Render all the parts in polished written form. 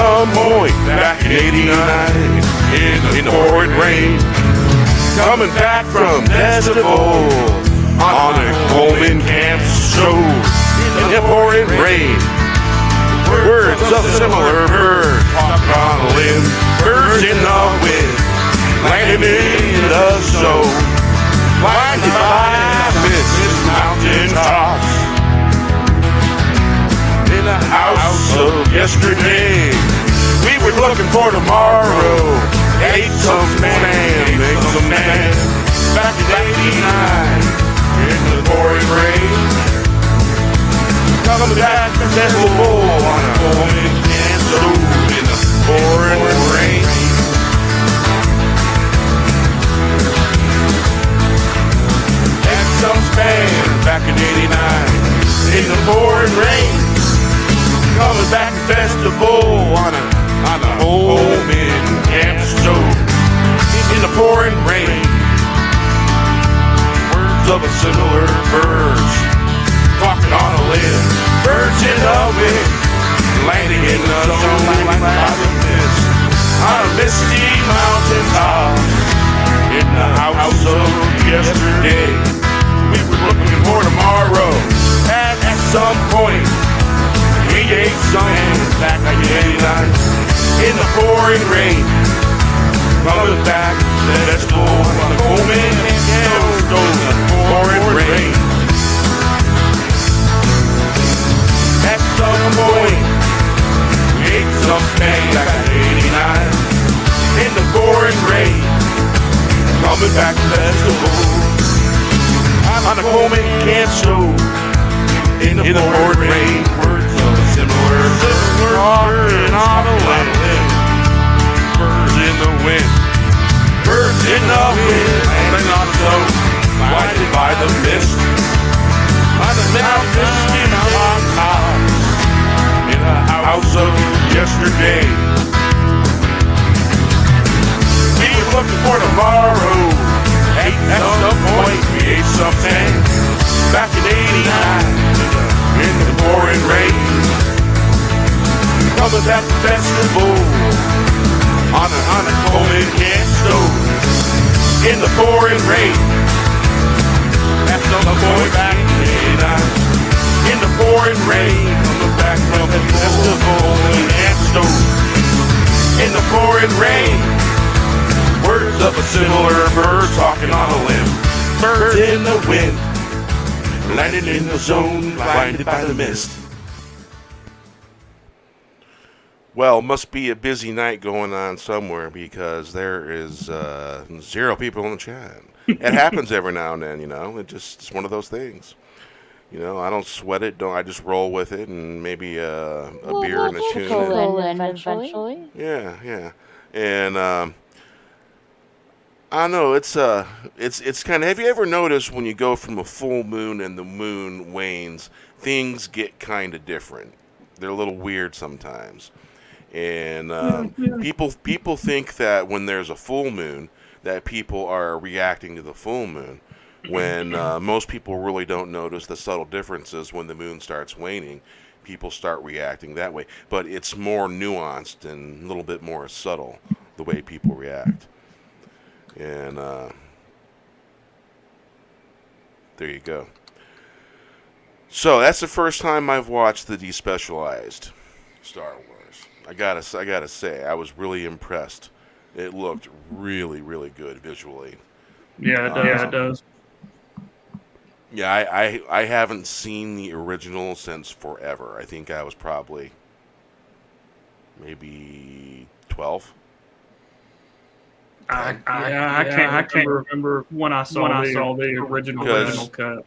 some point back in '89 in the pouring rain. Coming back from festival on a Coleman camp show in the pouring rain. Words of similar birds talking on a limb. Birds in the wind, landing in the snow. Blinded by this mountain tops. In the house of yesterday, we were looking for tomorrow. Ate some man, ate some man. Back in '89, in the pouring rain. Coming back from festival on a Coleman camp show in the pouring rain. Had some span back in '89 in the pouring rain. Coming back from festival on a Coleman camp show in the pouring rain. Words of a similar verse. Walking on a limb, birds in the wind, landing in the zone like clouds of mist. On a misty mountain top, in the house of yesterday. We were looking for tomorrow, at some point. We ate some back in '89, in the pouring rain. Coming back, let's go on the Coleman camp show, in the pouring rain. At some point, we ate some things back in '89 in the pouring rain. Coming back to festival on a Coleman camp show in the pouring rain. Words of a similar talking on a limb. Birds in the wind, birds in the wind, and not so blinded by the mist. On the mountain tops, in a house of yesterday. We were looking for tomorrow. At some point, we ate something back in '89 in the pouring rain. Coming back to festival on a Coleman camp show in the pouring rain. At some point back in '89 in the pouring rain. Coming back from the festival and stove in the pouring rain. Words of a similar bird talking on a limb. Birds in the wind, landing in the zone, blinded by the mist. Well, must be a busy night going on somewhere because there is 0 people in the chat. It happens every now and then, you know. It's one of those things. You know, I don't sweat it. I just roll with it, and maybe a beer and a tune. Eventually. Yeah. And I don't know. It's kind of. Have you ever noticed when you go from a full moon and the moon wanes, things get kind of different. They're a little weird sometimes, and people think that when there's a full moon, that people are reacting to the full moon. When most people really don't notice the subtle differences when the moon starts waning, people start reacting that way. But it's more nuanced and a little bit more subtle, the way people react. And there you go. So that's the first time I've watched the Despecialized Star Wars. I gotta say, I was really impressed. It looked really, really good visually. Yeah, it does. Yeah, I haven't seen the original since forever. I think I was probably maybe 12. I can't remember when I saw the original cut.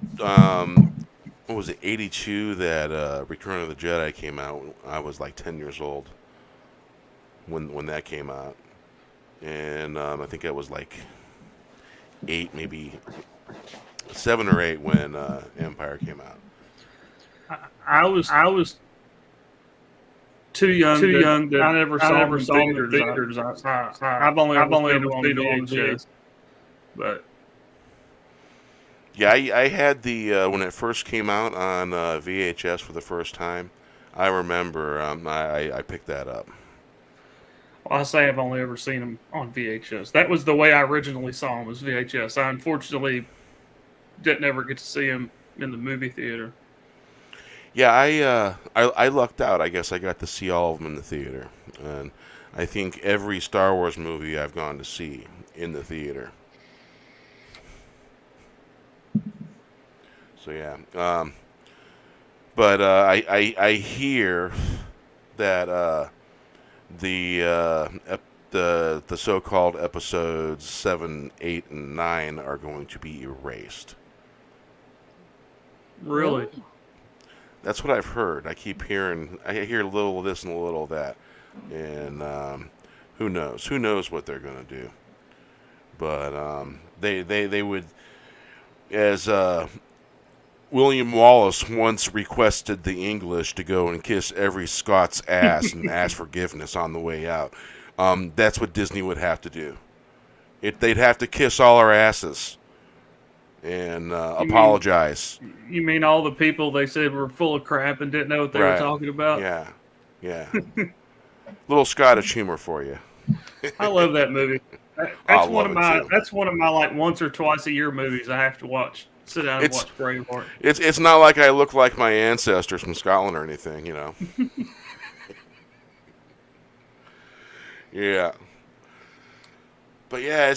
What was it, 82 that Return of the Jedi came out? I was like 10 years old when that came out. And I think I was like 8, maybe 7 or 8 when Empire came out. I was too young. That I never saw the pictures. I've only ever seen it on VHS. But yeah, I had the when it first came out on VHS for the first time. I remember I picked that up, Well, I say I've only ever seen them on VHS. That was the way I originally saw them, was VHS. I unfortunately didn't ever get to see them in the movie theater. Yeah, I lucked out. I guess I got to see all of them in the theater, and I think every Star Wars movie I've gone to see in the theater. So yeah, but I hear that the so-called episodes 7, 8, and 9 are going to be erased. Really? That's what I've heard. I keep hearing. I hear a little of this and a little of that, and who knows? Who knows what they're going to do? But they would, as William Wallace once requested the English to go and kiss every Scots ass and ask forgiveness on the way out. That's what Disney would have to do. They'd have to kiss all our asses and apologize. You mean all the people they said were full of crap and didn't know what they were talking about? Yeah. Little Scottish humor for you. I love that movie. That's one of my like once or twice a year movies I have to watch. Sit down and watch Braveheart. It's not like I look like my ancestors from Scotland or anything, you know. Yeah. But yeah,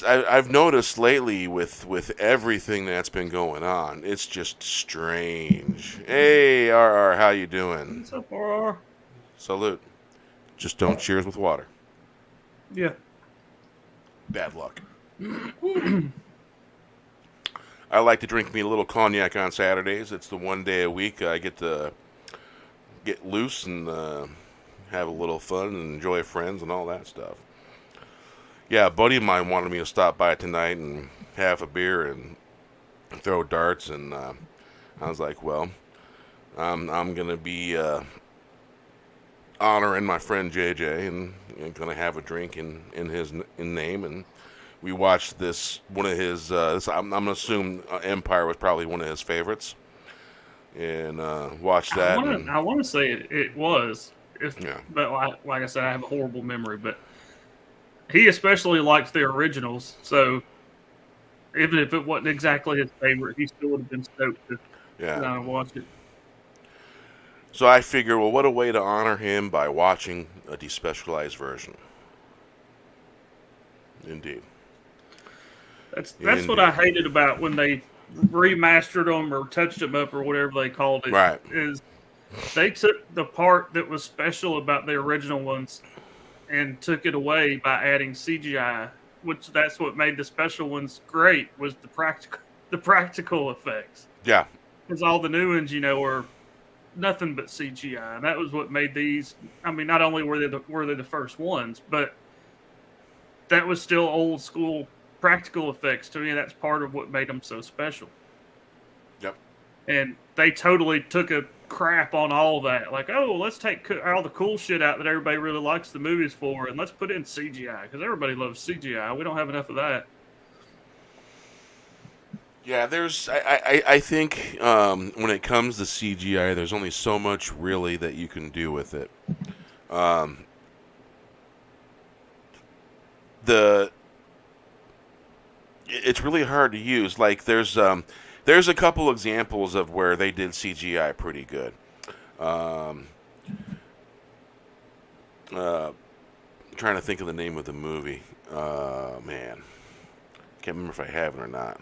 I've noticed lately with everything that's been going on, it's just strange. Hey, RR, how you doing? What's up, RR? Salute. Just don't cheers with water. Yeah. Bad luck. I like to drink me a little cognac on Saturdays. It's the one day a week I get to get loose and have a little fun and enjoy friends and all that stuff. Yeah, a buddy of mine wanted me to stop by tonight and have a beer and throw darts, and I was like, well, I'm going to be honoring my friend JJ and going to have a drink in his name, and we watched this, one of his, I'm going to assume Empire was probably one of his favorites, and watched that. I want to say it was, but like I said, I have a horrible memory, but he especially liked the originals, so even if it wasn't exactly his favorite, he still would have been stoked to watch it. So I figure, well, what a way to honor him by watching a despecialized version. Indeed. That's what I hated about when they remastered them or touched them up or whatever they called it. Right. Is they took the part that was special about the original ones and took it away by adding CGI, which that's what made the special ones great, was the practical effects. Yeah. Because all the new ones, are nothing but CGI, and that was what made these. I mean, not only were they the first ones, but that was still old school practical effects. To me, that's part of what made them so special. Yep. And they totally took a crap on all that. Like, oh, let's take all the cool shit out that everybody really likes the movies for, and let's put in CGI because everybody loves CGI. We don't have enough of that. Yeah, I think when it comes to CGI, there's only so much really that you can do with it. It's really hard to use. Like there's a couple examples of where they did CGI pretty good. Trying to think of the name of the movie. Man, can't remember if I have it or not.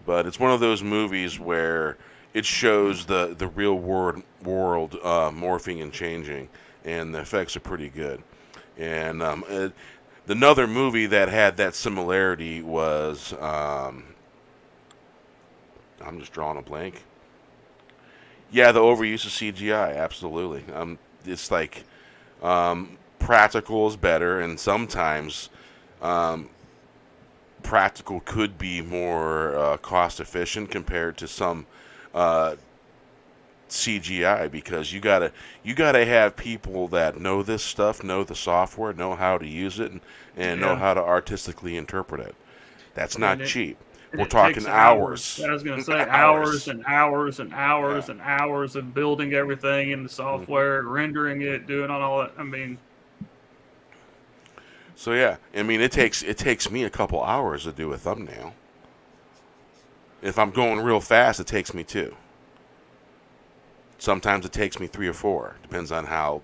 But it's one of those movies where it shows the real world morphing and changing, and the effects are pretty good. And another movie that had that similarity was I'm just drawing a blank. Yeah, the overuse of CGI, absolutely. It's like practical is better, and sometimes practical could be more cost efficient compared to some CGI, because you gotta have people that know this stuff, know the software, know how to use it, and know how to artistically interpret it. That's not cheap. We're talking hours. I was going to say hours and hours and hours and hours of building everything in the software, rendering it, doing all that. I mean, So yeah, I mean, it takes me a couple hours to do a thumbnail. If I'm going real fast, it takes me 2. Sometimes it takes me 3 or 4. Depends on how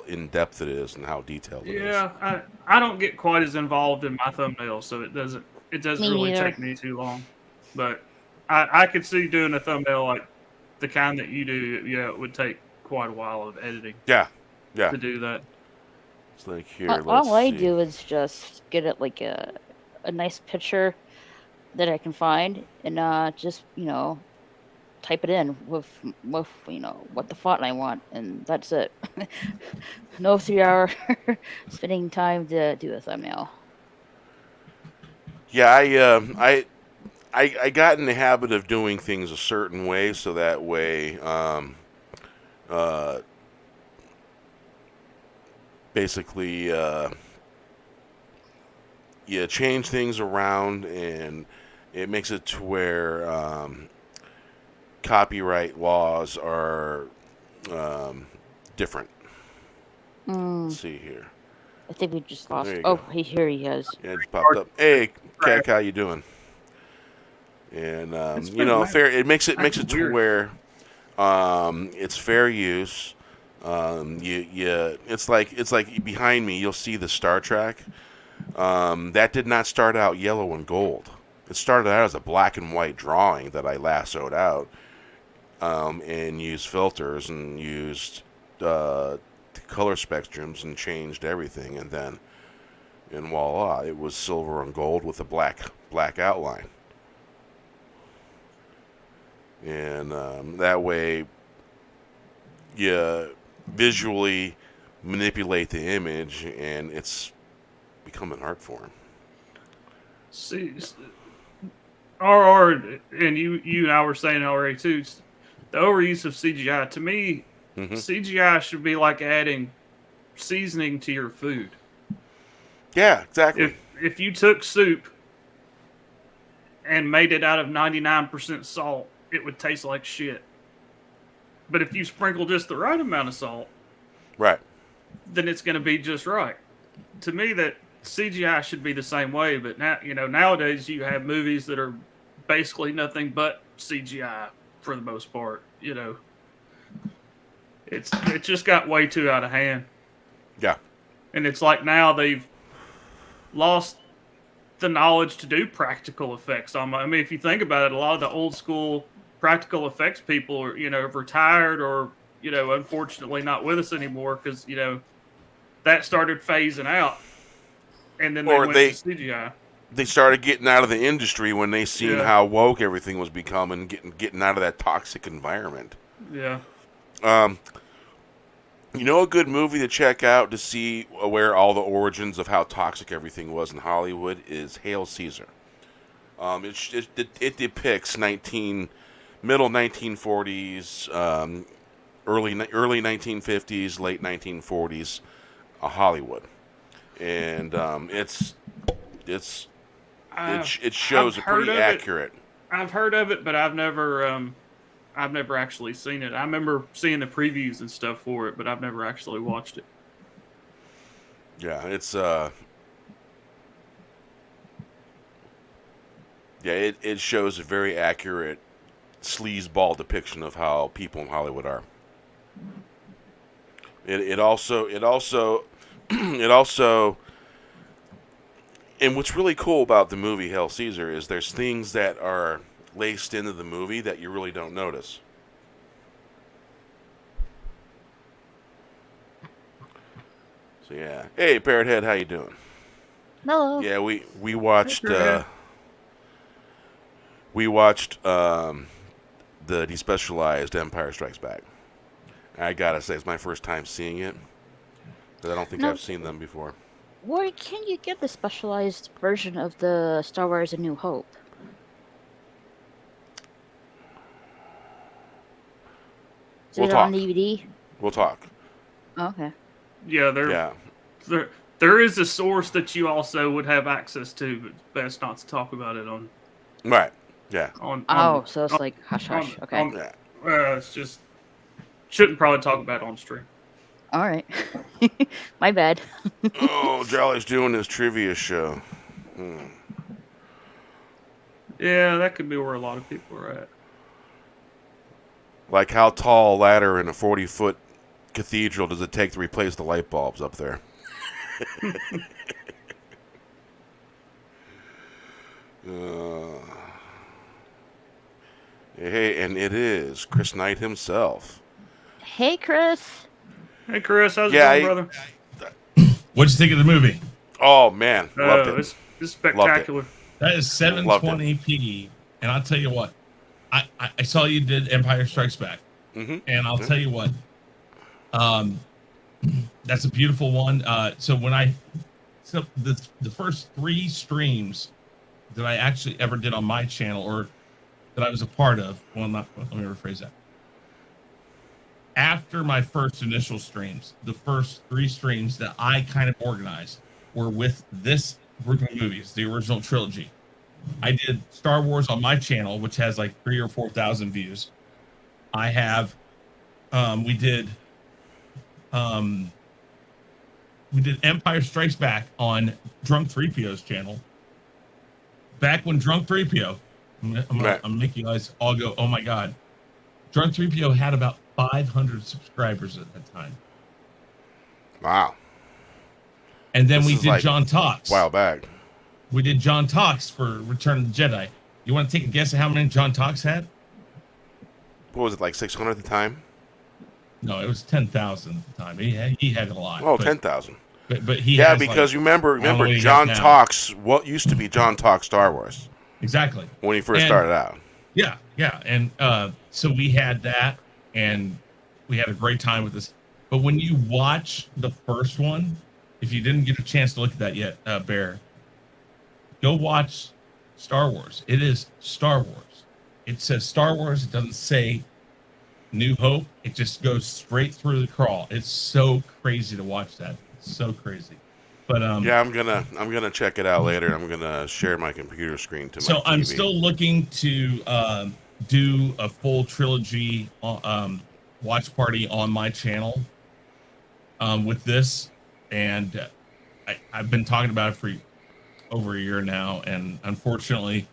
in depth it is and how detailed it is. Yeah, I don't get quite as involved in my thumbnails, so it doesn't Me really neither. take me too long. But I could see doing a thumbnail like the kind that you do. Yeah, it would take quite a while of editing. Yeah. To do that. It's like here. All I do is just get it like a nice picture that I can find, and just type it in with what the font I want, and that's it. No 3-hour spending time to do a thumbnail. Yeah, I got in the habit of doing things a certain way, so that way, basically, you change things around, and it makes it to where copyright laws are different. Let's see here. I think we just lost. There you Oh, go. Here he is. Yeah, it just popped up. Hey, Cac, how you doing? And it makes it to where it's fair use. It's like behind me. You'll see the Star Trek. That did not start out yellow and gold. It started out as a black and white drawing that I lassoed out and used filters and used color spectrums and changed everything, and voila, it was silver and gold with a black outline. And that way, you visually manipulate the image, and it's become an art form. See, and you and I were saying already too, the overuse of CGI, to me, CGI should be like adding seasoning to your food. Yeah, exactly. If you took soup and made it out of 99% salt, it would taste like shit. But if you sprinkle just the right amount of salt, right, then it's going to be just right. To me, that CGI should be the same way. But now, nowadays you have movies that are basically nothing but CGI for the most part. It just got way too out of hand. Yeah. And it's like now they've lost the knowledge to do practical effects. I mean, if you think about it, a lot of the old school practical effects people are, retired or, unfortunately not with us anymore because, that started phasing out. And then they went to CGI. They started getting out of the industry when they seen how woke everything was becoming, getting out of that toxic environment. Yeah. A good movie to check out to see where all the origins of how toxic everything was in Hollywood is Hail Caesar. It depicts middle 1940s, early 1950s, late 1940s Hollywood, and it shows a pretty accurate. I've heard of it, but I've never actually seen it. I remember seeing the previews and stuff for it, but I've never actually watched it. Yeah, it shows a very accurate sleazeball depiction of how people in Hollywood are. It also and what's really cool about the movie Hail Caesar is there's things that are laced into the movie that you really don't notice. So yeah, hey Parrot Head, how you doing? Hello. Yeah, we watched the Despecialized Empire Strikes Back. I gotta say, it's my first time seeing it because I don't think I've seen them before. Where can you get the specialized version of the Star Wars: A New Hope? Is it on DVD? We'll talk. Oh, okay. Yeah, there is a source that you also would have access to, but best not to talk about it on. Right. Yeah. So it's like hush hush. Okay. It's just shouldn't probably talk about it on stream. All right. My bad. Oh, Jolly's doing his trivia show. Yeah, that could be where a lot of people are at. Like, how tall a ladder in a 40-foot cathedral does it take to replace the light bulbs up there? Hey, and it is Chris Knight himself. Hey, Chris. Hey, Chris, how's it going, brother? What'd you think of the movie? Oh, man. Loved it. It's spectacular. That is 720p. And I'll tell you what. I saw you did Empire Strikes Back. Mm-hmm. And I'll tell you what. That's a beautiful one. So the first 3 streams that I actually ever did on my channel, or that I was a part of, let me rephrase that. After my first initial streams, the first 3 streams that I kind of organized were with this group of movies, the original trilogy. I did Star Wars on my channel, which has like 3,000 or 4,000 views. I have, we did Empire Strikes Back on Drunk 3PO's channel. Back when Drunk 3PO, I'm making you guys all go, oh my God. Drunk 3PO had about 500 subscribers at that time. Wow. And then we did John Talks. A while back. We did John Talks for Return of the Jedi. You want to take a guess at how many John Talks had? What was it, like 600 at the time? No, it was 10,000 at the time. He had a lot. Oh, 10,000. But he because you remember John Talks, what used to be John Talks Star Wars. Exactly. When he first started out. Yeah. And so we had that, and we had a great time with this. But when you watch the first one, if you didn't get a chance to look at that yet, Bear, go watch Star Wars. It is Star Wars. It says Star Wars. It doesn't say New Hope. It just goes straight through the crawl. It's so crazy to watch that. It's so crazy. But yeah, I'm gonna check it out later. I'm gonna share my computer screen to my TV. I'm still looking to do a full trilogy watch party on my channel with this, and I've been talking about it for over a year now, and unfortunately,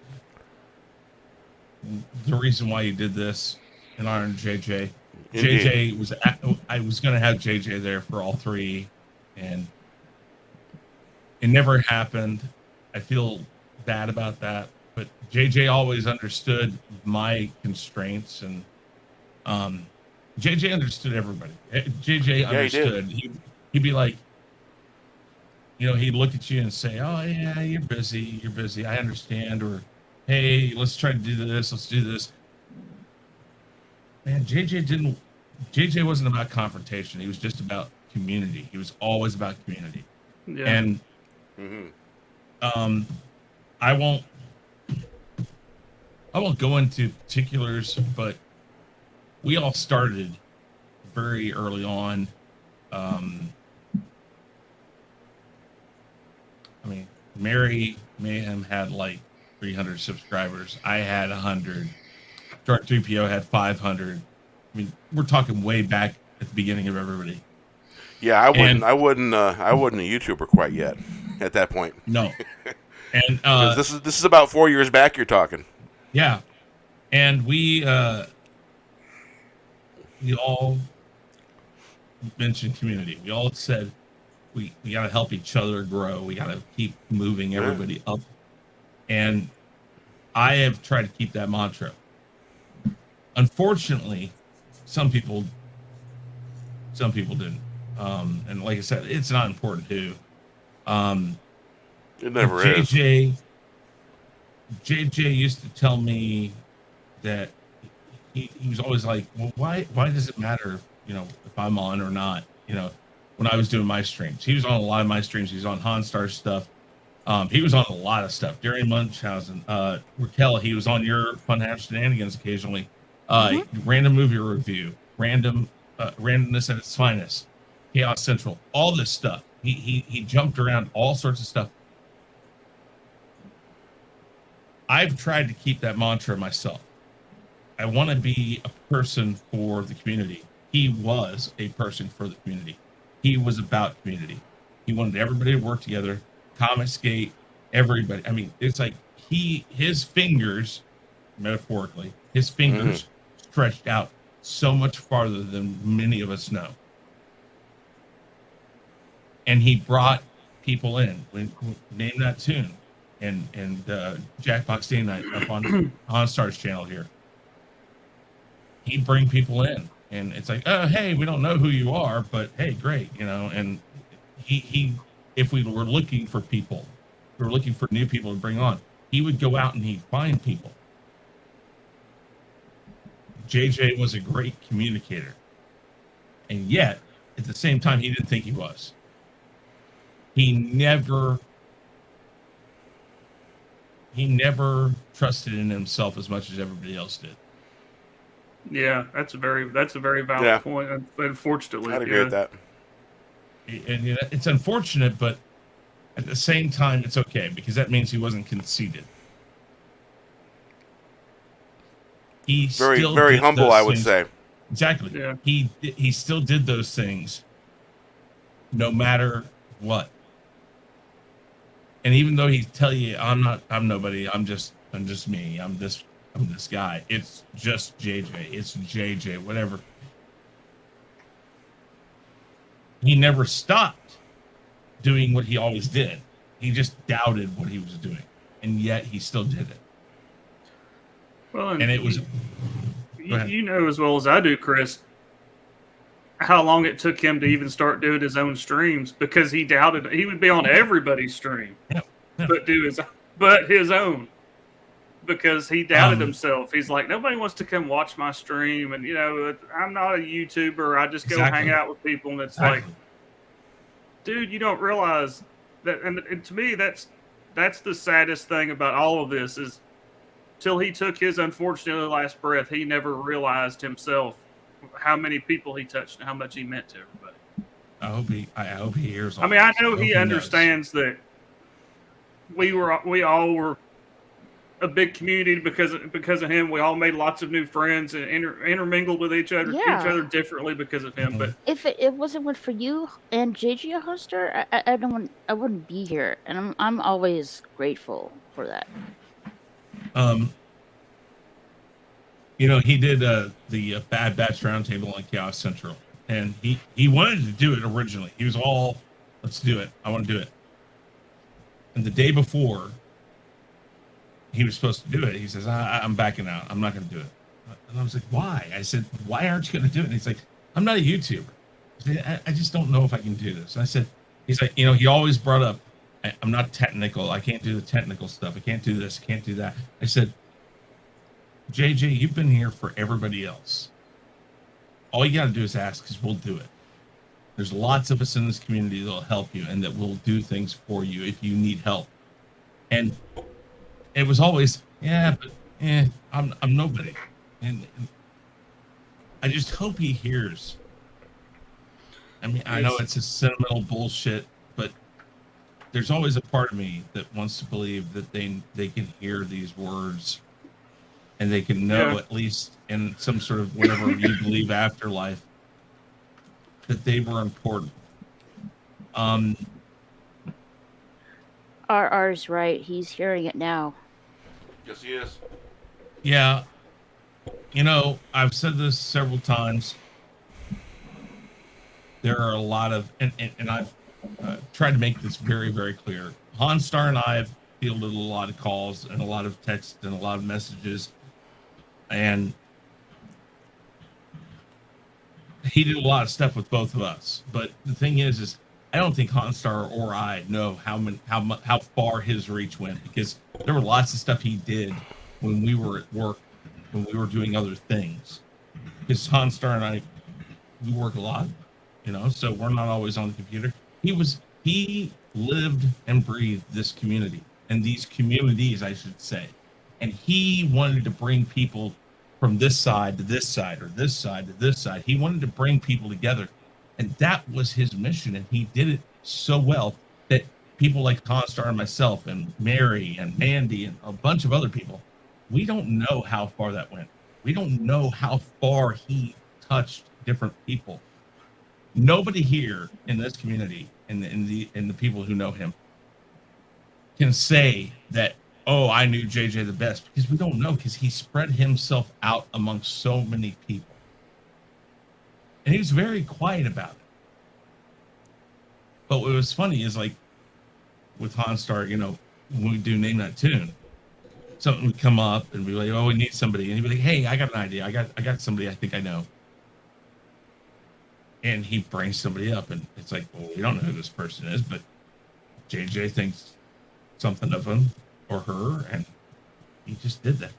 the reason why you did this in honor of JJ. JJ was I was going to have JJ there for all 3, and it never happened. I feel bad about that, but JJ always understood my constraints, and JJ understood everybody. JJ understood. He'd be like, he'd look at you and say, "Oh yeah, you're busy. I understand." Or, "Hey, let's try to do this. Let's do this." Man, JJ wasn't about confrontation. He was just about community. He was always about community. Yeah. And I won't go into particulars, but we all started very early on. Mary Mayhem had like 300 subscribers. I had 100. Dark 3PO had 500. We're talking way back at the beginning of everybody. Yeah, I wasn't a YouTuber quite yet at that point. No. And this is about 4 years back you're talking. Yeah. And we all mentioned community. We all said we got to help each other grow. We got to keep moving everybody up. And I have tried to keep that mantra. Unfortunately, some people didn't. And like I said, it's not important who. It never is. JJ used to tell me that he was always like, well, why does it matter, if I'm on or not, when I was doing my streams. He was on a lot of my streams. He was on HanStar stuff. He was on a lot of stuff. During Munchausen, Raquel, he was on your Funhouse Shenanigans occasionally. Random movie review, randomness at its finest, Chaos Central, all this stuff. He jumped around all sorts of stuff. I've tried to keep that mantra myself. I want to be a person for the community. He was a person for the community. he was about community. He wanted everybody to work together, Comicsgate, everybody. I mean, it's like his fingers, metaphorically, his fingers stretched out so much farther than many of us know. And he brought people in. Name that tune. And Jackbox Day Night up on HanStar's channel here. He'd bring people in. And it's like, oh, hey, we don't know who you are, but hey, great, you know. And he if we were looking for people, we were looking for new people to bring on, he would go out and he'd find people. JJ was a great communicator. And yet, at the same time, he didn't think he was. He never trusted in himself as much as everybody else did. Yeah, that's a very valid point. Unfortunately, I'd agree with that. And it's unfortunate, but at the same time, it's okay because that means he wasn't conceited. He Very humble, I would say. Exactly. Yeah. He still did those things, no matter what. And even though he'd tell you, I'm nobody, I'm just me, I'm this guy. It's just JJ. It's JJ, whatever. He never stopped doing what he always did. He just doubted what he was doing. And yet he still did it. Well, and it was... You know as well as I do, Chris, how long it took him to even start doing his own streams because he doubted he would be on everybody's stream, but his own because he doubted himself. He's like, nobody wants to come watch my stream, and you know, I'm not a YouTuber. I just go hang out with people, and it's like, dude, you don't realize that. And to me, that's the saddest thing about all of this is, till he took his unfortunate last breath, he never realized himself how many people he touched and how much he meant to everybody. I hope he hears all I mean, I know he understands that we all were a big community because of him. We all made lots of new friends and intermingled with each other differently because of him. But if it wasn't for you and JJ HanStar, I wouldn't be here, and I'm always grateful for that. You know, he did the Bad Batch Roundtable on Chaos Central, and he wanted to do it originally. He was all, let's do it. I want to do it. And the day before he was supposed to do it, he says, I'm backing out. I'm not going to do it. And I was like, why? I said, why aren't you going to do it? And he's like, I'm not a YouTuber. I just don't know if I can do this. And I said, he's like, you know, he always brought up, I'm not technical. I can't do the technical stuff. I can't do this. I can't do that. I said, JJ, you've been here for everybody else. All you got to do is ask, because we'll do it. There's lots of us in this community that will help you and that will do things for you if you need help. And it was always, I'm nobody. And I just hope he hears. I mean, I know it's a sentimental bullshit, but there's always a part of me that wants to believe that they can hear these words and they can know, at least in some sort of whatever you believe afterlife, that they were important. RR's right. He's hearing it now. Yes, he is. Yeah. You know, I've said this several times. There are a lot of, and I've tried to make this very, very clear. HanStar and I have fielded a lot of calls and a lot of texts and a lot of messages. And he did a lot of stuff with both of us. But the thing is I don't think HanStar or I know how far his reach went, because there were lots of stuff he did when we were at work, when we were doing other things. Because HanStar and I, we work a lot, you know, so we're not always on the computer. He lived and breathed this community, and these communities, I should say. And he wanted to bring people from this side to this side, or this side to this side. He wanted to bring people together. And that was his mission. And he did it so well that people like HanStar and myself and Mary and Mandy and a bunch of other people, we don't know how far that went. We don't know how far he touched different people. Nobody here in this community, in the people who know him, can say that, oh, I knew JJ the best, because we don't know, because he spread himself out amongst so many people. And he was very quiet about it. But what was funny is, like, with HanStar, when we do Name That Tune, something would come up and be like, oh, we need somebody. And he'd be like, hey, I got an idea. I got somebody I think I know. And he brings somebody up, and it's like, well, we don't know who this person is, but JJ thinks something of him or her, and he just did that.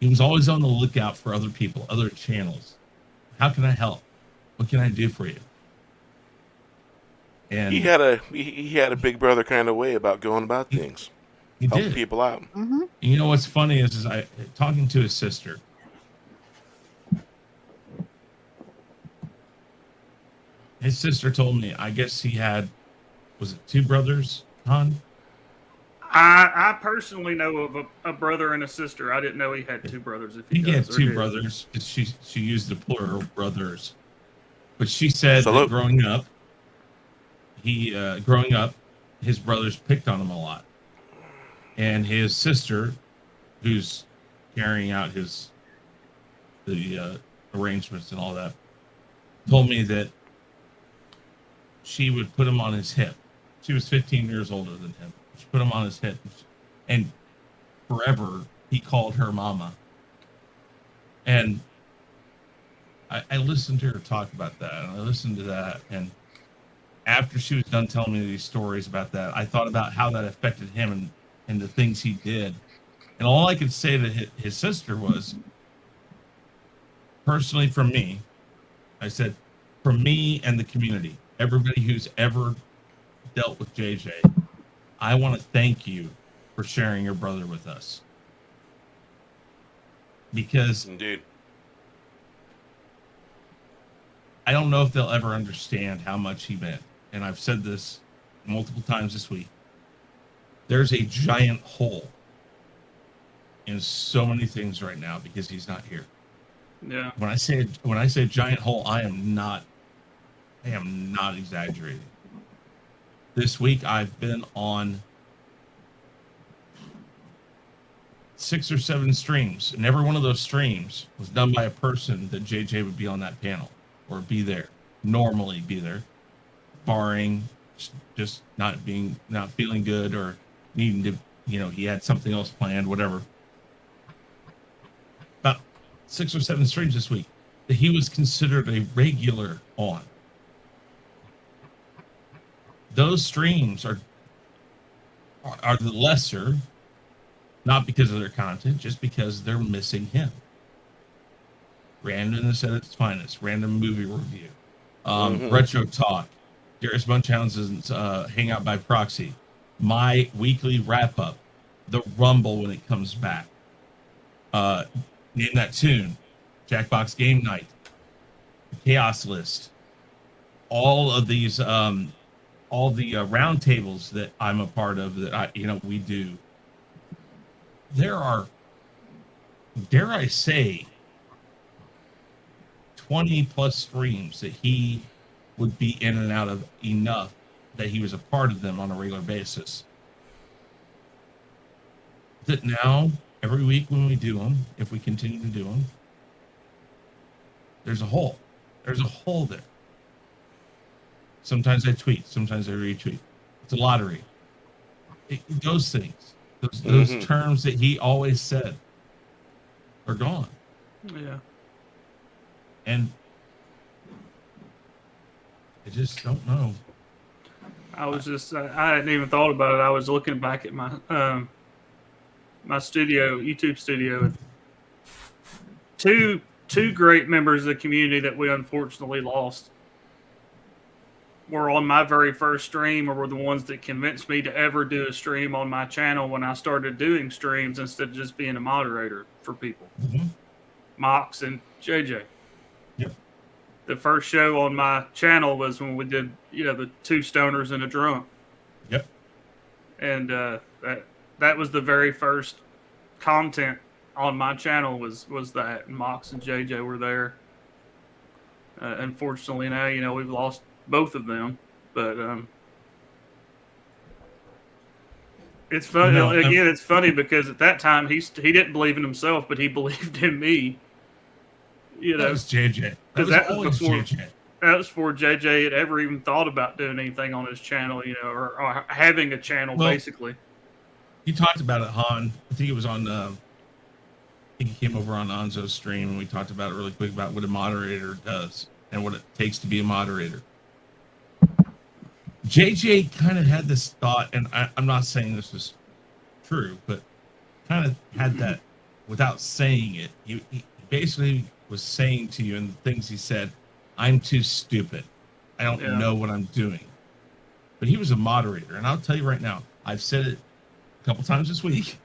He was always on the lookout for other people, other channels. How can I help? What can I do for you? And he had a big brother kind of way about going about things. He helping did. people out. Mm-hmm. And you know what's funny is I talking to his sister. His sister told me, I guess he had, was it 2 brothers, Han? I personally know of a brother and a sister. I didn't know he had 2 brothers. If he had does, 2 brothers. She used the plural, brothers. But she said that growing up, his brothers picked on him a lot. And his sister, who's carrying out the arrangements and all that, told me that she would put him on his hip. She was 15 years older than him. She put him on his hip, and forever he called her mama. And I listened to her talk about that, and I listened to that, and after she was done telling me these stories about that, I thought about how that affected him and the things he did. And all I could say to his sister was, personally from me, I said, from me and the community, everybody who's ever dealt with JJ, I want to thank you for sharing your brother with us. Because indeed, I don't know if they'll ever understand how much he meant. And I've said this multiple times this week. There's a giant hole in so many things right now because he's not here. Yeah. When I say giant hole, I am not exaggerating. This week I've been on 6 or 7 streams, and every one of those streams was done by a person that JJ would be on that panel or normally be there, barring just not feeling good or needing to, he had something else planned, whatever. About 6 or 7 streams this week that he was considered a regular on. Those streams are the lesser, not because of their content, just because they're missing him. Randomness at its finest, random movie review, retro talk, Darius Munchausen's Hangout by Proxy, my weekly wrap up, the Rumble when it comes back, Name That Tune, Jackbox Game Night, Chaos List, all of these, all the roundtables that I'm a part of that we do. There are, dare I say, 20 plus streams that he would be in and out of enough that he was a part of them on a regular basis. That now, every week when we do them, if we continue to do them, there's a hole. There's a hole there. Sometimes I tweet, sometimes I retweet. It's a lottery. Those things, those terms that he always said are gone. Yeah. And I just don't know. I hadn't even thought about it. I was looking back at my my YouTube studio. Two great members of the community that we unfortunately lost were on my very first stream, or were the ones that convinced me to ever do a stream on my channel when I started doing streams instead of just being a moderator for people. Mox and JJ. Yep. The first show on my channel was when we did, the 2 stoners and a drunk. Yep. And that was the very first content on my channel was that. And Mox and JJ were there. Unfortunately, now we've lost both of them. But it's funny again. It's funny because at that time he didn't believe in himself, but he believed in me. That was JJ. That was before JJ. That was before JJ had ever even thought about doing anything on his channel, or having a channel, basically. He talked about it, Han. I think it was on. I think he came over on Anzo's stream, and we talked about it really quick about what a moderator does and what it takes to be a moderator. JJ kind of had this thought, and I'm not saying this is true, but kind of had that without saying it. He basically was saying to you in the things he said, I'm too stupid. I don't know what I'm doing. But he was a moderator. And I'll tell you right now, I've said it a couple times this week.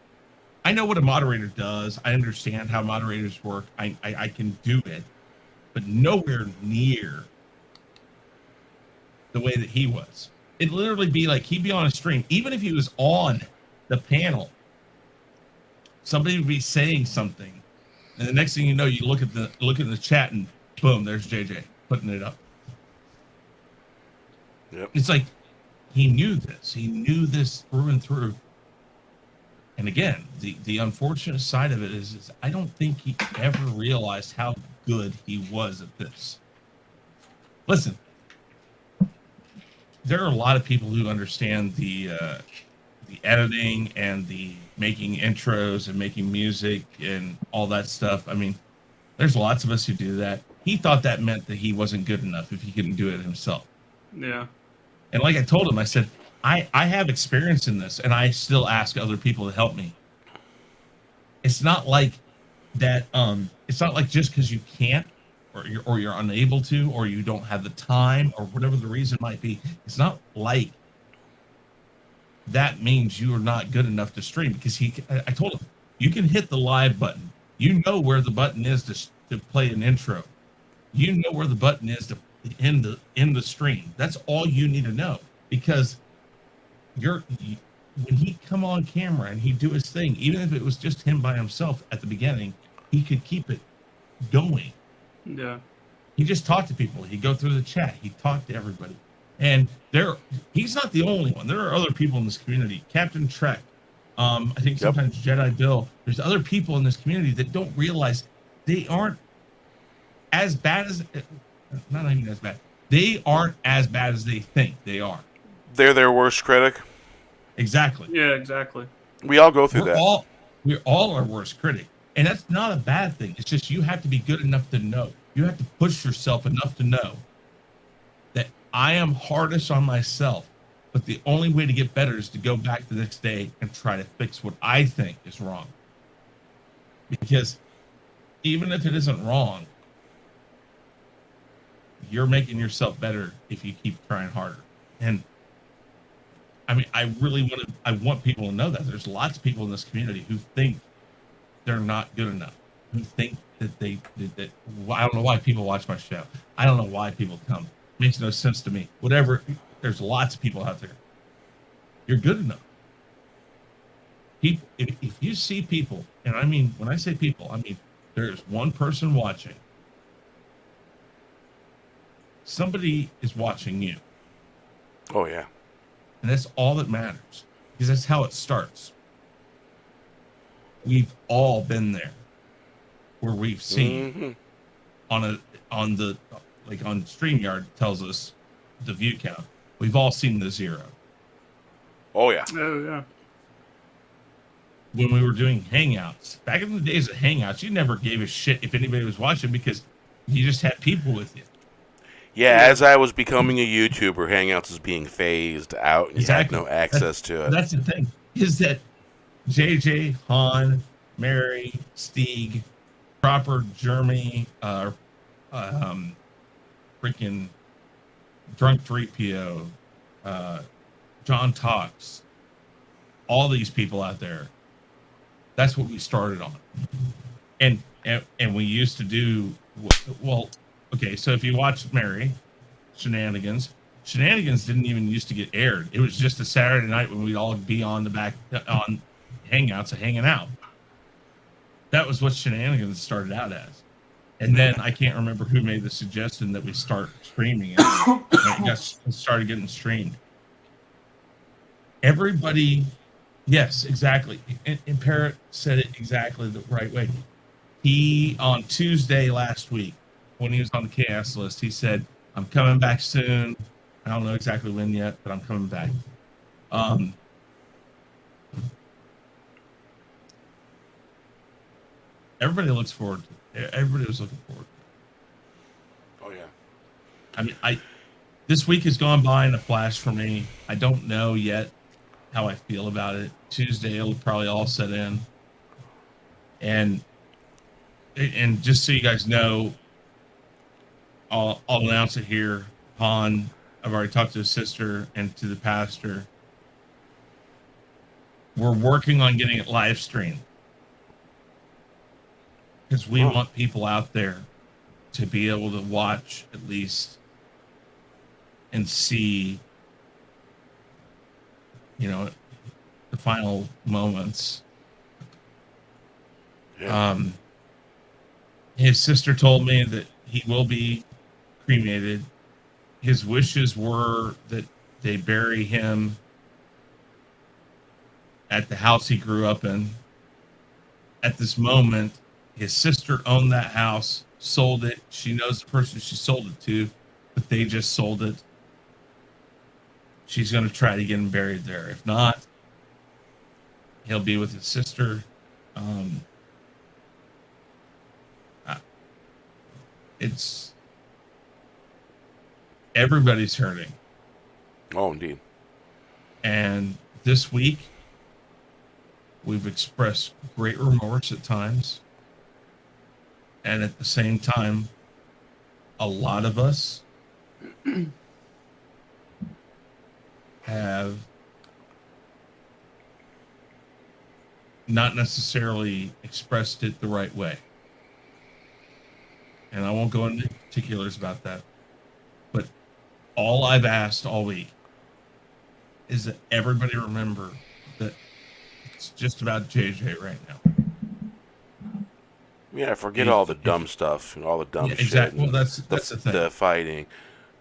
I know what a moderator does. I understand how moderators work. I can do it. But nowhere near the way that he was. It'd literally be like he'd be on a stream. Even if he was on the panel, somebody would be saying something. And the next thing you know, you look at the chat and boom, there's JJ putting it up. Yep. It's like he knew this. He knew this through and through. And again, the unfortunate side of it is I don't think he ever realized how good he was at this. Listen, there are a lot of people who understand the editing and the making intros and making music and all that stuff. I mean, there's lots of us who do that. He thought that meant that he wasn't good enough if he couldn't do it himself. Yeah. And like I told him, I said, I have experience in this, and I still ask other people to help me. It's not like that. It's not like just because you can't, or you're unable to, or you don't have the time, or whatever the reason might be. It's not like that means you are not good enough to stream. Because I told him, you can hit the live button. You know where the button is to play an intro. You know where the button is to end the stream. That's all you need to know, because when he come on camera and he'd do his thing, even if it was just him by himself at the beginning, he could keep it going. Yeah. He just talked to people. He'd go through the chat. He'd talk to everybody. And he's not the only one. There are other people in this community. Captain Trek. I think sometimes Jedi Bill. There's other people in this community that don't realize they aren't as bad as, not even as bad. They aren't as bad as they think they are. They're their worst critic. Exactly. Yeah, exactly. We all go through that. We're all our worst critic. And that's not a bad thing. It's just you have to be good enough to know. You have to push yourself enough to know that I am hardest on myself, but the only way to get better is to go back the next day and try to fix what I think is wrong. Because even if it isn't wrong, you're making yourself better if you keep trying harder. And I mean, I want people to know that there's lots of people in this community who think they're not good enough, who think that I don't know why people watch my show. I don't know why people come. It makes no sense to me. Whatever. There's lots of people out there. You're good enough. People, if you see people, and I mean, when I say people, I mean, there's one person watching. Somebody is watching you. Oh, yeah. And that's all that matters, because that's how it starts. We've all been there, where we've seen on StreamYard tells us the view count. We've all seen the 0. Oh, yeah. Oh, yeah. When we were doing Hangouts, back in the days of Hangouts, you never gave a shit if anybody was watching, because you just had people with you. Yeah, as I was becoming a YouTuber, Hangouts is being phased out, and you had no access to it. That's the thing, is that JJ, Han, Mary, Stieg, Proper, Germany, freaking Drunk 3PO, John Talks, all these people out there, that's what we started on. And we used to do, well, okay, so if you watch Mary, Shenanigans didn't even used to get aired. It was just a Saturday night when we'd all be on Hangouts and hanging out. That was what Shenanigans started out as. And then I can't remember who made the suggestion that we start streaming it. And it started getting streamed. Everybody, yes, exactly. And Parrot said it exactly the right way. He, on Tuesday last week, when he was on the chaos list, he said, I'm coming back soon. I don't know exactly when yet, but I'm coming back. Everybody looks forward to it. Everybody was looking forward to it. Oh, yeah. I mean, this week has gone by in a flash for me. I don't know yet how I feel about it. Tuesday, it'll probably all set in. And just so you guys know, I'll announce it here. Han, I've already talked to his sister and to the pastor. We're working on getting it live streamed. Because we want people out there to be able to watch at least and see, you know, the final moments. Yeah. His sister told me that he will be cremated. His wishes were that they bury him at the house he grew up in. At this moment, his sister owned that house, sold it. She knows the person she sold it to, but they just sold it. She's going to try to get him buried there. If not, he'll be with his sister. It's everybody's hurting. Oh, indeed. And this week, we've expressed great remorse at times. And at the same time, a lot of us have not necessarily expressed it the right way. And I won't go into particulars about that. But all I've asked all week is that everybody remember that it's just about JJ right now. Yeah, forget all the dumb stuff and all the dumb shit. Exactly. Well, that's the thing. The fighting.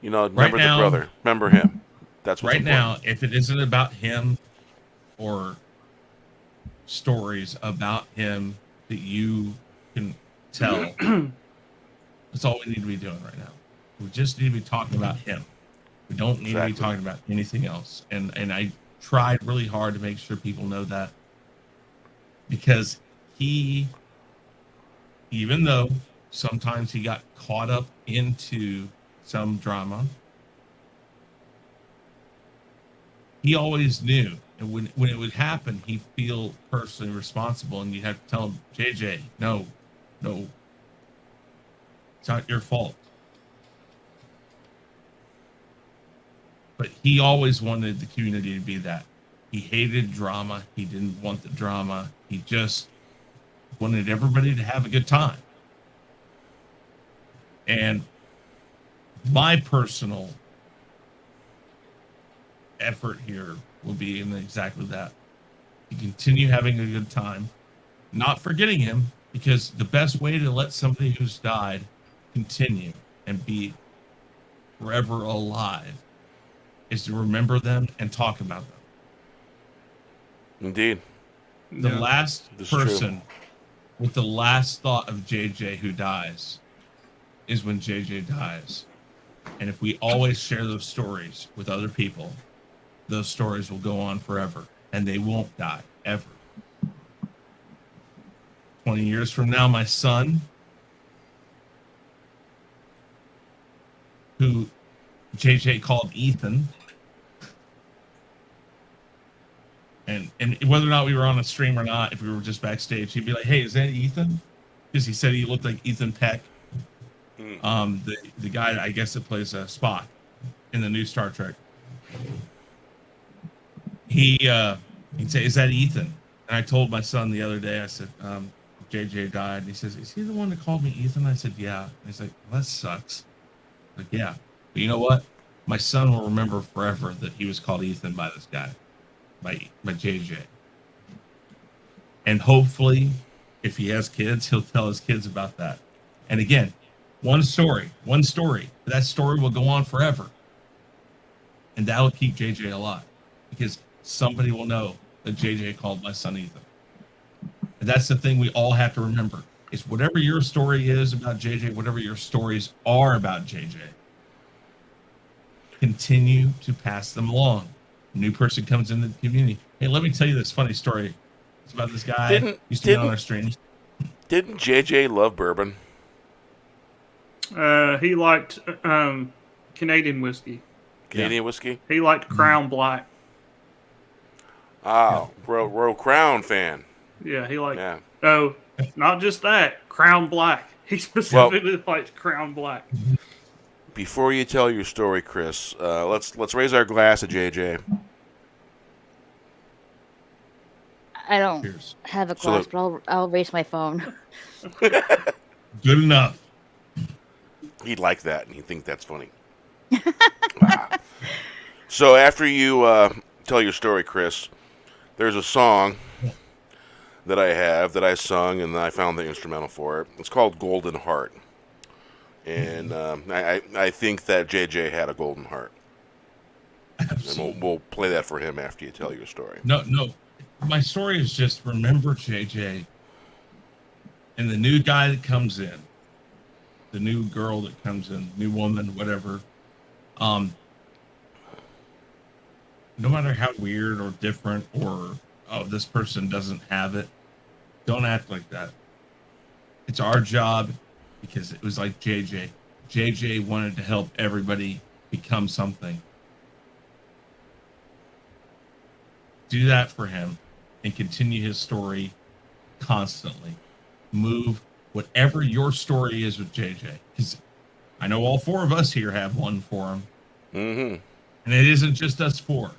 You know, remember right now, the brother. Remember him. That's what's right important. now. If it isn't about him or stories about him that you can tell, that's all we need to be doing right now. We just need to be talking about him. We don't need to be talking about anything else. And I tried really hard to make sure people know that, because he, even though sometimes he got caught up into some drama, he always knew. And when it would happen, he'd feel personally responsible. And you'd have to tell him, JJ, no, it's not your fault. But he always wanted the community to be that. He hated drama. He didn't want the drama. He just wanted everybody to have a good time. And my personal effort here will be in exactly that. To continue having a good time, not forgetting him, because the best way to let somebody who's died continue and be forever alive is to remember them and talk about them. Indeed. The last person true. with the last thought of JJ who dies is when JJ dies. And if we always share those stories with other people, those stories will go on forever and they won't die ever. 20 years from now, my son, who JJ called Ethan, and whether or not we were on a stream or not, if we were just backstage, he'd be like, "Hey, is that Ethan?" Because he said he looked like Ethan Peck, the guy I guess that plays Spock in the new Star Trek. He'd say, "Is that Ethan?" And I told my son the other day, I said, JJ died. And he says, "Is he the one that called me Ethan?" I said, "Yeah." And he's like, "Well, that sucks." I'm like, yeah. But you know what? My son will remember forever that he was called Ethan by this guy, by JJ. And hopefully, if he has kids, he'll tell his kids about that. And again, one story. That story will go on forever. And that will keep JJ alive because somebody will know that JJ called my son Ethan. And that's the thing we all have to remember is whatever your story is about JJ, whatever your stories are about JJ, continue to pass them along. A new person comes into the community. Hey, let me tell you this funny story. It's about this guy used to be on our stream. Didn't JJ love bourbon? He liked Canadian whiskey. Canadian whiskey? He liked Crown Black. Oh, Royal Crown fan. Yeah, he liked. Yeah. Oh, not just that, Crown Black. He specifically liked Crown Black. Before you tell your story, Chris, let's raise our glass to JJ. I don't Cheers. have a glass, but I'll raise my phone. Good enough. He'd like that, and he'd think that's funny. Wow. So after you tell your story, Chris, there's a song that I sung, and I found the instrumental for it. It's called Golden Heart. And I think that JJ had a golden heart. Absolutely. And we'll play that for him after you tell your story. No. My story is just remember JJ and the new guy that comes in, the new girl that comes in, new woman, whatever. No matter how weird or different or, oh, this person doesn't have it, don't act like that. It's our job because it was like JJ. JJ wanted to help everybody become something. Do that for him and continue his story constantly. Move whatever your story is with JJ. Because I know all four of us here have one for him. Mm-hmm. And it isn't just us four.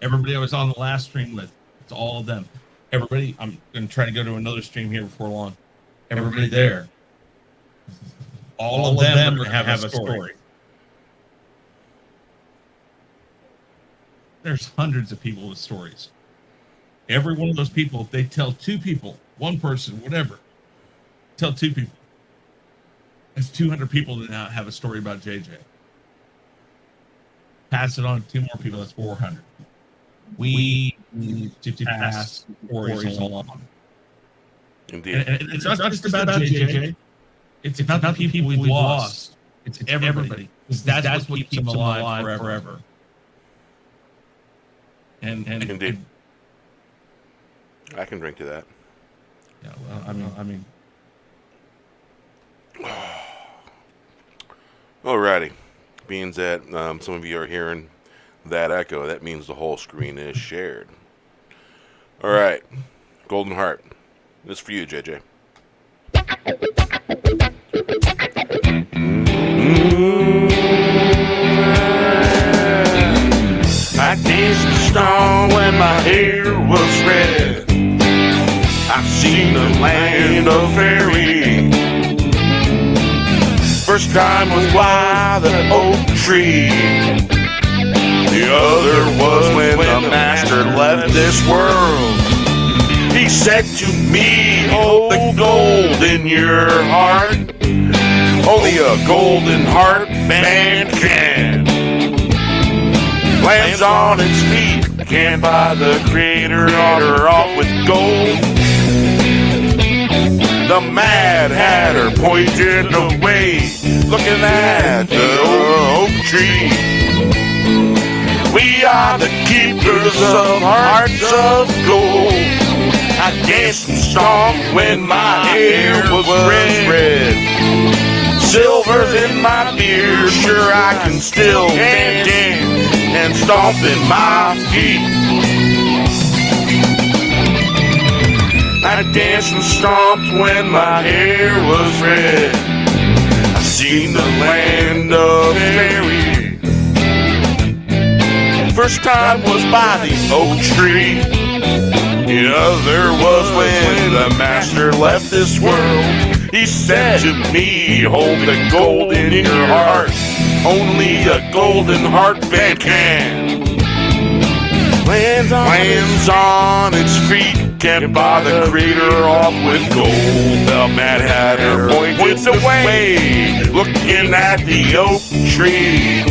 Everybody I was on the last stream with, it's all of them. Everybody, I'm going to try to go to another stream here before long. Everybody there. All of them have a story. There's hundreds of people with stories. Every one of those people, if they tell two people, one person, whatever, tell two people. That's 200 people that now have a story about JJ. Pass it on to two more people, that's 400. We need to pass stories along. Indeed. And it's not just about JJ. It's about the people we've lost. It's everybody. Because that's what keeps them alive forever. And Indeed. I can drink to that. Yeah, well, I mean. Alrighty. Being that some of you are hearing that echo, that means the whole screen is shared. Alright. Golden Heart. This is for you, JJ. I danced the storm when my hair was red. I've seen the land of fairy. First time was by the oak tree. The other was when the master left this world. He said to me, hold the gold in your heart. Only a golden heart man can. Lands on its feet, can't buy the creator off with gold. The Mad Hatter pointed away, looking at the oak tree. We are the keepers of hearts of gold. I danced and stomped when my hair was red. Silver's in my beard, sure I can still dance and stomp in my feet. I danced and stomped when my hair was red. I seen the land of fairy. First time was by the oak tree. The other was when the master left this world. He said to me, hold the gold in your heart. Only a golden heart man can. Lands on its feet, can't buy the creator off with gold. The Mad Hatter pointed points away, looking at the oak tree.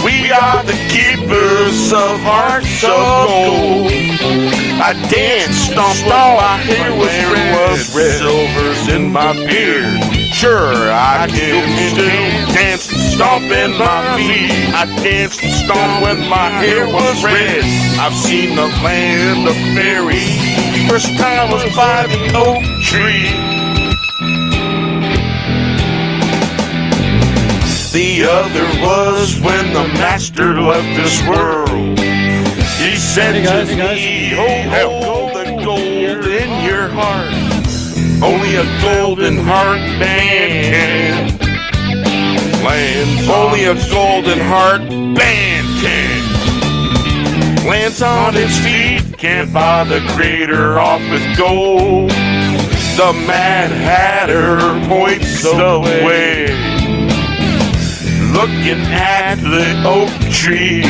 We are the keepers of hearts of gold. I danced, stomped, my hair was red, silvers in my beard. Sure, I can still dance, stomp in my feet. I danced and stomped when my hair was red. I've seen the land of fairy. First time was by the oak tree. The other was when the master left this world. He said to me, hold the gold in your heart. Only a golden heart man can land. Only a golden heart band can. Lands on its feet, can't buy the crater off with gold. The Mad Hatter points away, looking at the oak tree.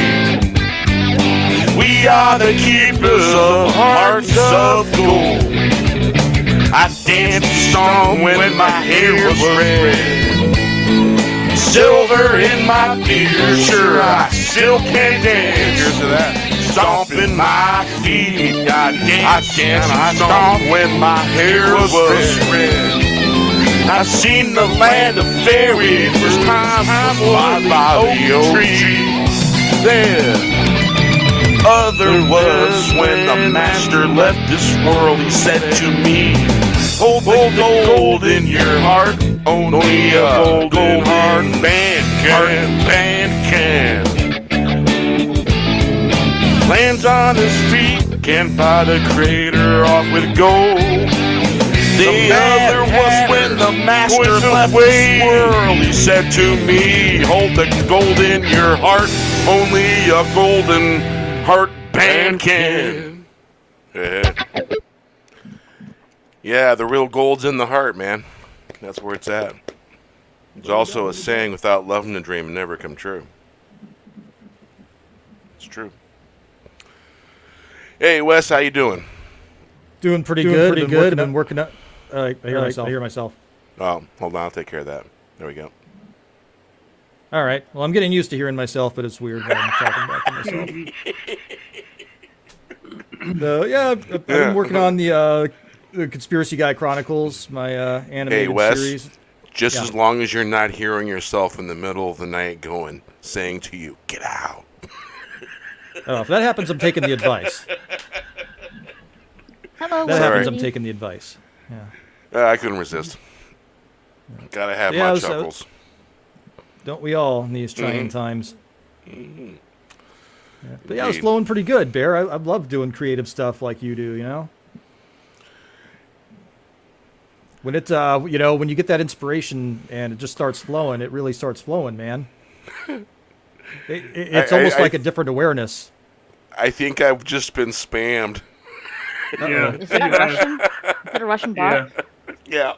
We are the keepers of hearts of gold. I danced a song when my hair was red, silver in my beard. Sure, I still can dance. Here's to that. Stomping my feet. I danced and I stomped when my hair was red. I've seen the land of fairy. First time by the oak tree. Then other was when the master left this world. He said to me, hold the gold in your heart. Only a golden heart band can. Lands on his feet, can't buy the crater off with gold. The other was when the master left this world. He said to me, hold the gold in your heart. Only a golden heart band can. Yeah, the real gold's in the heart, man. That's where it's at. There's also a saying, without loving a dream, it never come true. It's true. Hey, Wes, how you doing? Doing pretty good. I've been working up. I hear myself. Oh, hold on, I'll take care of that. There we go. All right. Well, I'm getting used to hearing myself, but it's weird when I'm talking back to myself. I've been working on the Conspiracy Guy Chronicles, my animated Wes, series. Just as long as you're not hearing yourself in the middle of the night saying to you, get out. Oh, if that happens, I'm taking the advice. Hello, That happens, lady. I'm taking the advice. Yeah. I couldn't resist. Gotta have my chuckles. Don't we all in these trying times? Mm-hmm. Yeah. But yeah, I was flowing pretty good, Bear. I love doing creative stuff like you do, you know? When it, when you get that inspiration and it just starts flowing, it really starts flowing, man. It's almost like a different awareness. I think I've just been spammed. Yeah. Is that a Russian? Is that a Russian bot? Yeah.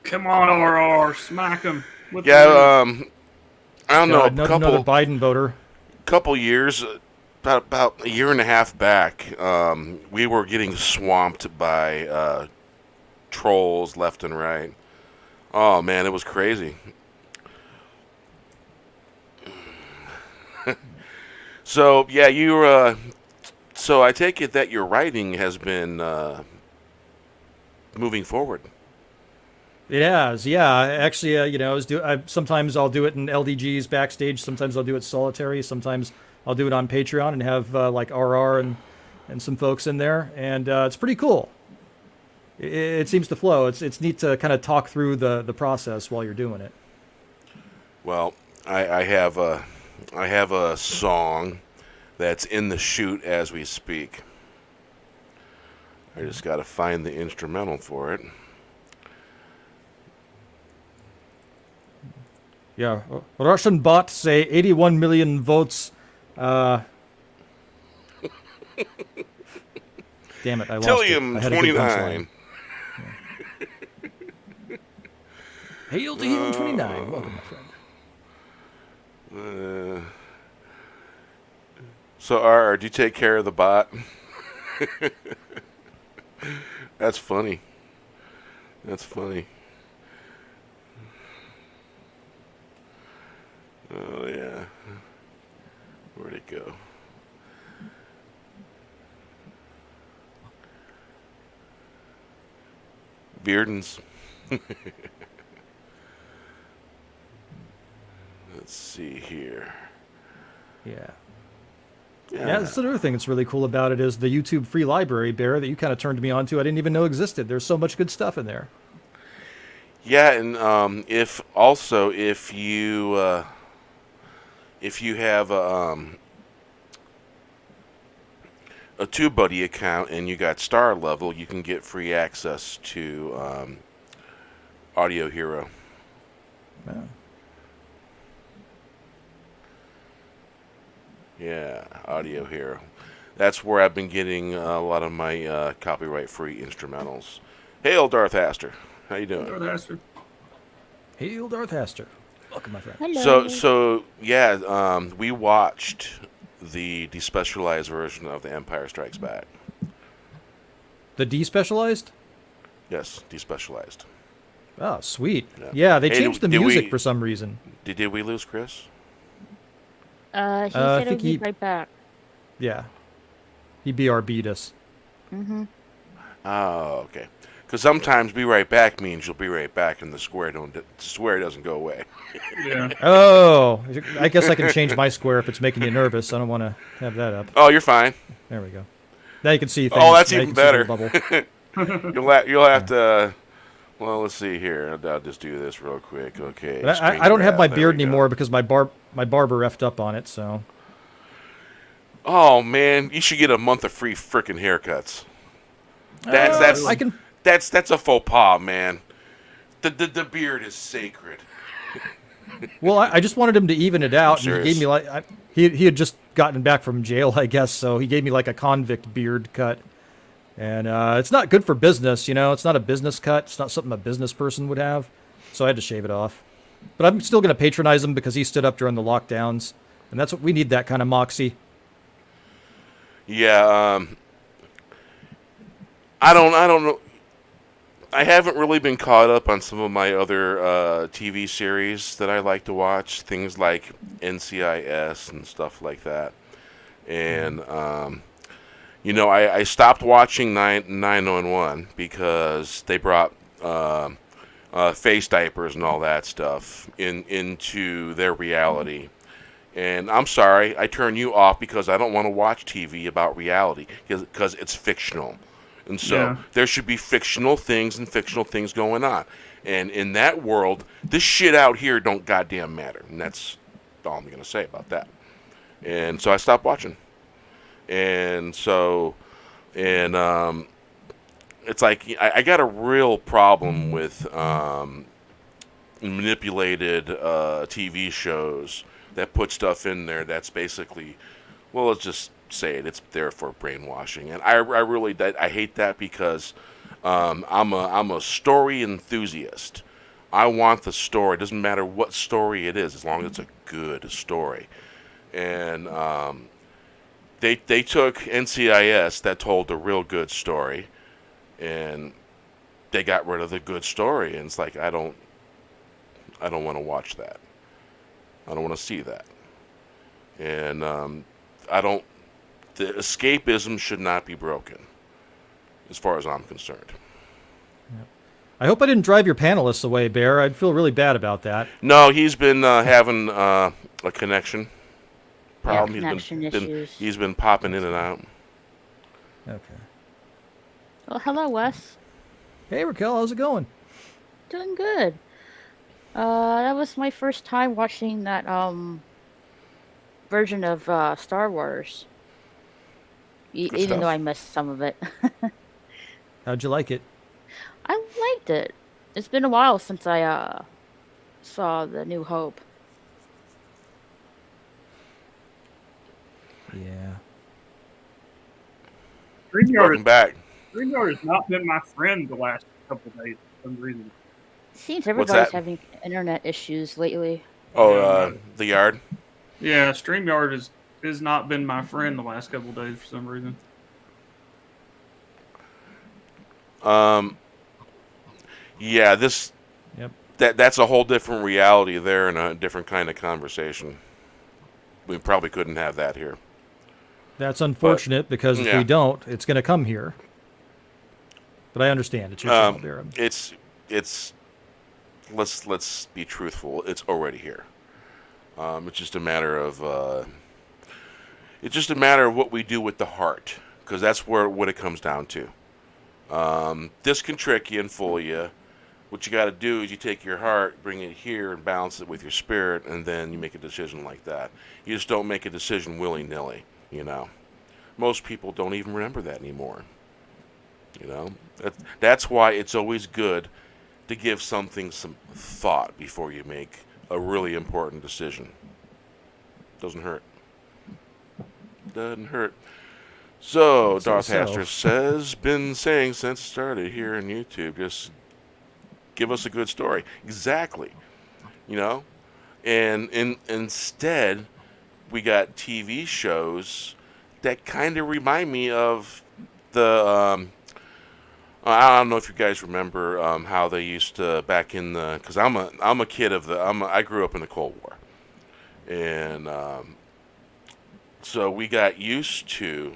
Come on, RR, smack him. I don't know. Another Biden voter. Couple years, about a year and a half back, we were getting swamped by trolls left and right. Oh man, it was crazy. So yeah, you. So I take it that your writing has been moving forward. It has, yeah. Actually, sometimes I'll do it in LDGs backstage. Sometimes I'll do it solitary. Sometimes I'll do it on Patreon and have like RR and some folks in there, and it's pretty cool. It seems to flow. It's neat to kind of talk through the process while you're doing it. Well, I have a song that's in the chute as we speak. I just got to find the instrumental for it. Yeah, Russian bots say 81 million votes. Damn it, I lost Tillium it. I had a good 29. Hail to Helium 29. Welcome, my friend. So, RR, do you take care of the bot? That's funny. That's funny. Beardens. Let's see here. Yeah. Yeah, that's another thing that's really cool about it is the YouTube free library, Bear, that you kind of turned me on to. I didn't even know existed. There's so much good stuff in there. Yeah, and if you have a TubeBuddy account and you got Star Level, you can get free access to Audio Hero. Wow. Yeah, Audio Hero. That's where I've been getting a lot of my copyright-free instrumentals. Hail, Darth Aster. How you doing? Darth Aster. Hail Darth Aster. Welcome, my friend. Hello. So yeah, we watched the despecialized version of The Empire Strikes Back. The Despecialized? Yes, despecialized. Oh, sweet. Yeah. Yeah, they Hey, changed the did music we- for some reason. Did we lose Chris? He I said think he'll he- be right back. Yeah. He BRB'd us. Mm-hmm. Oh, okay. Because sometimes "be right back" means you'll be right back, and the square doesn't go away. Yeah. Oh, I guess I can change my square if it's making you nervous. I don't want to have that up. Oh, you're fine. There we go. Now you can see things. Oh, that's Now you even can see the better. bubble. You'll have to. Well, let's see here. I'll just do this real quick. Okay. But screen I don't have my grab. There beard we go. anymore because my barber effed up on it. So Oh man, you should get a month of free frickin' haircuts. That's I can. that's a faux pas, man. The beard is sacred. Well, I just wanted him to even it out, and he serious. gave me like he had just gotten back from jail, I guess. So he gave me like a convict beard cut, and it's not good for business. You know, it's not a business cut. It's not something a business person would have. So I had to shave it off. But I'm still going to patronize him because he stood up during the lockdowns, and that's what we need. That kind of moxie. Yeah. I don't know. I haven't really been caught up on some of my other TV series that I like to watch. Things like NCIS and stuff like that. And I stopped watching 911 because they brought face diapers and all that stuff into their reality. And I'm sorry, I turn you off because I don't want to watch TV about reality because it's fictional. And so Yeah. there should be fictional things and fictional things going on. And in that world, this shit out here don't goddamn matter. And that's all I'm going to say about that. And so I stopped watching. And so, it's like I got a real problem with manipulated TV shows that put stuff in there that's basically, well, let's just say it's there for brainwashing, and I really hate that because I'm a story enthusiast. I want the story. It doesn't matter what story it is, as long as it's a good story. And they took NCIS that told a real good story, and they got rid of the good story. And it's like I don't want to watch that. I don't want to see that. And the escapism should not be broken, as far as I'm concerned. I hope I didn't drive your panelists away, Bear. I'd feel really bad about that. No, he's been having a connection problem. connection issues. He's been popping in and out. Okay. Well, hello, Wes. Hey, Raquel, how's it going? Doing good. That was my first time watching that version of Star Wars. Good Even stuff. though I missed some of it. How'd you like it? I liked it. It's been a while since I saw The New Hope. Yeah. Welcome back. StreamYard has not been my friend the last couple of days for some reason. Seems What's everybody's that? having internet issues lately. Oh, the yard. Yeah, StreamYard has not been my friend the last couple of days for some reason. Yeah, this. Yep. That's a whole different reality there and a different kind of conversation. We probably couldn't have that here. That's unfortunate because if yeah. we don't, it's going to come here. But I understand it's your channel, Bear. It's let's be truthful. It's already here. It's just a matter of what we do with the heart, because that's what it comes down to. This can trick you and fool you. What you got to do is you take your heart, bring it here, and balance it with your spirit, and then you make a decision like that. You just don't make a decision willy-nilly, you know. Most people don't even remember that anymore. You know, that's why it's always good to give something some thought before you make a really important decision. Doesn't hurt. Doesn't hurt. So, Darth Haster says, been saying since it started here on YouTube, just give us a good story. Exactly. You know? And instead, we got TV shows that kind of remind me of the... I don't know if you guys remember how they used to back in the, because I'm a kid of I grew up in the Cold War, and so we got used to,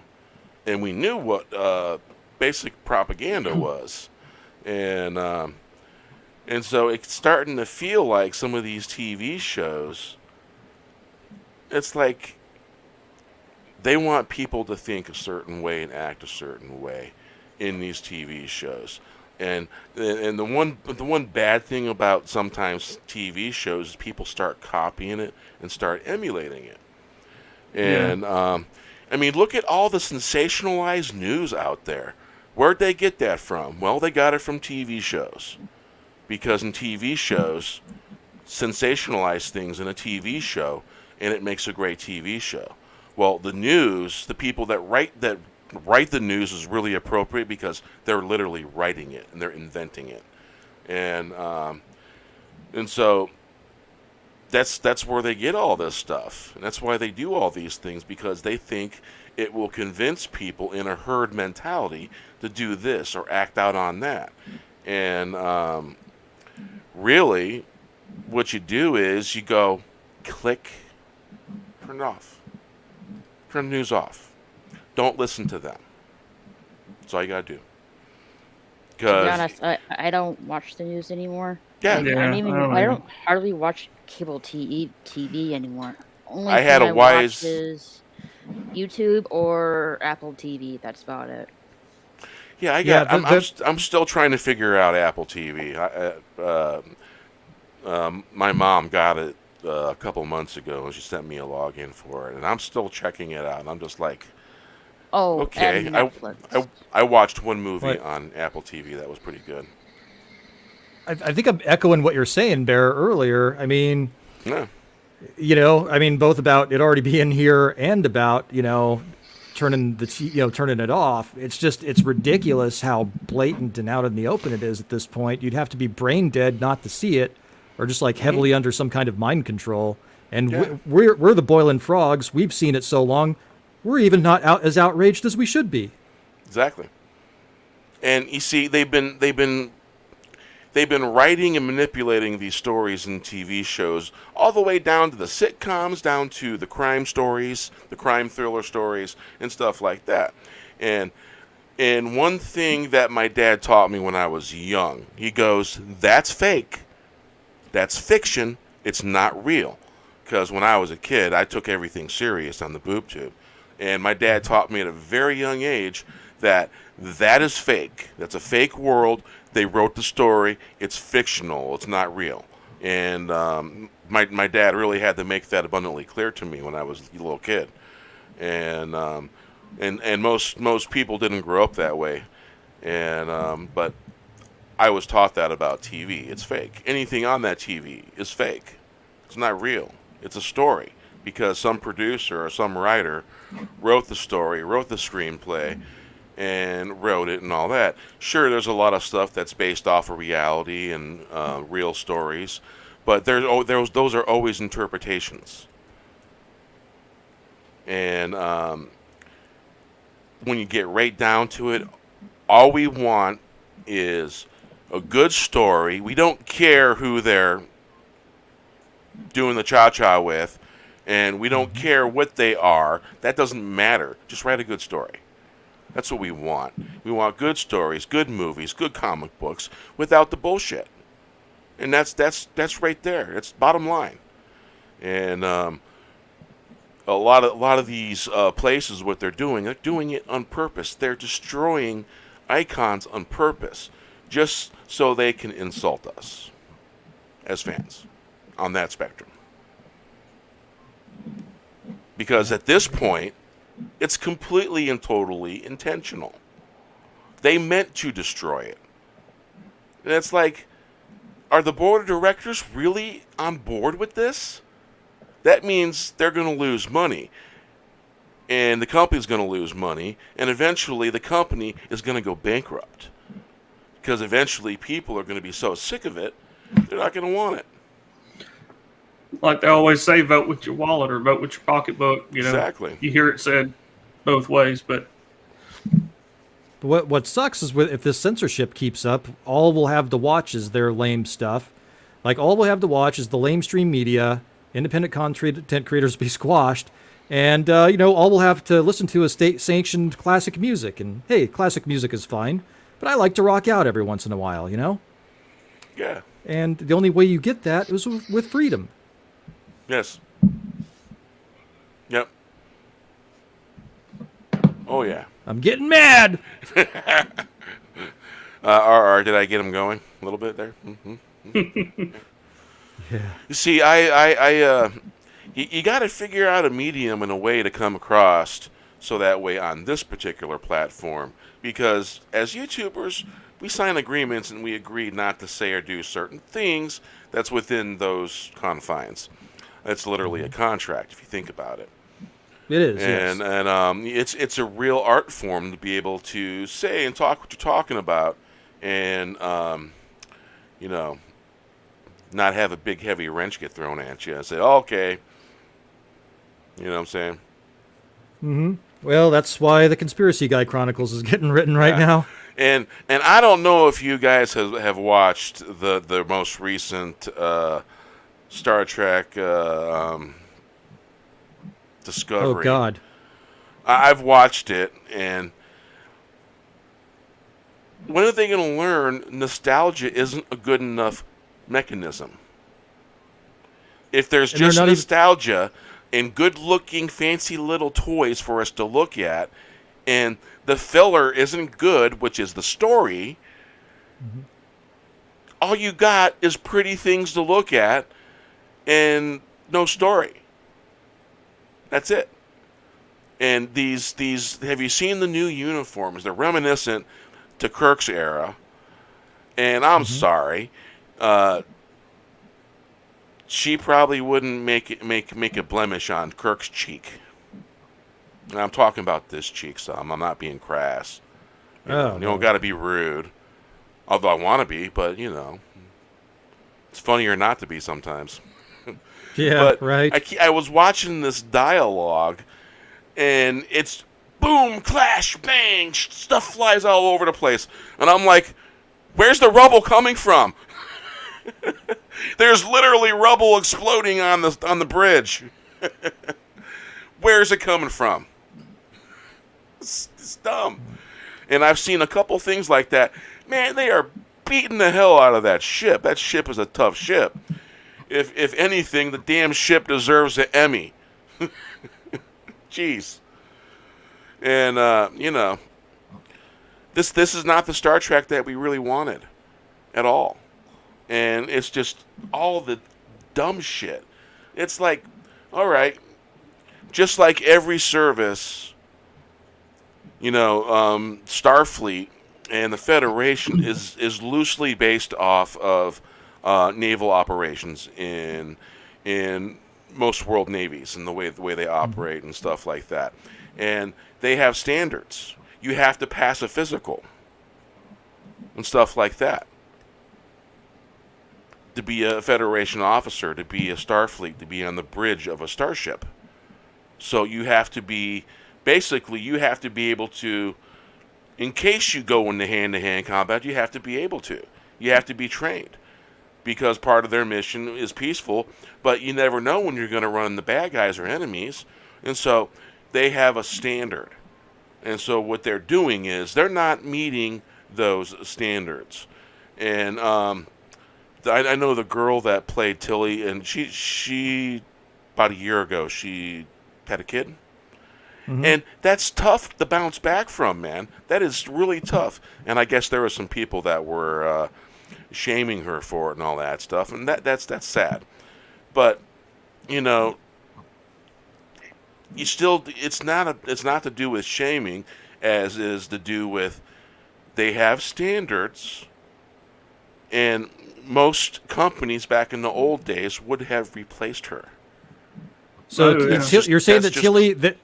and we knew what basic propaganda was, and so it's starting to feel like some of these TV shows, it's like they want people to think a certain way and act a certain way in these TV shows. And the one bad thing about sometimes TV shows is people start copying it and start emulating it. And I mean, look at all the sensationalized news out there. Where'd they get that from? Well, they got it from TV shows. Because in TV shows, sensationalize things in a TV show, and it makes a great TV show. Well, the news, the people that write the news is really appropriate because they're literally writing it and they're inventing it, and so that's where they get all this stuff, and that's why they do all these things, because they think it will convince people in a herd mentality to do this or act out on that. And really, what you do is you go click, turn it off, turn the news off. Don't listen to them. That's all you gotta do. To be honest, I don't watch the news anymore. Yeah, I don't hardly watch cable TV anymore. Only I had a wise watch is YouTube or Apple TV. That's about it. Yeah, I'm still trying to figure out Apple TV. My mom got it a couple months ago, and she sent me a login for it, and I'm still checking it out. And I'm just like, oh, okay. I watched one movie on Apple TV that was pretty good. I think I'm echoing what you're saying, Bear, earlier. I mean, both about it already being here and about, turning it off. It's ridiculous how blatant and out in the open it is at this point. You'd have to be brain dead not to see it, or just like heavily under some kind of mind control. And we're the boiling frogs. We've seen it so long. We're even not as outraged as we should be. Exactly. And you see, they've been writing and manipulating these stories in TV shows all the way down to the sitcoms, down to the crime stories, the crime thriller stories, and stuff like that. And one thing that my dad taught me when I was young, he goes, that's fake. That's fiction. It's not real. Because when I was a kid, I took everything serious on the boob tube. And my dad taught me at a very young age that is fake. That's a fake world. They wrote the story. It's fictional. It's not real. And my dad really had to make that abundantly clear to me when I was a little kid. And most people didn't grow up that way. And but I was taught that about TV. It's fake. Anything on that TV is fake. It's not real. It's a story because some producer or some writer wrote the story, wrote the screenplay, and wrote it and all that. Sure, there's a lot of stuff that's based off of reality and real stories, but those are always interpretations. And when you get right down to it, all we want is a good story. We don't care who they're doing the cha-cha with, and we don't care what they are. That doesn't matter. Just write a good story. That's what we want. We want good stories, good movies, good comic books without the bullshit. And that's right there. It's bottom line. And a lot of these places, what they're doing it on purpose. They're destroying icons on purpose, just so they can insult us as fans on that spectrum. Because at this point, it's completely and totally intentional. They meant to destroy it. And it's like, are the board of directors really on board with this? That means they're going to lose money. And the company's going to lose money. And eventually the company is going to go bankrupt. Because eventually people are going to be so sick of it, they're not going to want it. Like they always say, vote with your wallet or vote with your pocketbook. You know, exactly. You hear it said both ways, but what sucks is if this censorship keeps up, all we'll have to watch is their lame stuff. Like all we'll have to watch is the lamestream media, independent content creators be squashed, and all we'll have to listen to is state-sanctioned classic music. And hey, classic music is fine, but I like to rock out every once in a while, you know? Yeah. And the only way you get that is with freedom. Yes. Yep. Oh, yeah. I'm getting mad! RR, did I get him going a little bit there? Mm-hmm. Yeah. You see, you got to figure out a medium and a way to come across so that way on this particular platform. Because as YouTubers, we sign agreements and we agree not to say or do certain things that's within those confines. It's literally a contract if you think about it. It is, and, yes. And it's a real art form to be able to say and talk what you're talking about, and not have a big heavy wrench get thrown at you and say, oh, okay, you know what I'm saying? Mm-hmm. Well, that's why the Conspiracy Guy Chronicles is getting written right now. And I don't know if you guys have watched the most recent Star Trek Discovery. Oh, God. I've watched it, and when are they going to learn nostalgia isn't a good enough mechanism? If there's just nostalgia and good-looking, fancy little toys for us to look at, and the filler isn't good, which is the story, all you got is pretty things to look at and no story. That's it. And these have you seen the new uniforms? They're reminiscent to Kirk's era. And I'm sorry, she probably wouldn't make a blemish on Kirk's cheek. And I'm talking about this cheek, so I'm not being crass. You don't got to be rude. Although I want to be, but it's funnier not to be sometimes. Yeah, but right. I was watching this dialogue, and it's boom, clash, bang, stuff flies all over the place, and I'm like, "Where's the rubble coming from?" There's literally rubble exploding on the bridge. Where's it coming from? It's dumb. And I've seen a couple things like that. Man, they are beating the hell out of that ship. That ship is a tough ship. If anything, the damn ship deserves an Emmy. Jeez. And this is not the Star Trek that we really wanted at all. And it's just all the dumb shit. It's like, all right, just like every service, Starfleet and the Federation is loosely based off of naval operations in most world navies and the way they operate and stuff like that. And they have standards. You have to pass a physical and stuff like that to be a Federation officer, to be a Starfleet, to be on the bridge of a starship. So you have to be able to, in case you go into hand-to-hand combat, you have to be able to. You have to be trained. Because part of their mission is peaceful, but you never know when you're going to run the bad guys or enemies. And so they have a standard. And so what they're doing is they're not meeting those standards. And I know the girl that played Tilly, and she about a year ago, she had a kid. Mm-hmm. And that's tough to bounce back from, man. That is really tough. And I guess there were some people that were shaming her for it and all that stuff, and that's sad. But you know, it's not to do with shaming, as is to do with they have standards, and most companies back in the old days would have replaced her. So Yeah. you're saying that Tilly that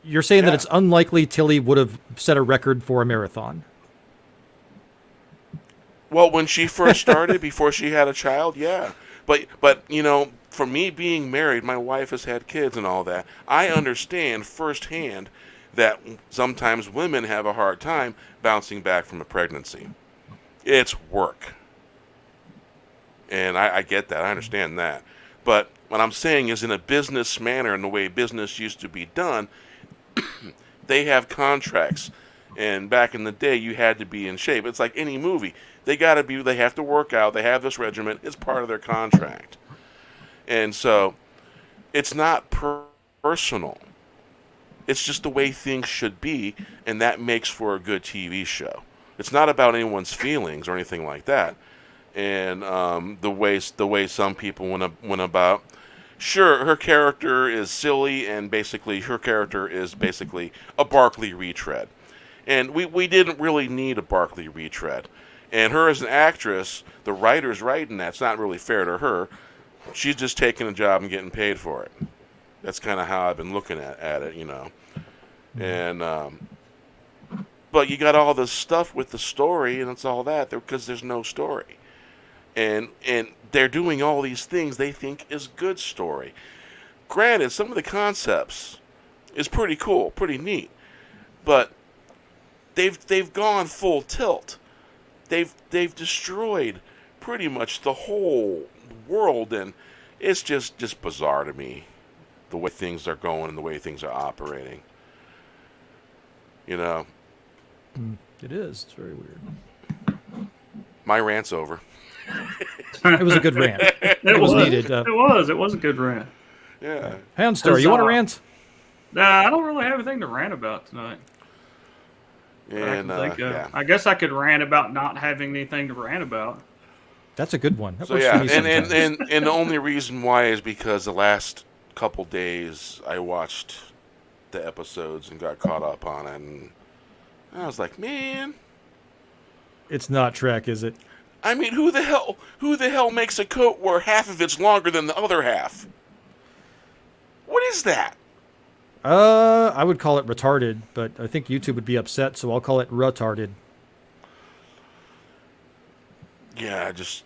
it's unlikely Tilly would have set a record for a marathon. Well, when she first started, before she had a child, yeah. But you know, for me being married, my wife has had kids and all that. I understand firsthand that sometimes women have a hard time bouncing back from a pregnancy. It's work. And I get that. I understand that. But what I'm saying is, in a business manner, and the way business used to be done, they have contracts. And back in the day, you had to be in shape. It's like any movie. They have to work out. They have this regimen. It's part of their contract. And so it's not personal. It's just the way things should be, and that makes for a good TV show. It's not about anyone's feelings or anything like that. And the way some people went about. Sure, her character is silly, and basically her character is basically a Barkley retread. And we didn't really need a Barkley retread. And her as an actress, the writer's writing that's not really fair to her. She's just taking a job and getting paid for it. That's kind of how I've been looking at it, you know. And but you got all this stuff with the story, and it's all that because there's no story. And they're doing all these things they think is good story. Granted, some of the concepts is pretty cool, pretty neat, but they've gone full tilt. They've destroyed pretty much the whole world, and it's just bizarre to me, the way things are going and the way things are operating. You know. It is. It's very weird. My rant's over. It was a good rant. It was needed. It was a good rant. Yeah. HanStar, you want to rant? Nah, I don't really have anything to rant about tonight. And yeah. I guess I could rant about not having anything to rant about. That's a good one. That So works yeah, for me sometimes. and the only reason why is because the last couple days I watched the episodes and got caught up on it, and I was like, man, It's not Trek, is it? I mean, who the hell makes a coat where half of it's longer than the other half? What is that? I would call it retarded, but I think YouTube would be upset, so I'll call it retarded. Yeah, just,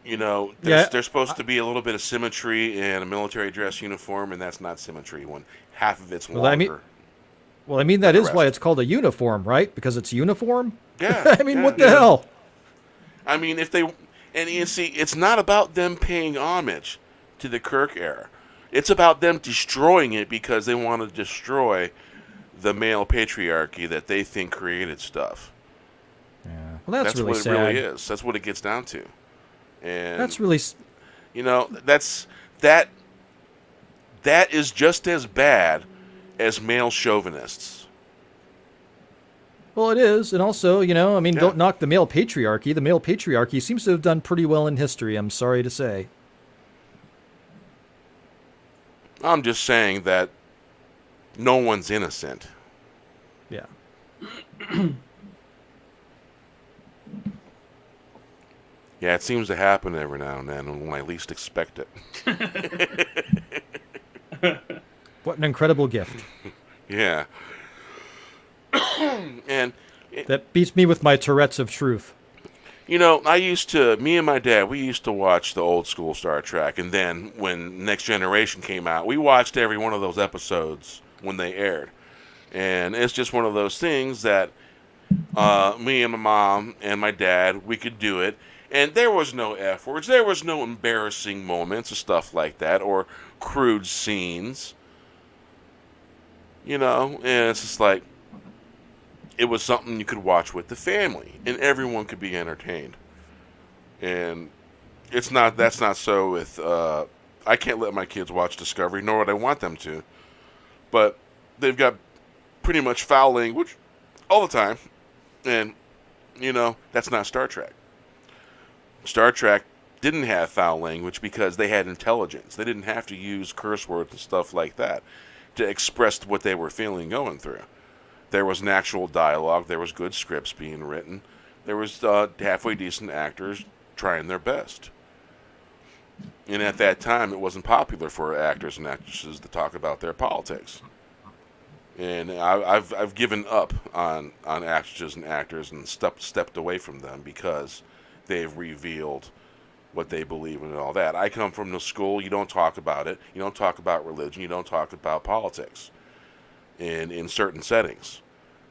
you know, there's supposed to be a little bit of symmetry in a military dress uniform, and that's not symmetry when half of it's longer. Well, I mean, that than is the why rest. it's called a uniform, right? Because it's uniform? Yeah. I mean, yeah, what the yeah. hell? I mean, and you see, it's not about them paying homage to the Kirk era. It's about them destroying it because they want to destroy the male patriarchy that they think created stuff. Yeah. Well, that's really what sad. it really is. That's what it gets down to. And That's really... you know, that is just as bad as male chauvinists. Well, it is. And also, you know, I mean, Yeah. don't knock the male patriarchy. The male patriarchy seems to have done pretty well in history, I'm sorry to say. I'm just saying that no one's innocent. Yeah. Yeah, it seems to happen every now and then when I least expect it. What an incredible gift. Yeah. And, That beats me with my Tourette's of truth. you know, me and my dad, we used to watch the old school Star Trek. And then when Next Generation came out, we watched every one of those episodes when they aired. And it's just one of those things that me and my mom and my dad, we could do it. And there was no F words. There was no embarrassing moments or stuff like that or crude scenes. You know, and it's just like, it was something you could watch with the family, and everyone could be entertained. And that's not so with, I can't let my kids watch Discovery, nor would I want them to. But they've got pretty much foul language all the time. And, that's not Star Trek. Star Trek didn't have foul language because they had intelligence. They didn't have to use curse words and stuff like that to express what they were feeling going through. There was an actual dialogue. There was good scripts being written. There was halfway decent actors trying their best. And at that time, it wasn't popular for actors and actresses to talk about their politics. And I've given up on actresses and actors and stepped away from them because they've revealed what they believe in and all that. I come from the school, you don't talk about it. You don't talk about religion. You don't talk about politics in certain settings.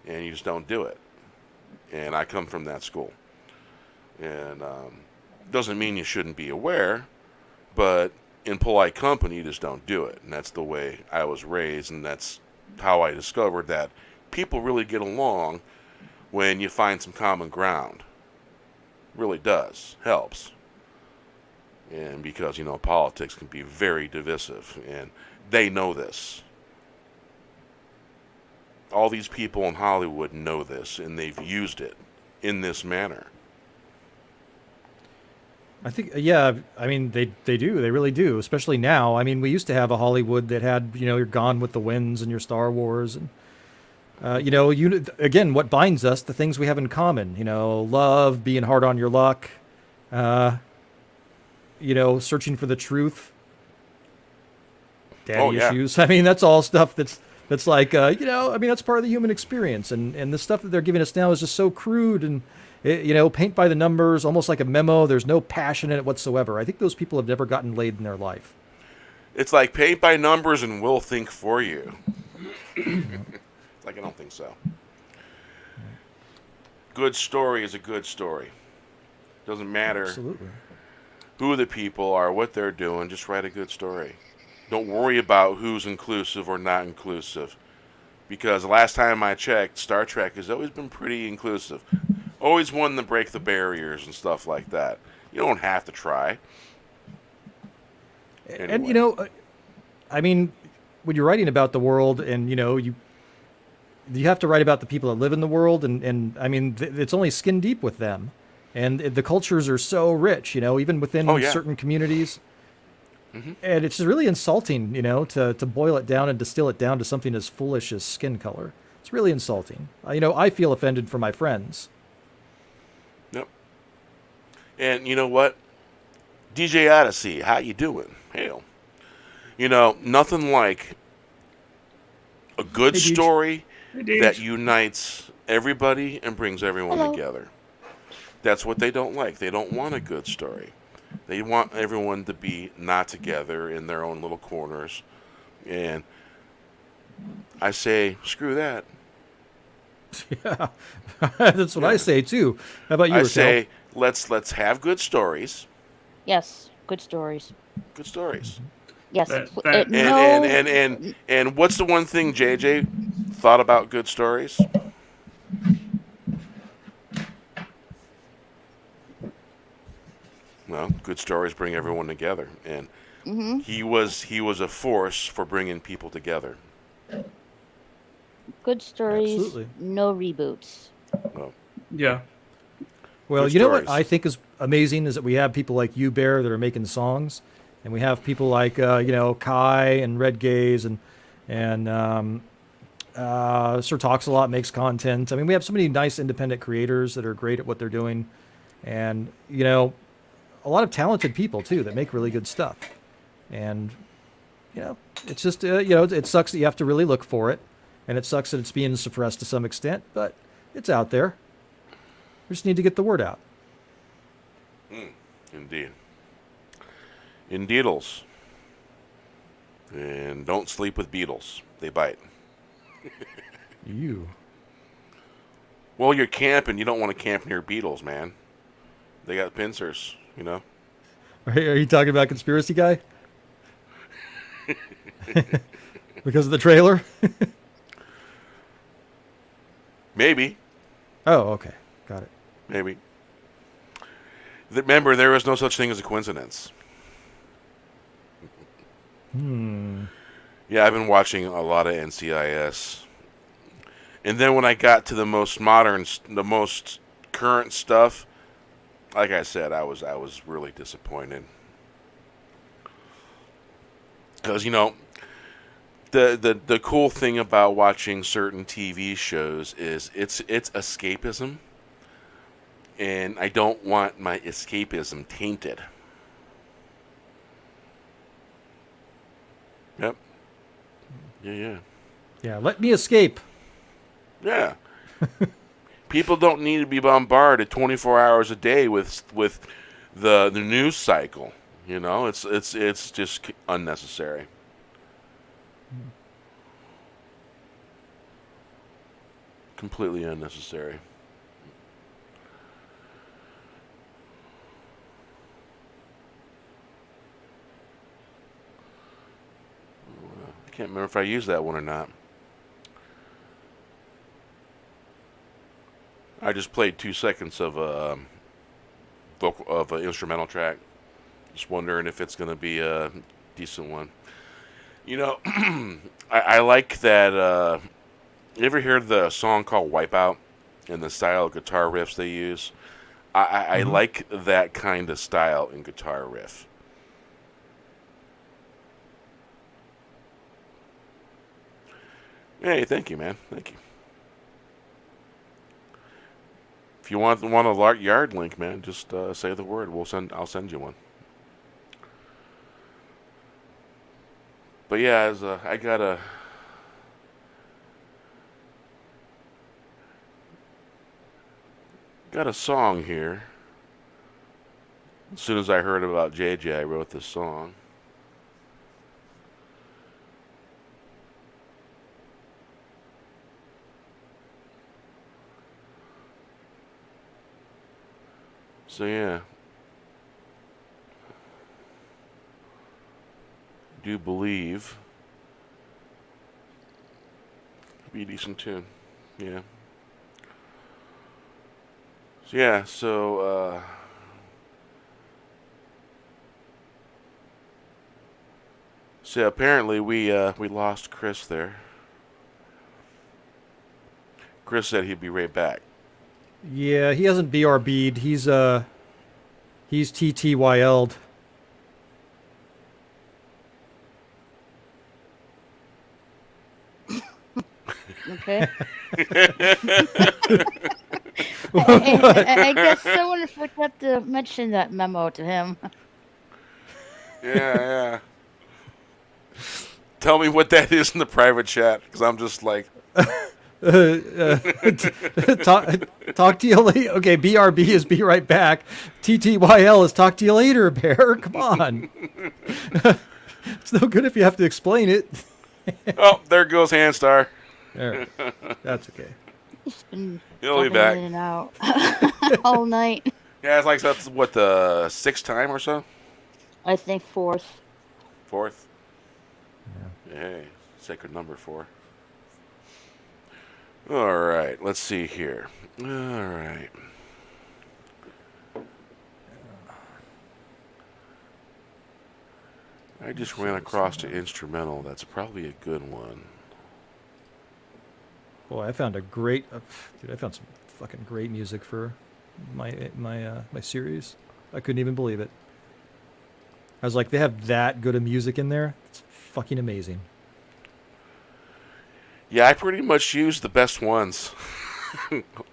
And you just don't do it. And I come from that school. And doesn't mean you shouldn't be aware, but in polite company, you just don't do it. And that's the way I was raised, and that's how I discovered that people really get along when you find some common ground. Really does. Helps. And because, politics can be very divisive, and they know this. All these people in Hollywood know this, and they've used it in this manner. I think, yeah, I mean, they do. They really do, especially now. I mean, we used to have a Hollywood that had, your Gone with the Winds and your Star Wars. And, again, what binds us, the things we have in common, love, being hard on your luck, searching for the truth, daddy issues. I mean, that's all stuff that's like, that's part of the human experience. And the stuff that they're giving us now is just so crude and, paint by the numbers, almost like a memo. There's no passion in it whatsoever. I think those people have never gotten laid in their life. It's like paint by numbers and we'll think for you. Like, I don't think so. Good story is a good story. Doesn't matter Absolutely. who the people are, what they're doing. Just write a good story. Don't worry about who's inclusive or not inclusive. Because the last time I checked, Star Trek has always been pretty inclusive. Always one to break the barriers and stuff like that. You don't have to try. Anyway. And, I mean, when you're writing about the world and, you have to write about the people that live in the world. And I mean, it's only skin deep with them. And the cultures are so rich, even within certain communities. Mm-hmm. And it's really insulting, to boil it down and distill it down to something as foolish as skin color. It's really insulting. I feel offended for my friends. Yep. And you know what? DJ Odyssey, how you doing? Hail. Nothing like a good story that unites everybody and brings everyone together. That's what they don't like. They don't want a good story. They want everyone to be not together in their own little corners. And I say, screw that. Yeah, that's what I say too. How about you, Raquel? I say, let's have good stories. Yes, good stories. Good stories. Yes. And what's the one thing JJ thought about good stories? Well, good stories bring everyone together, and he was a force for bringing people together. Good stories, Absolutely. No reboots. Well, Yeah. Well, Good you know what stories. I think is amazing is that we have people like you, Bear, that are making songs, and we have people like Kai and Red Gaze and Sir Talks a Lot makes content. I mean, we have so many nice independent creators that are great at what they're doing, and a lot of talented people too that make really good stuff. And it's just it sucks that you have to really look for it, and it sucks that it's being suppressed to some extent, but it's out there. We just need to get the word out. Indeed. Indeedles. And don't sleep with beetles. They bite. You. Well, you're camping. You don't want to camp near beetles, man. They got pincers, Are you talking about Conspiracy Guy? Because of the trailer? Maybe. Oh, okay. Got it. Maybe. Remember, there is no such thing as a coincidence. Yeah, I've been watching a lot of NCIS. And then when I got to the most modern, the most current stuff, like I said, I was really disappointed. Because, you know, the cool thing about watching certain TV shows is it's escapism. And I don't want my escapism tainted. Yep. Yeah. Yeah, let me escape. Yeah. People don't need to be bombarded 24 hours a day with the news cycle. You know, it's just unnecessary. Completely unnecessary. I can't remember if I used that one or not. I just played 2 seconds of a instrumental track. Just wondering if it's going to be a decent one. You know, I like that. You ever hear the song called Wipeout and the style of guitar riffs they use? I like that kind of style in guitar riff. Hey, thank you, man. Thank you. If you want a yard link, man, just say the word. I'll send you one. But yeah, I got a song here. As soon as I heard about JJ, I wrote this song. So yeah, do believe it'd be a decent tune, yeah. So yeah, so apparently we lost Chris there. Chris said he'd be right back. Yeah, he hasn't BRB'd. He's TTYL'd. Okay. I guess someone forgot to mention that memo to him. Yeah. Tell me what that is in the private chat, because I'm just like... talk to you later. Okay, BRB is be right back. TTYL is talk to you later, Bear. Come on. It's no good if you have to explain it. Oh, there goes HanStar. There. That's okay. He'll be back. In and out all night. Yeah, it's like that's what, the 6th time or so? I think 4th. 4th? Yeah. Hey, sacred number 4. All right, let's see here. All right. I just ran across an instrumental. That's probably a good one. Boy, I found a great... dude, I found some fucking great music for my series. I couldn't even believe it. I was like, they have that good of music in there? It's fucking amazing. Yeah, I pretty much used the best ones.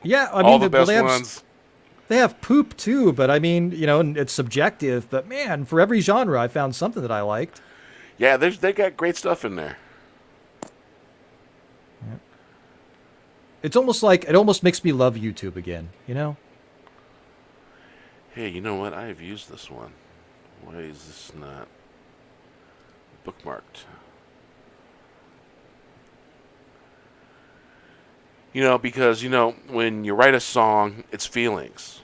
Yeah, I mean, all the best ones. They have poop too, but I mean, you know, it's subjective. But man, for every genre, I found something that I liked. Yeah, they got great stuff in there. Yeah. It's almost like it almost makes me love YouTube again. You know? Hey, you know what? I have used this one. Why is this not bookmarked? You know, because, you know, when you write a song, it's feelings,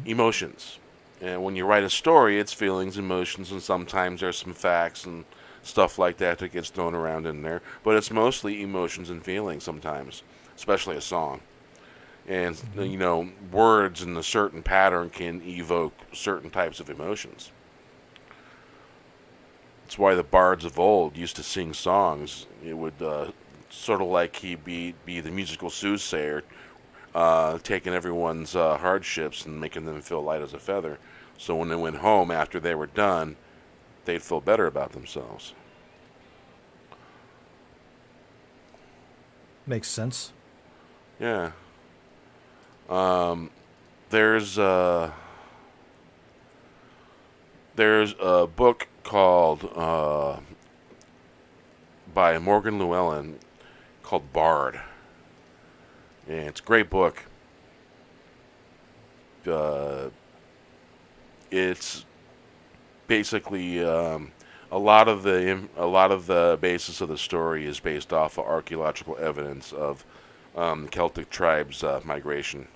emotions. And when you write a story, it's feelings, emotions, and sometimes there's some facts and stuff like that that gets thrown around in there. But it's mostly emotions and feelings sometimes. especially a song. And, words in a certain pattern can evoke certain types of emotions. That's why the bards of old used to sing songs. It would sort of like he be the musical soothsayer, taking everyone's hardships and making them feel light as a feather. So when they went home after they were done, they'd feel better about themselves. Makes sense. Yeah. There's a book called by Morgan Llewellyn called Bard, and it's a great book. It's basically a lot of the basis of the story is based off of archaeological evidence of Celtic tribes' migration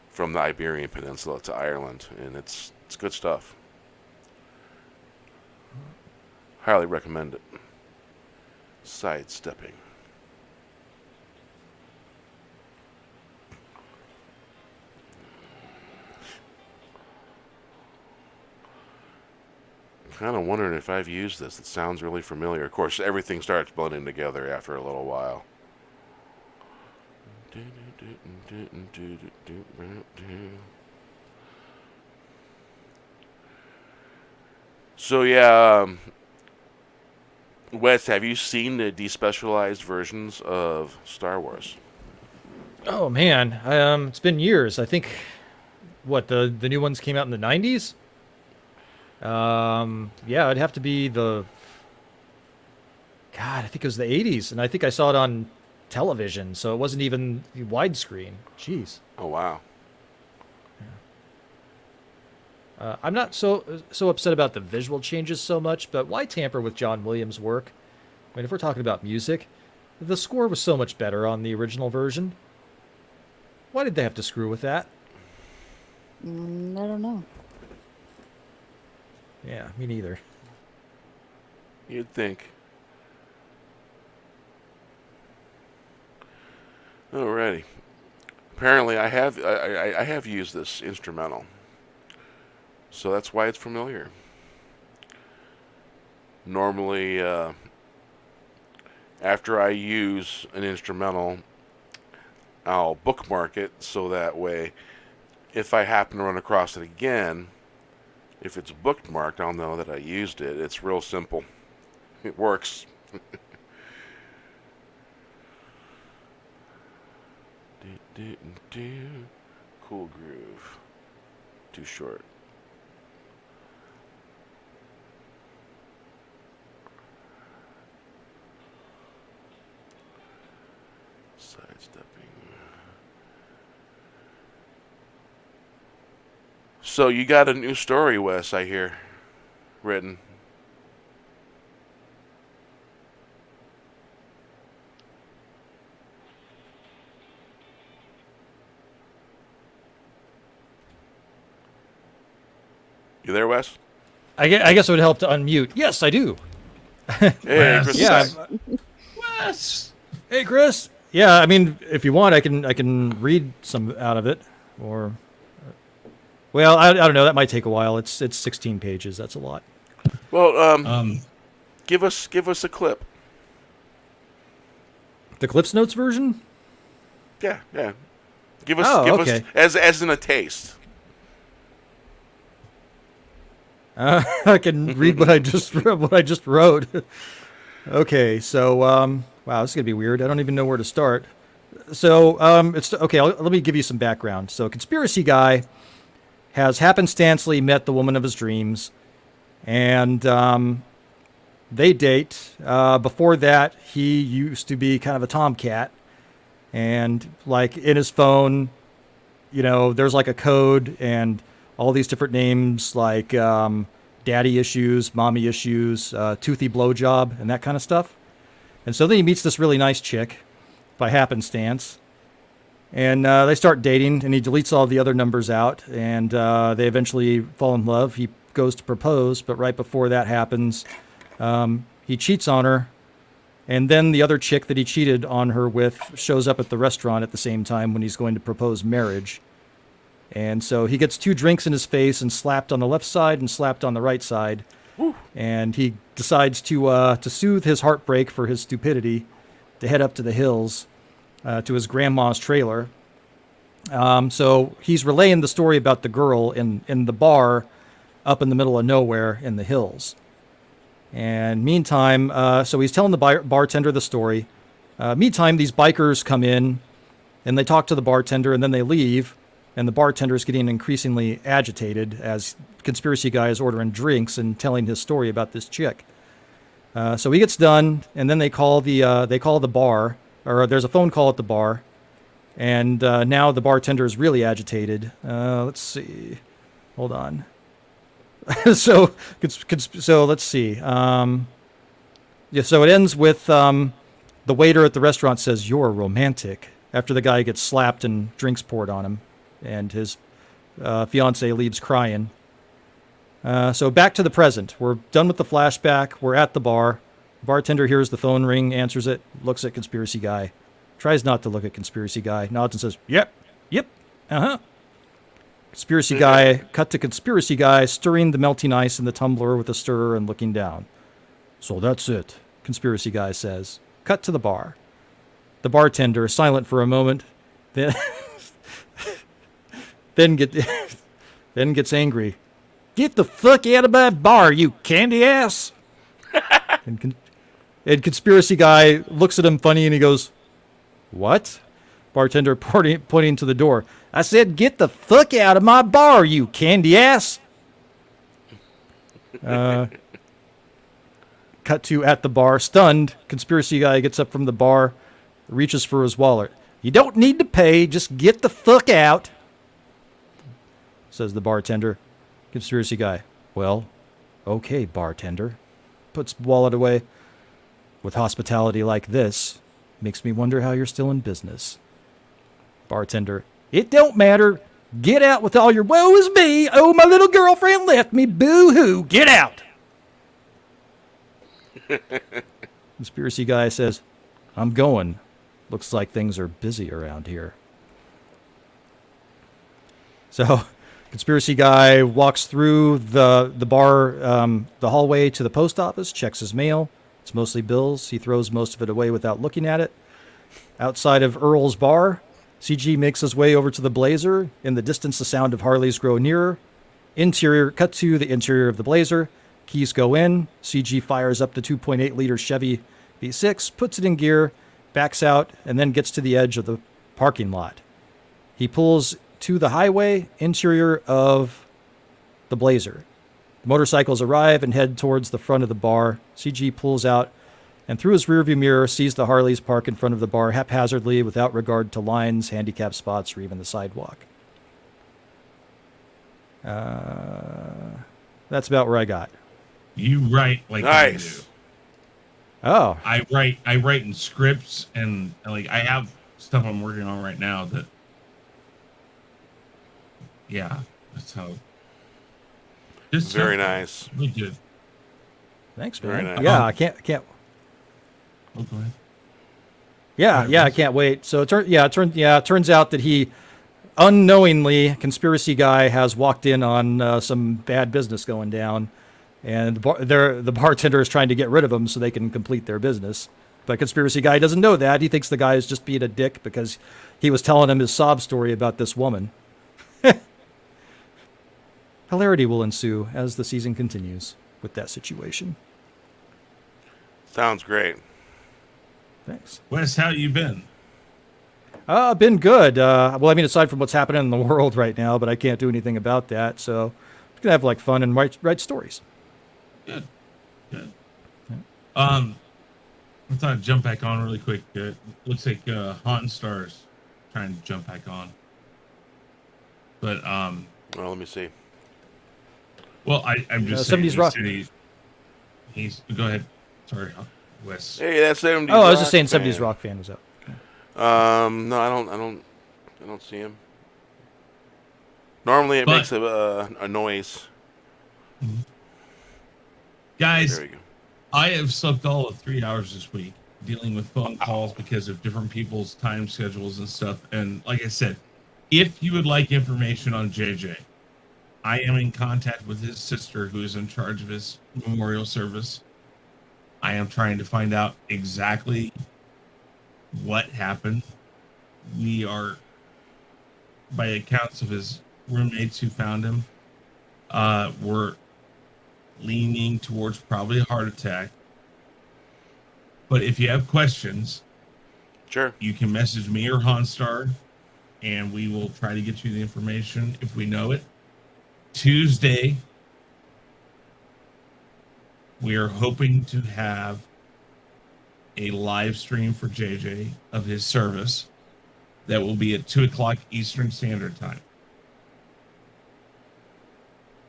from the Iberian Peninsula to Ireland, and it's good stuff. Highly recommend it. Sidestepping. Kind of wondering if I've used this. It sounds really familiar. Of course, everything starts blending together after a little while. So yeah, Wes, have you seen the despecialized versions of Star Wars? Oh man, it's been years. I think the new ones came out in the 90s. Yeah, it'd have to be I think it was the 80s, and I think I saw it on television, so it wasn't even widescreen. Jeez. Oh wow. I'm not so upset about the visual changes so much, but why tamper with John Williams' work? I mean, if we're talking about music, the score was so much better on the original version. Why did they have to screw with that? I don't know. Yeah, me neither. You'd think. Alrighty. Apparently, I have used this instrumental, so that's why it's familiar. Normally, after I use an instrumental, I'll bookmark it so that way, if I happen to run across it again, if it's bookmarked, I'll know that I used it. It's real simple. It works. Cool groove. Too short. Sidestepping. So you got a new story, Wes, I hear, written. You there, Wes? I guess it would help to unmute. Yes, I do. Hey, Wes. Chris. Yeah. Wes. Hey, Chris. Yeah, I mean, if you want, I can read some out of it, or, well, I don't know. That might take a while. It's 16 pages. That's a lot. Well, give us a clip. The Cliff's Notes version? Yeah. Give us as in a taste. I can read what I just wrote. Okay, so wow, this is gonna be weird. I don't even know where to start. So it's okay. Let me give you some background. So, a conspiracy guy has happenstancely met the woman of his dreams, and they date. Before that, he used to be kind of a tomcat, and like in his phone, there's like a code and all these different names like daddy issues, mommy issues, toothy blowjob, and that kind of stuff. And so then he meets this really nice chick by happenstance. And they start dating, and he deletes all the other numbers out, and they eventually fall in love. He goes to propose, but right before that happens, he cheats on her And then the other chick that he cheated on her with shows up at the restaurant at the same time when he's going to propose marriage. And so he gets 2 drinks in his face and slapped on the left side and slapped on the right side. Woo. And he decides to soothe his heartbreak for his stupidity to head up to the hills to his grandma's trailer. So he's relaying the story about the girl in the bar up in the middle of nowhere in the hills. And meantime, so he's telling the bartender the story. Meantime, these bikers come in and they talk to the bartender and then they leave. And the bartender is getting increasingly agitated as conspiracy guy is ordering drinks and telling his story about this chick. So he gets done, and then they call the bar, or there's a phone call at the bar, and now the bartender is really agitated. Let's see, hold on. so let's see. Yeah, so it ends with the waiter at the restaurant says, "You're romantic," after the guy gets slapped and drinks poured on him. And his fiance leaves crying. So back to the present. We're done with the flashback. We're at the bar. Bartender hears the phone ring, answers it, looks at conspiracy guy. Tries not to look at conspiracy guy. Nods and says, yep, uh-huh. Conspiracy guy, cut to conspiracy guy, stirring the melting ice in the tumbler with a stirrer and looking down. So that's it, conspiracy guy says. Cut to the bar. The bartender, silent for a moment, then... Then gets angry. Get the fuck out of my bar, you candy ass! and conspiracy guy looks at him funny and he goes, what? Bartender pointing to the door. I said, get the fuck out of my bar, you candy ass! Cut to at the bar. Stunned, conspiracy guy gets up from the bar, reaches for his wallet. You don't need to pay, just get the fuck out. Says the bartender. Conspiracy guy. Well, okay, bartender. Puts wallet away. With hospitality like this, makes me wonder how you're still in business. Bartender. It don't matter. Get out with all your woe is me. Oh, my little girlfriend left me. Boo-hoo. Get out. Conspiracy guy says, I'm going. Looks like things are busy around here. So... Conspiracy guy walks through the bar, the hallway to the post office, checks his mail. It's mostly bills. He throws most of it away without looking at it. Outside of Earl's bar, CG makes his way over to the Blazer. In the distance, the sound of Harleys grow nearer. Cut to the interior of the Blazer. Keys go in. CG fires up the 2.8-liter Chevy V6, puts it in gear, backs out, and then gets to the edge of the parking lot. He pulls to the highway interior of the Blazer. The motorcycles arrive and head towards the front of the bar. CG pulls out and through his rearview mirror sees the Harleys park in front of the bar haphazardly without regard to lines, handicap spots, or even the sidewalk. That's about where I got. You write like nice. Oh. I write in scripts and like I have stuff I'm working on right now that yeah, that's how. Very nice. Really good. Thanks, man. Very nice. Yeah, I can't. Oh, go ahead. Yeah, I can't wait. So it turns out that he unknowingly, conspiracy guy has walked in on some bad business going down, and the bartender is trying to get rid of him so they can complete their business. But conspiracy guy doesn't know that. He thinks the guy is just being a dick because he was telling him his sob story about this woman. Hilarity will ensue as the season continues with that situation. Sounds great. Thanks. Wes, how you been? Been good. Well, I mean, aside from what's happening in the world right now, but I can't do anything about that. So I'm gonna have like fun and write stories. Good. I thought I'd jump back on really quick. Looks like HanStar's trying to jump back on. But well, let me see. Well, I'm just saying. 70s rock. He's go ahead. Sorry, Wes. Hey, that's 70s. Oh, I was just saying fan. 70s rock fan was up. No, I don't see him. Normally, it makes a noise. Guys, There we go. I have slept all of 3 hours this week. dealing with phone calls because of different people's time schedules and stuff. And like I said, if you would like information on JJ, I am in contact with his sister, who is in charge of his memorial service. I am trying to find out exactly what happened. We are, by accounts of his roommates who found him, we're leaning towards probably a heart attack. But if you have questions, Sure. you can message me or HanStar, and we will try to get you the information if we know it. Tuesday, we are hoping to have a live stream for JJ of his service that will be at 2 o'clock Eastern Standard Time.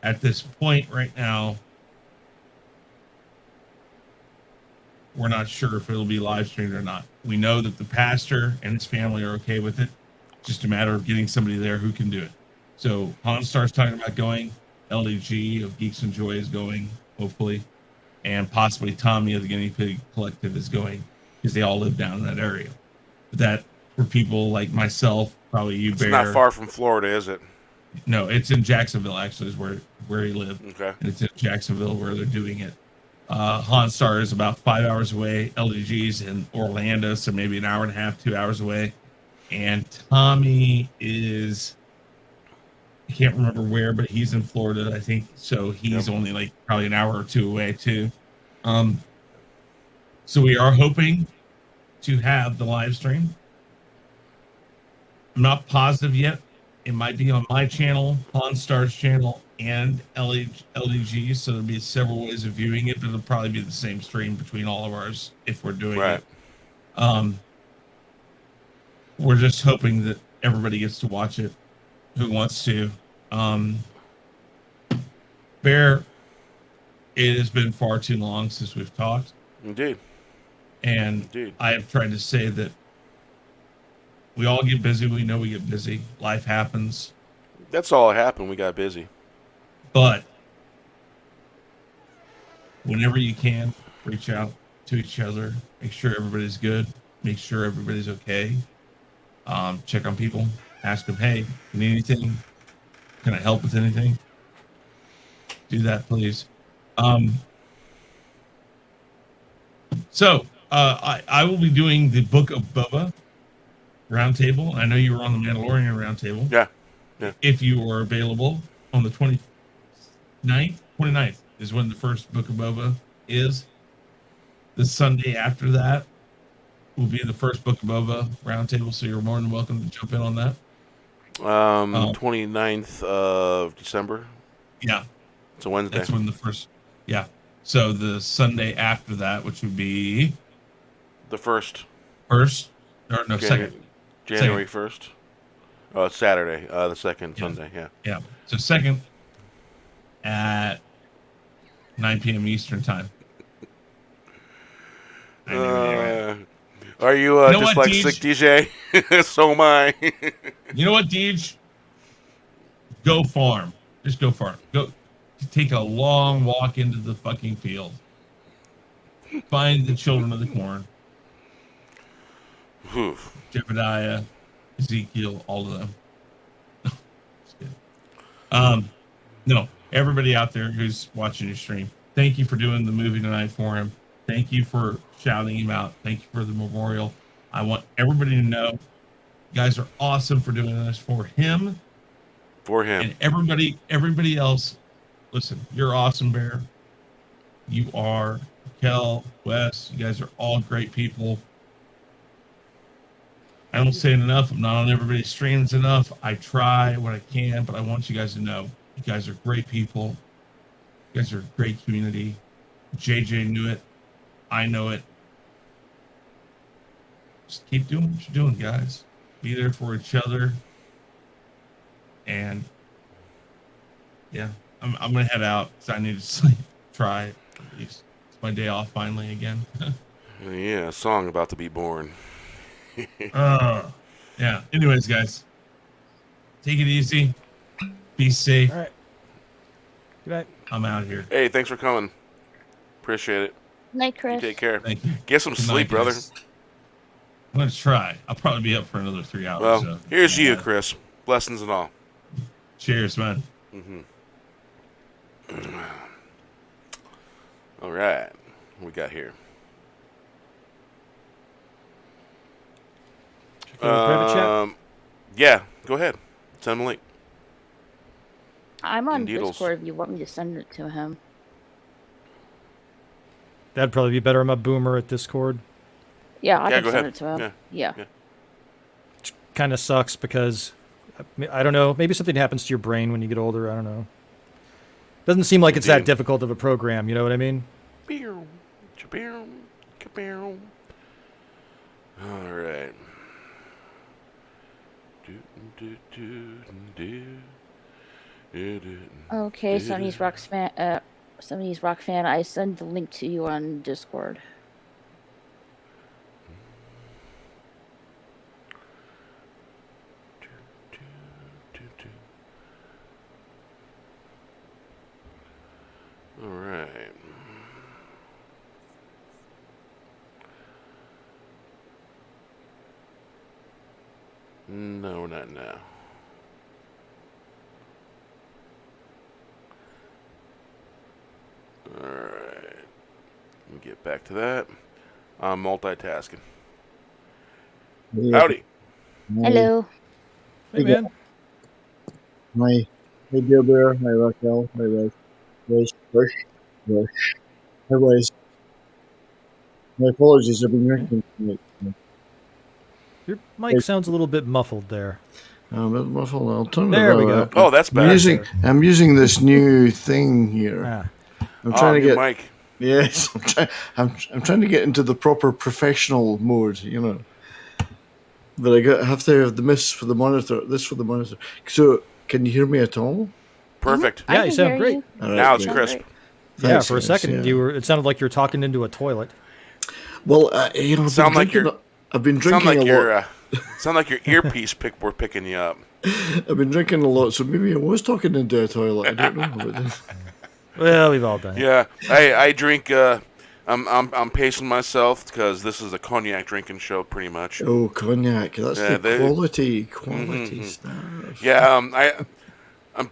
At this point right now, we're not sure if it'll be live streamed or not. We know that the pastor and his family are okay with it. Just a matter of getting somebody there who can do it. So HanStar's talking about going. LDG of Geeks and Joy is going, hopefully. And possibly Tommy of the Guinea Pig Collective is going, because they all live down in that area. But that, for people like myself, probably you, Bear. It's not far from Florida, is it? No, it's in Jacksonville, actually, is where he lived. Okay. And it's in Jacksonville where they're doing it. HanStar is about 5 hours away. LDG's in Orlando, so maybe an hour and a half, 2 hours away. And Tommy is, I can't remember where, but he's in Florida, I think. So he's only like probably an hour or two away too. So we are hoping to have the live stream. I'm not positive yet. It might be on my channel, HanStar's channel, and LDG. So there'll be several ways of viewing it, but it'll probably be the same stream between all of ours if we're doing it. We're just hoping that everybody gets to watch it who wants to. Bear, it has been far too long since we've talked. Indeed. And Indeed. I have tried to say that we all get busy. We know we get busy. Life happens. That's all that happened. We got busy. But whenever you can, reach out to each other. Make sure everybody's good. Make sure everybody's okay. Check on people. Ask them, hey, you need anything? Can I help with anything? Do that, please. So I will be doing the Book of Boba roundtable. I know you were on the Mandalorian roundtable. Yeah. Yeah. If you are available on the 29th is when the first Book of Boba is. The Sunday after that will be the first Book of Boba roundtable, so you're more than welcome to jump in on that. 29th of December. Yeah. It's a Wednesday. That's when the first, yeah. So the Sunday after that, which would be the first, second. January 1st. Oh, it's Saturday. The second Sunday. Yeah. Yeah. So second at 9 p.m. Eastern time. Are you just like sick, DJ? So am I. You know what, Deej? Go farm. Just go farm. Go take a long walk into the fucking field. Find the children of the corn. Jebediah, Ezekiel, all of them. Just kidding. No, everybody out there who's watching your stream, thank you for doing the movie tonight for him. Thank you for shouting him out. Thank you for the memorial. I want everybody to know you guys are awesome for doing this for him. For him. And everybody else, listen, you're awesome, Bear. You are Raquel, Wes. You guys are all great people. I don't say it enough. I'm not on everybody's streams enough. I try what I can, but I want you guys to know you guys are great people. You guys are a great community. JJ knew it. I know it. Just keep doing what you're doing, guys. Be there for each other. And yeah, I'm gonna head out because I need to sleep. Try at least. It's my day off finally again. Yeah, a song about to be born. Yeah. Anyways, guys, take it easy. Be safe. All right. Good night. I'm out here. Hey, thanks for coming. Appreciate it. Night, You Chris. take care. Thank you. Get some Good sleep, night, brother. guys. I'm gonna try. I'll probably be up for another 3 hours. Well, so, here's you, Chris. Blessings and all. Cheers, man. All right. What we got here? Private chat? Yeah, go ahead. Send him a link. I'm on Indeedles. Discord if you want me to send it to him. That'd probably be better. I'm a boomer at Discord. Yeah, I Yeah, can go send ahead. it to him. Yeah. Yeah. Kind of sucks because, I don't know, maybe something happens to your brain when you get older. I don't know. Doesn't seem like it's that Indeed. difficult of a program, you know what I mean? All right. Okay, 70s Rock fan. I send the link to you on Discord. All right. No, not now. All right. Let me get back to that. I'm multitasking. Yeah. Howdy. Hello. Hey, man. Hi. Hey, Dear Bear. Hi, Raquel. Hi, Wes. Hi, Wes. My apologies. I've been drinking tonight. Your mic sounds a little bit muffled there. Muffled. I'll turn There it we up. go. Oh, that's better. I'm using this new thing here. Ah. I'm trying to new get. mic. Yes, I'm trying to get into the proper professional mode, But I have to have the this for the monitor. So, can you hear me at all? Perfect. Yeah, I you can sound hear great. you. All right, Now it's great. crisp. Yeah, Thanks, for a guys, second, yeah. it sounded like you were talking into a toilet. Well, I've been Sound like drinking. I've been Sound drinking like a lot. sound like your earpiece were picking you up. I've been drinking a lot, so maybe I was talking into a toilet. I don't know. But, Well, we've all done it. Yeah, I drink. I'm pacing myself because this is a cognac drinking show, pretty much. oh, cognac. That's Yeah, the quality stuff. Yeah,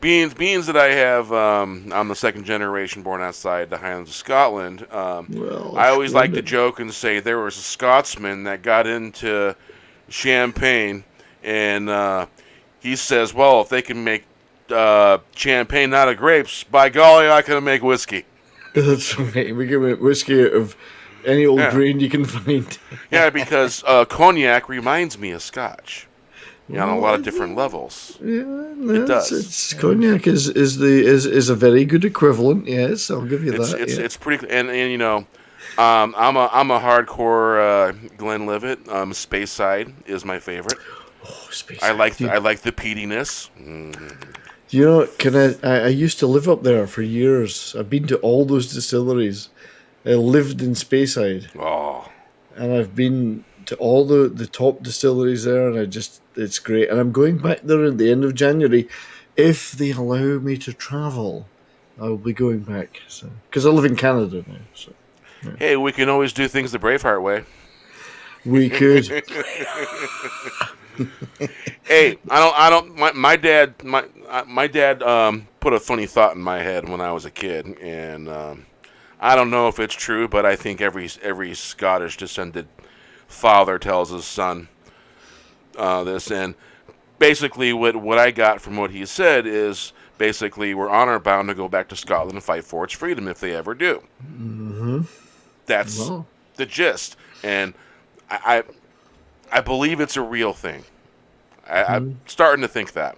beings that I have. I'm the second generation born outside the Highlands of Scotland. Well, I always like to splendid. joke and say there was a Scotsman that got into champagne, and he says, "Well, if they can make champagne out of grapes, by golly, I can make whiskey." That's right. We can make whiskey out of any old grain you can find. Yeah, because cognac reminds me of Scotch. On a lot of different levels. Yeah, It does. It's cognac is a very good equivalent. Yes, I'll give you that. It's pretty, and I'm a hardcore Glenlivet. Speyside is my favorite. Oh, space. I like the peatiness. You know, I used to live up there for years. I've been to all those distilleries. I lived in Speyside. Oh, And I've been to all the top distilleries there, and it's great. And I'm going back there at the end of January. If they allow me to travel, I will be going back. So, because I live in Canada now. So hey, we can always do things the Braveheart way. we could. Hey, I don't. My dad put a funny thought in my head when I was a kid, and I don't know if it's true, but I think every Scottish descended father tells his son this, and basically what I got from what he said is basically we're honor bound to go back to Scotland and fight for its freedom if they ever do. Mm-hmm. That's Wow. the gist, and I believe it's a real thing. I'm starting to think that.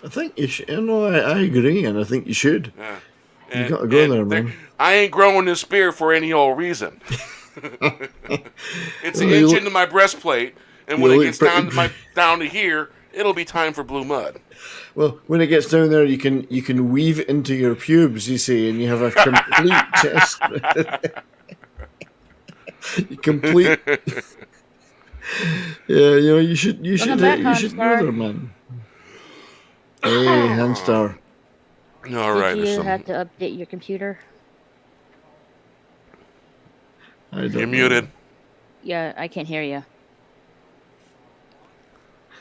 I think you should. I agree, and I think you should. Yeah. You got to go there, man. I ain't growing this spear for any old reason. It's an inch into my breastplate, and when it gets down to here, it'll be time for blue mud. Well, when it gets down there, you can weave it into your pubes, you see, and you have a complete chest. Complete. Yeah, you should Welcome back, go there, man. Hey, HanStar. All right, Did you listen. have to update your computer? You're muted. Yeah, I can't hear you.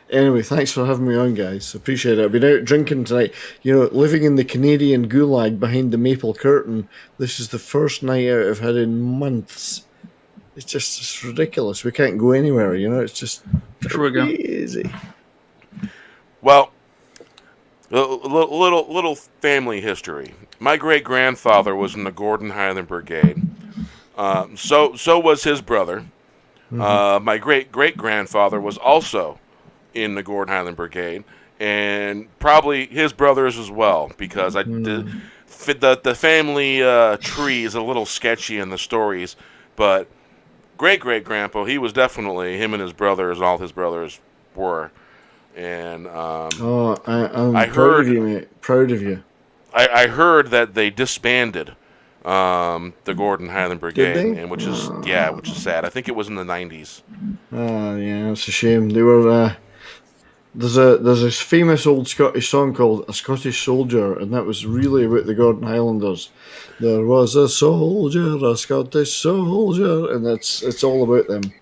Anyway, thanks for having me on, guys. Appreciate it. I've been out drinking tonight. Living in the Canadian gulag behind the maple curtain, this is the first night out I've had in months. It's ridiculous. We can't go anywhere, it's just crazy. Well, a little family history. My great-grandfather was in the Gordon Highland Brigade. So was his brother. My great-great-grandfather was also in the Gordon Highland Brigade, and probably his brothers as well, because the family tree is a little sketchy in the stories, but great-great-grandpa, he was definitely, him and his brothers, all his brothers were. And I'm I proud heard of you, mate. Proud of you. I heard that they disbanded the Gordon Highland Brigade, Did they? and which is sad. I think it was in the 90s. Yeah, it's a shame. They were. There's this famous old Scottish song called "A Scottish Soldier," and that was really about the Gordon Highlanders. There was a soldier, a Scottish soldier, and it's all about them.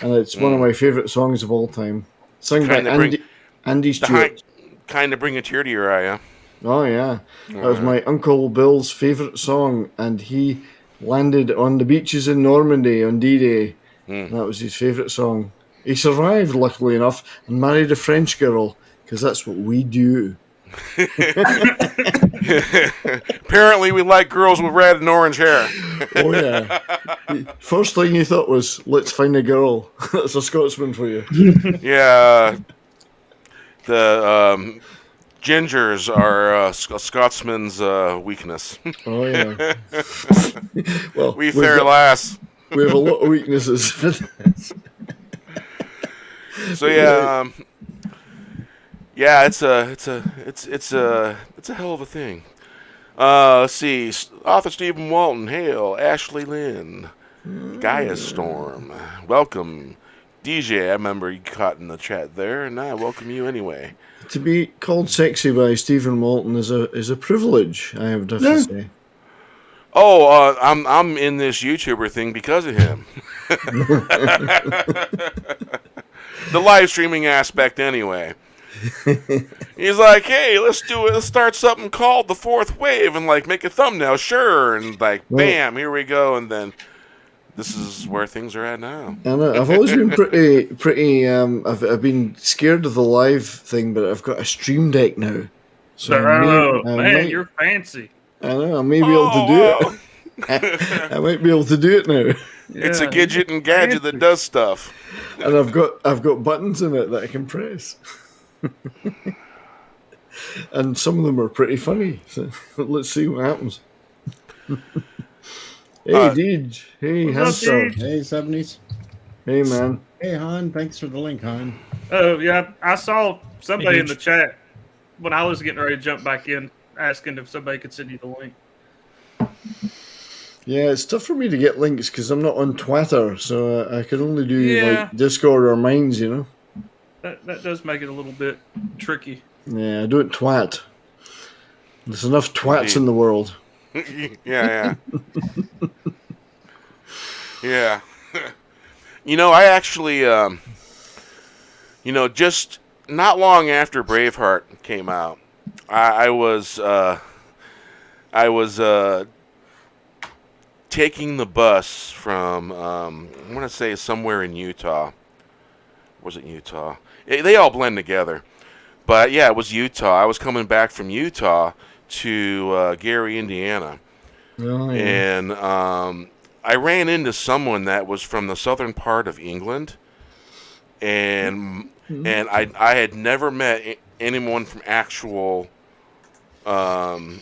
And it's one of my favourite songs of all time. Sung by Andy Stewart. Kind of bring a tear to your eye, yeah? Oh, yeah. That was my Uncle Bill's favourite song, and he landed on the beaches in Normandy on D-Day. That was his favourite song. He survived, luckily enough, and married a French girl, because that's what we do. Apparently we like girls with red and orange hair. Oh, yeah. First thing you thought was, let's find a girl. That's a Scotsman for you. Yeah. The gingers are a Scotsman's weakness. Oh, yeah. Well, we fair lass. We have a lot of weaknesses for this. So yeah, it's a hell of a thing. Let's see, author Stephen Walton, hail, Ashley Lynn, Gaia Storm, welcome, DJ. I remember you caught in the chat there, and I welcome you anyway. To be called sexy by Stephen Walton is a privilege, I have to say. Oh, I'm in this YouTuber thing because of him. The live streaming aspect, anyway. He's like, hey, let's do it. Let's start something called the Fourth Wave and like make a thumbnail, sure. And like, bam, here we go. And then this is where things are at now. I know. I've always been pretty. I've been scared of the live thing, but I've got a Stream Deck now. So you're fancy. I know. I may be able to do it. I might be able to do it now. Yeah, it's a gadget and gadget that does stuff. And I've got buttons in it that I can press. And some of them are pretty funny. So let's see what happens. Hey, Deej. Hey, HanStar. Hey, 70s. Hey, man. Hey, Han. Thanks for the link, Han. Oh, yeah. I saw somebody in the chat when I was getting ready to jump back in asking if somebody could send you the link. Yeah, it's tough for me to get links because I'm not on Twitter, so I can only do like Discord or Minds, That does make it a little bit tricky. Yeah, I don't twat. There's enough twats in the world. Yeah. Yeah. I actually, just not long after Braveheart came out, I was taking the bus from, I want to say somewhere in Utah. Was it Utah? They all blend together. But yeah, it was Utah. I was coming back from Utah to Gary, Indiana. Oh, yeah. And I ran into someone that was from the southern part of England. And I had never met anyone from actual from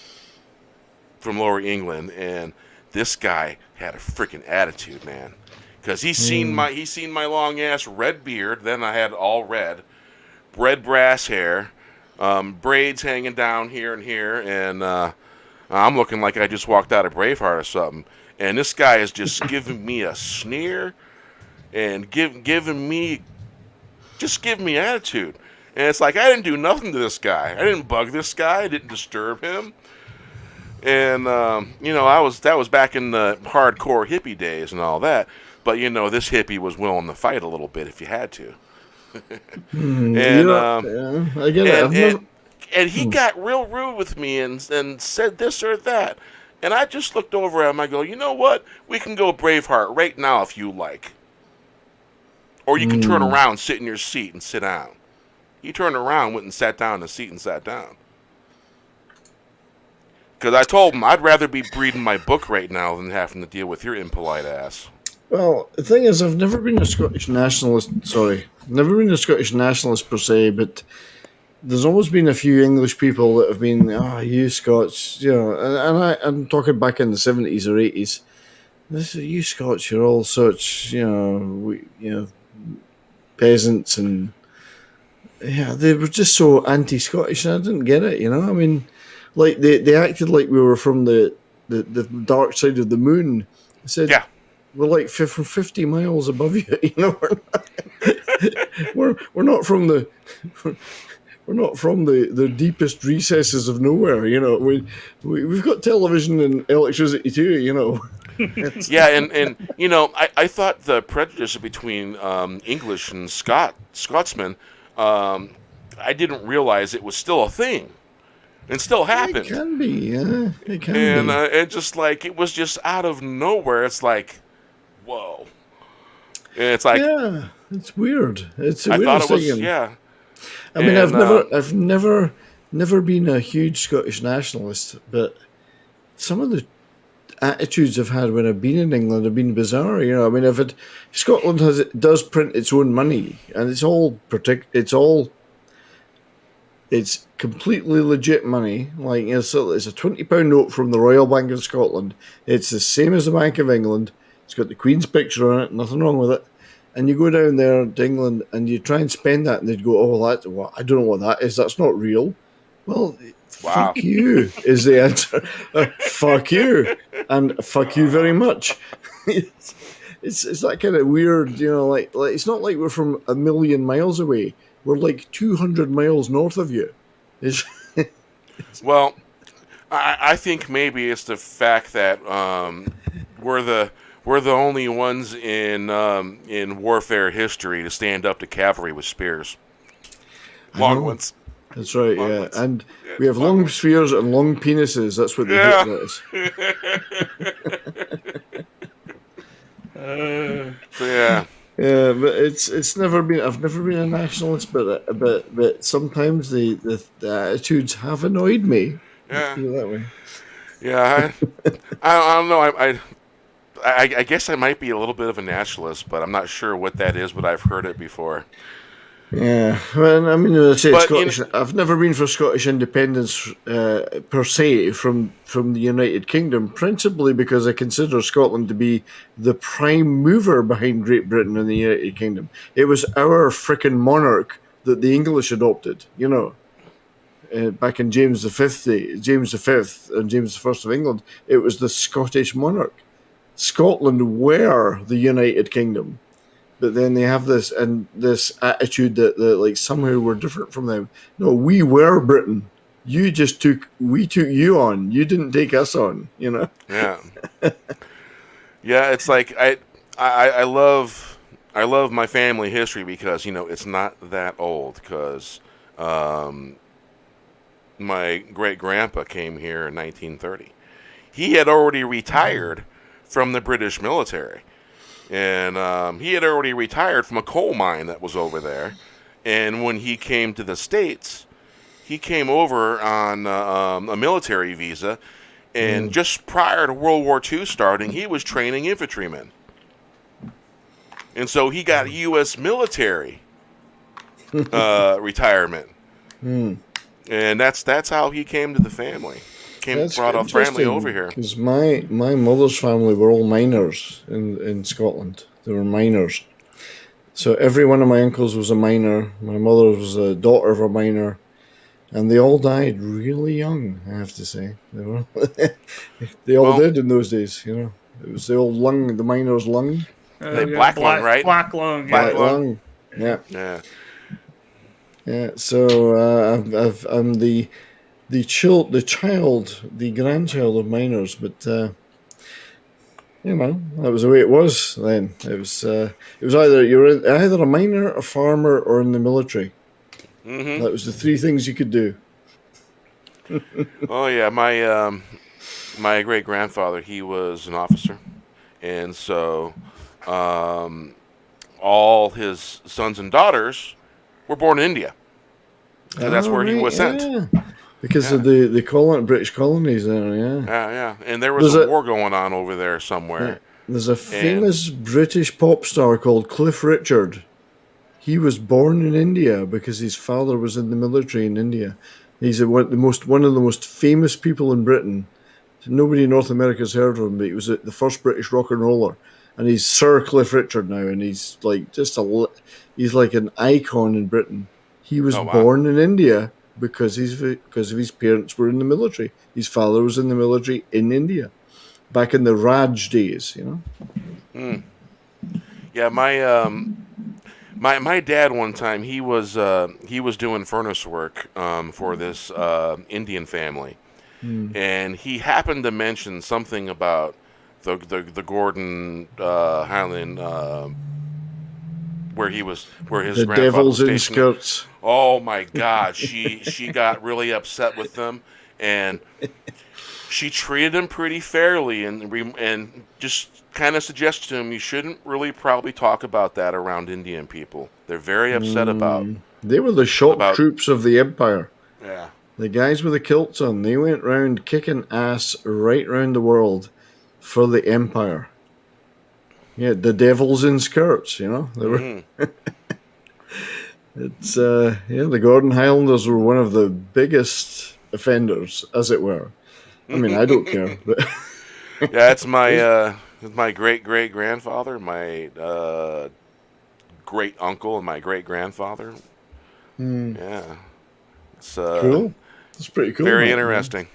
Lower England, and this guy had a freaking attitude, man. Because he's seen my long ass red beard. Then I had all red brass hair, braids hanging down here and here, and I'm looking like I just walked out of Braveheart or something. And this guy is just giving me a sneer and giving me attitude. And it's like I didn't do nothing to this guy. I didn't bug this guy. I didn't disturb him. And that was back in the hardcore hippie days and all that. But this hippie was willing to fight a little bit if you had to. I get it. And he got real rude with me and said this or that. And I just looked over at him. I go, you know what? We can go Braveheart right now if you like. Or you can turn around, sit in your seat, and sit down. He turned around, went and sat down in the seat and sat down. Because I told him I'd rather be reading my book right now than having to deal with your impolite ass. Well, the thing is, I've never been a Scottish nationalist. Sorry, never been a Scottish nationalist per se, but there's always been a few English people that have been, you Scots, and I'm talking back in the 70s or 80s. You Scots, you're all such, peasants, and they were just so anti-Scottish, and I didn't get it. I mean, like they acted like we were from the dark side of the moon. I said, yeah. We're like 50 miles above you. We're not from the deepest recesses of nowhere. We've got television and electricity too. Yeah, and I thought the prejudice between English and Scotsmen, I didn't realize it was still a thing. It still happened. It can be, yeah. It can be. And it was just out of nowhere. It's like, whoa. And it's like, yeah, it's weird. It's a I weird thought it was, thing. yeah. I mean, I've never been a huge Scottish nationalist, but some of the attitudes I've had when I've been in England have been bizarre. I mean, Scotland does print its own money, and it's completely legit money. Like, it's a £20 note from the Royal Bank of Scotland. It's the same as the Bank of England. It's got the Queen's picture on it. Nothing wrong with it. And you go down there to England and you try and spend that, and they'd go, "Oh, I don't know what that is. That's not real." Well, fuck you is the answer. Fuck you, and fuck you very much. It's that kind of weird, like it's not like we're from a million miles away. We're like 200 miles north of you. Well, I think maybe it's the fact that we're the only ones in warfare history to stand up to cavalry with spears. Long ones. That's right, yeah. And we have long spears and long penises. That's what they hate us. Yeah. Yeah, but it's never been. I've never been a nationalist, but sometimes the attitudes have annoyed me. Yeah. That way. Yeah, I don't know. I guess I might be a little bit of a nationalist, but I'm not sure what that is. But I've heard it before. Yeah, well, I mean, I've never been for Scottish independence per se from the United Kingdom, principally because I consider Scotland to be the prime mover behind Great Britain and the United Kingdom. It was our frickin' monarch that the English adopted, back in James V and James I of England. It was the Scottish monarch. Scotland were the United Kingdom. But then they have this attitude that like somehow we're different from them. No, we were Britain. We took you on. You didn't take us on. Yeah. Yeah, it's like I love my family history because it's not that old. Because my great grandpa came here in 1930. He had already retired from the British military. And he had already retired from a coal mine that was over there. And when he came to the States, he came over on a military visa. And just prior to World War II starting, he was training infantrymen. And so he got U.S. military retirement. And that's how he came to the family. Brought a family over here. Because my mother's family were all miners in Scotland. They were miners. So every one of my uncles was a miner. My mother was a daughter of a miner. And they all died really young, I have to say. They all did in those days, It was the old lung, the miner's lung. Black lung, right? Black lung. Black lung. Yeah. Yeah. Yeah, so I'm the the grandchild of miners, but that was the way it was then. It was either either a miner, a farmer, or in the military. Mm-hmm. That was the three things you could do. Oh yeah, my great grandfather, he was an officer, and so all his sons and daughters were born in India. So that's where he was sent. Yeah. Because of the British colonies there, yeah. Yeah. And there was a war going on over there somewhere. Yeah. There's a famous British pop star called Cliff Richard. He was born in India because his father was in the military in India. He's one of the most famous people in Britain. Nobody in North America's heard of him, but he was the first British rock and roller. And he's Sir Cliff Richard now, and he's like he's like an icon in Britain. He was born in India because of his parents were in the military. His father was in the military in India, back in the Raj days, Yeah, my dad one time he was doing furnace work for this Indian family, and he happened to mention something about the Gordon Highland where his the grandfather devils was in stationed. skirts. Oh my God, she got really upset with them, and she treated him pretty fairly, and just kind of suggested to him you shouldn't really probably talk about that around Indian people. They're very upset about. They were the shock troops of the empire. Yeah. The guys with the kilts on, they went round kicking ass right round the world for the empire. Yeah, the devils in skirts, They were. It's the Gordon Highlanders were one of the biggest offenders, as it were. I mean, I don't care, but yeah, it's my great grandfather, my great uncle, and my great grandfather. Yeah, it's cool. It's pretty cool. Very interesting.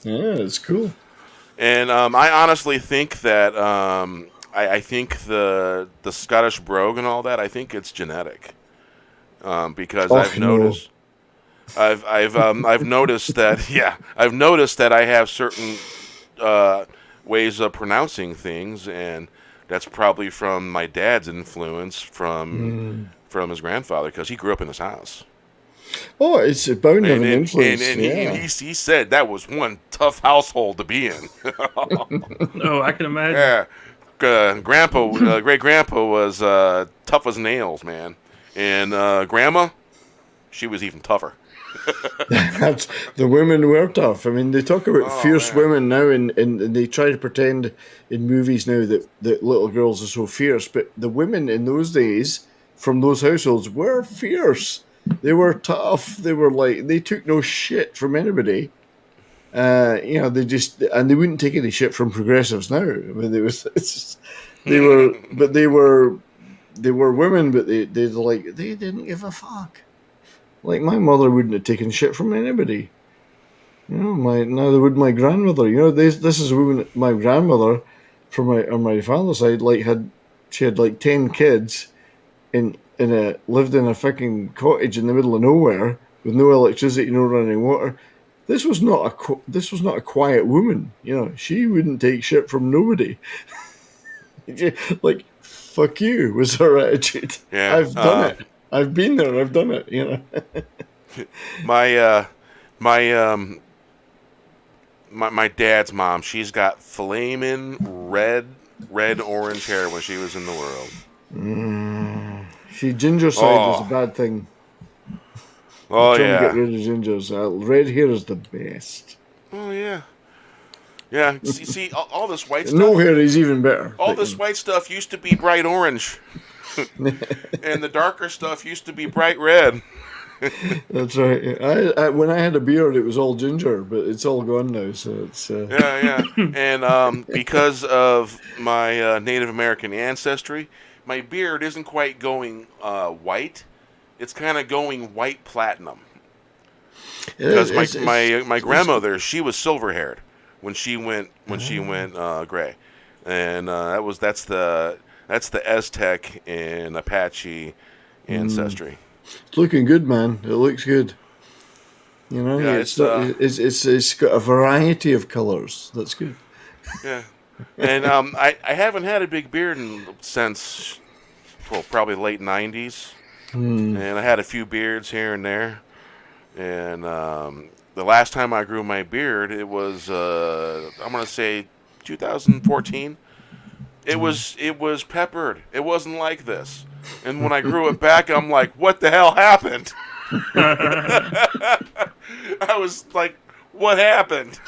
Yeah, it's cool. And I honestly think that I think the Scottish brogue and all that, I think it's genetic. Because I've noticed that I have certain ways of pronouncing things, and that's probably from my dad's influence from his grandfather, because he grew up in this house. Oh, it's a bound of an influence. And he said that was one tough household to be in. Oh, I can imagine. Yeah, great grandpa was tough as nails, man. And Grandma, she was even tougher. The women were tough. I mean, they talk about fierce women now, and they try to pretend in movies now that little girls are so fierce. But the women in those days, from those households, were fierce. They were tough. They were they took no shit from anybody. They wouldn't take any shit from progressives now. I mean, they were women, but they didn't give a fuck. Like, my mother wouldn't have taken shit from anybody. Neither would my grandmother. This is a woman. My grandmother, on my father's side, had 10 kids, lived in a fucking cottage in the middle of nowhere with no electricity, no running water. This was not a quiet woman. She wouldn't take shit from nobody. Like, fuck you was her attitude. Yeah, I've done it. I've been there. I've done it. My dad's mom, she's got flaming red orange hair when she was in the world. See, ginger side is a bad thing. Oh, yeah. Get rid of gingers. Red hair is the best. Oh, yeah. Yeah, see, all this white stuff. No hair is even better. All this white stuff used to be bright orange. And the darker stuff used to be bright red. That's right. I when I had a beard, it was all ginger, but it's all gone now. So it's yeah. And because of my Native American ancestry, my beard isn't quite going white. It's kind of going white platinum. Because my grandmother, she was silver haired when she went gray, and that's the Aztec and Apache ancestry. It's looking good, man. It looks good. You know, Yeah, it's got a variety of colors. That's good. Yeah, and I haven't had a big beard since probably late '90s, and I had a few beards here and there, and the last time I grew my beard, it was I'm gonna say 2014. It was peppered. It wasn't like this, and when I grew it back, I'm like, what the hell happened? I was like, what happened?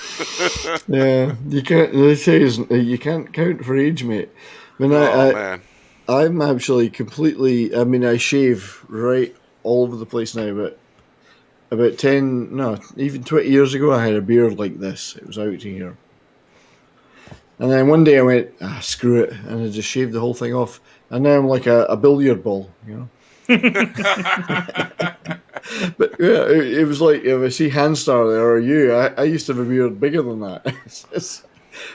Yeah, you can't. They say you can't count for age, mate. I mean, Man. I'm actually completely. I mean, I shave right all over the place now. But about 10, no, even 20 years ago, I had a beard like this. It was out to here. And then one day I went, screw it, and I just shaved the whole thing off. And now I'm like a billiard ball, you know. But yeah, it was like if I see HanStar there or you, I used to have a beard bigger than that.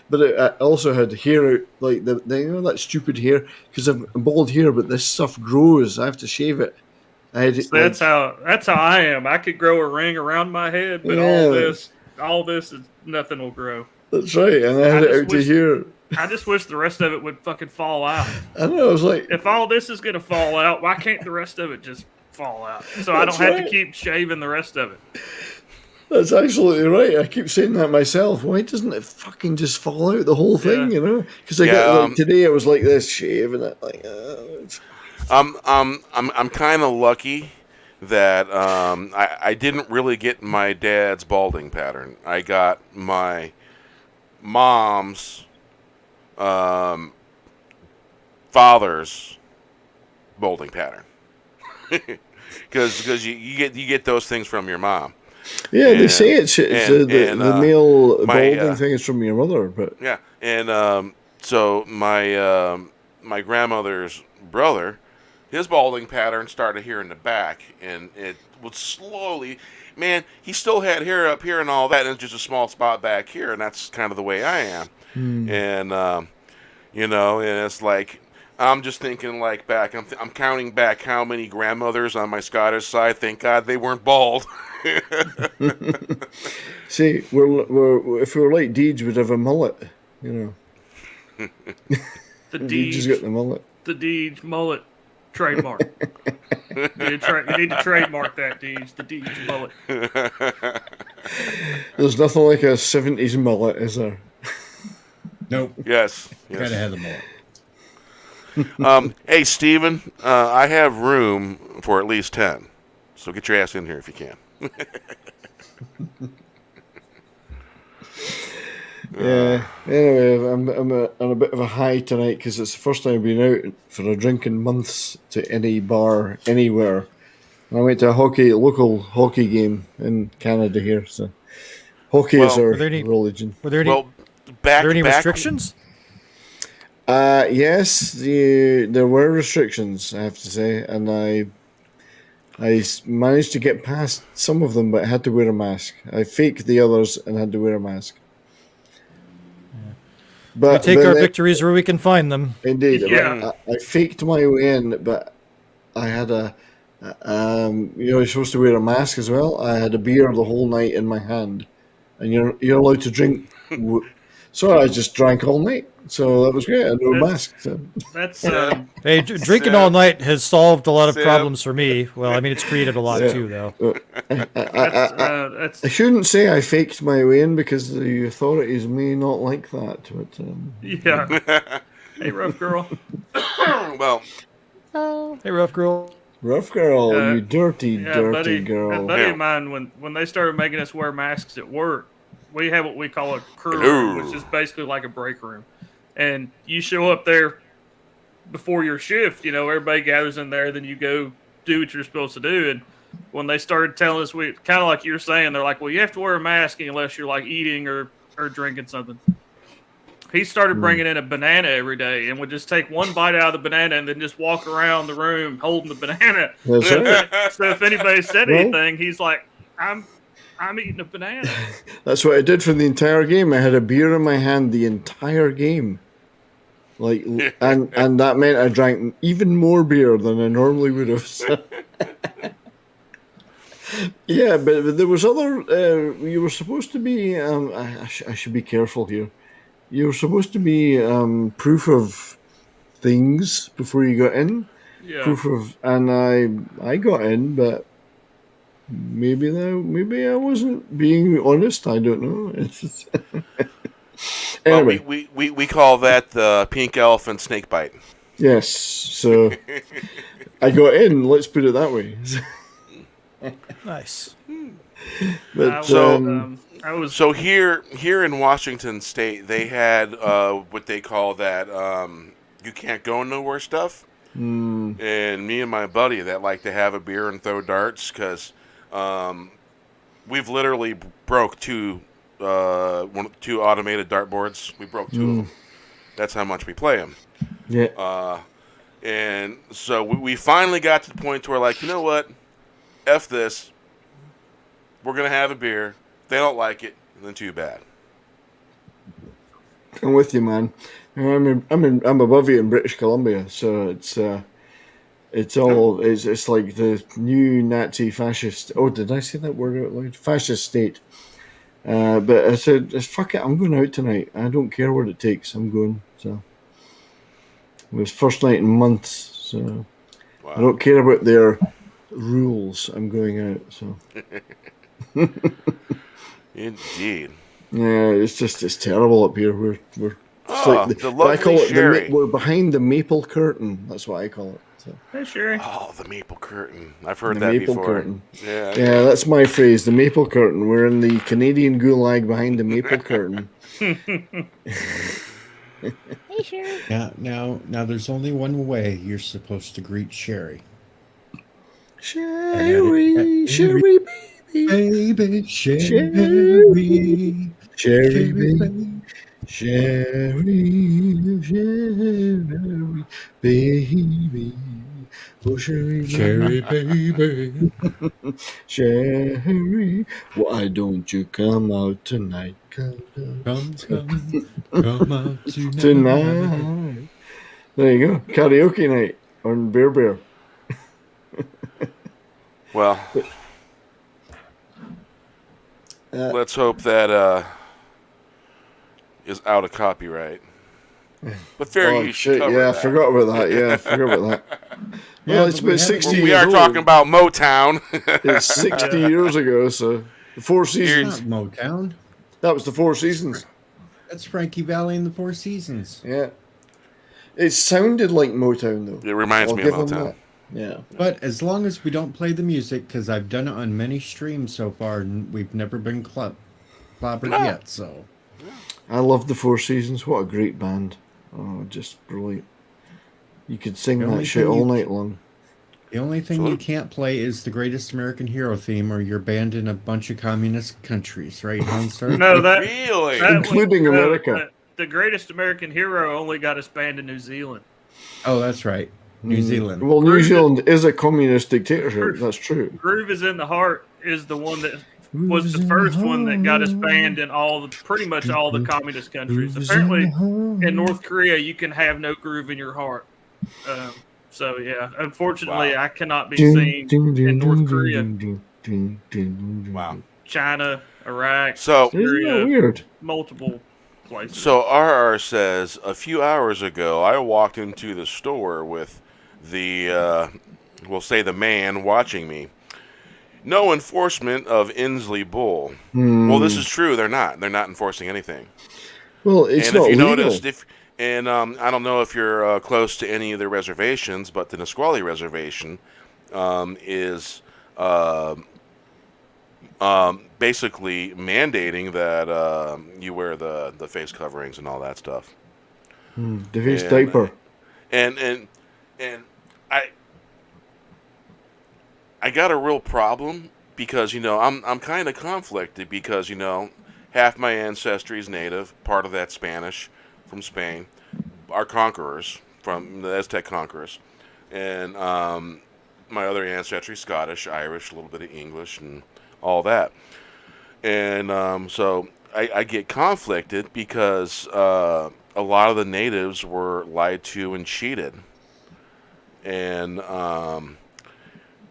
But I also had hair out, like the you know that stupid hair, because I'm bald here, but this stuff grows. I have to shave it. So that's how I am. I could grow a ring around my head, but Yeah. all this is nothing will grow. That's right, and I had it out to here. I just wish the rest of it would fucking fall out. I know. I was like, if all this is gonna fall out, why can't the rest of it just fall out? So I don't have to keep shaving the rest of it. That's absolutely right. I keep saying that myself. Why doesn't it fucking just fall out the whole thing? You know, because I got like today it was like this shave and that like. I'm kind of lucky that I didn't really get my dad's balding pattern. I got my mom's father's balding pattern because you get those things from your mom. Yeah, they say the male balding thing is from your mother, but yeah, and so my grandmother's brother, his balding pattern started here in the back, and it would slowly. Man, he still had hair up here and all that, and it's just a small spot back here, and that's kind of the way I am. And you know, and it's like I'm just thinking like back. I'm counting back how many grandmothers on my Scottish side. Thank God they weren't bald. See, we're if we were like Deej, we'd have a mullet, you know. The Deej has got the mullet. The Deej mullet trademark. You need to trademark that, Deej. The Deej mullet. There's nothing like a 70s mullet, is there? Nope. Yes. Gotta have the mullet. Hey, Steven, I have room for at least 10. So get your ass in here if you can. Yeah. Anyway, I'm on a bit of a high tonight because it's the first time I've been out for a drink in months to any bar anywhere. And I went to a local hockey game in Canada here. So hockey is our religion. Were there any restrictions? Yes, there were restrictions, I have to say, and I managed to get past some of them, but I had to wear a mask. I faked the others and had to wear a mask. But we take our victories where we can find them. Indeed. Yeah. I faked my way in, but I had you're supposed to wear a mask as well. I had a beer the whole night in my hand, and you're allowed to drink. So I just drank all night. So that was great. I had no mask. So. That's hey, drinking all night has solved a lot of problems for me. Well, I mean, it's created a lot too, though. I shouldn't say I faked my way in because the authorities may not like that. But yeah. Hey, rough girl. Well. Hey, rough girl. Rough girl, you dirty girl. A buddy of mine, when they started making us wear masks at work, we have what we call a crew room, which is basically like a break room. And you show up there before your shift, you know, everybody gathers in there, then you go do what you're supposed to do. And when they started telling us, we kind of like you're saying, they're like, well, you have to wear a mask unless you're like eating or drinking something. He started bringing in a banana every day and would just take one bite out of the banana and then just walk around the room holding the banana. That's right. So if anybody said anything, he's like, I'm eating a banana. That's what I did for the entire game. I had a beer in my hand the entire game. Like, and that meant I drank even more beer than I normally would have. Yeah, but there was other. You were supposed to be. I should be careful here. You were supposed to be proof of things before you got in. Yeah. Proof of, and I got in, but maybe I wasn't being honest. I don't know. Well, Anyway, we call that the pink elephant snake bite. yes. So I got in. Let's put it that way. Nice. But I was So here in Washington State, they had what they call that you can't go nowhere stuff. And me and my buddy that like to have a beer and throw darts because we've literally broke two automated dartboards. We broke two of them. That's how much we play them. yeah. And so we finally got to the point where like, you know what? F this. We're going to have a beer. If they don't like it, then too bad. I'm with you, man. I'm above you in British Columbia, so it's like the new Nazi fascist. Oh, did I say that word out loud? Fascist state. But I said, fuck it. I'm going out tonight. I don't care what it takes. I'm going. So it was first night in months. So Wow. I don't care about their rules. I'm going out. So Indeed. yeah, it's terrible up here. We're it's like the lovely I call it Sherry. we're behind the maple curtain. That's what I call it. So. Hey, Sherry. Oh, the maple curtain. I've heard The that maple before. curtain. Yeah. Yeah, that's my phrase. The maple curtain. We're in the Canadian gulag behind the maple curtain. Hey, Sherry. Now, there's only one way you're supposed to greet Sherry. Sherry, Sherry, baby, Baby, Sherry, Sherry, Sherry, baby. baby. Sherry, Sherry, baby. Oh, Sherry, Sherry, baby. Sherry, why don't you come out tonight? Come Come out tonight. tonight. There you go. Karaoke night on Bear. Well, let's hope that is out of copyright. But fair use should cover yeah, I that. forgot about that. Yeah, I forgot about that. Well, it's been 60 We years are old. talking about Motown. It's 60 years ago, so the Four Seasons. Not Motown. That was the Four Seasons. That's Frankie Valli and the Four Seasons. Yeah. It sounded like Motown, though. It reminds I'll me of give them Motown. that. Yeah. But as long as we don't play the music, because I've done it on many streams so far, and we've never been clobbered yet, so. I love the Four Seasons. What a great band. Oh, just brilliant. You could sing The that only shit thing all you- night long. The only thing you can't play is the Greatest American Hero theme, or you're banned in a bunch of communist countries, right, HanStar? No, that Really? Including America. The Greatest American Hero only got us banned in New Zealand. Oh, that's right. New Zealand. Well, New Zealand is a communist dictatorship. That's true. Groove is in the Heart is the one that was the first one that got us banned in pretty much all the communist countries. Apparently, in North Korea, you can have no groove in your heart. So yeah, unfortunately, I cannot be seen in North Korea, Wow. China, Iraq, So, Isn't that Syria, weird? multiple places. So RR says, a few hours ago, I walked into the store with the, we'll say the man watching me. No enforcement of Inslee Bull. Well, this is true. They're not. They're not enforcing anything. Well, it's And not if you legal. noticed, I don't know if you're close to any of the reservations, but the Nisqually Reservation is basically mandating that you wear the face coverings and all that stuff. The face And- diaper. And I got a real problem because I'm kind of conflicted because half my ancestry is native, part of that Spanish from Spain, our conquerors from the Aztec conquerors, and my other ancestry Scottish, Irish, a little bit of English, and all that. And so I get conflicted because a lot of the natives were lied to and cheated. And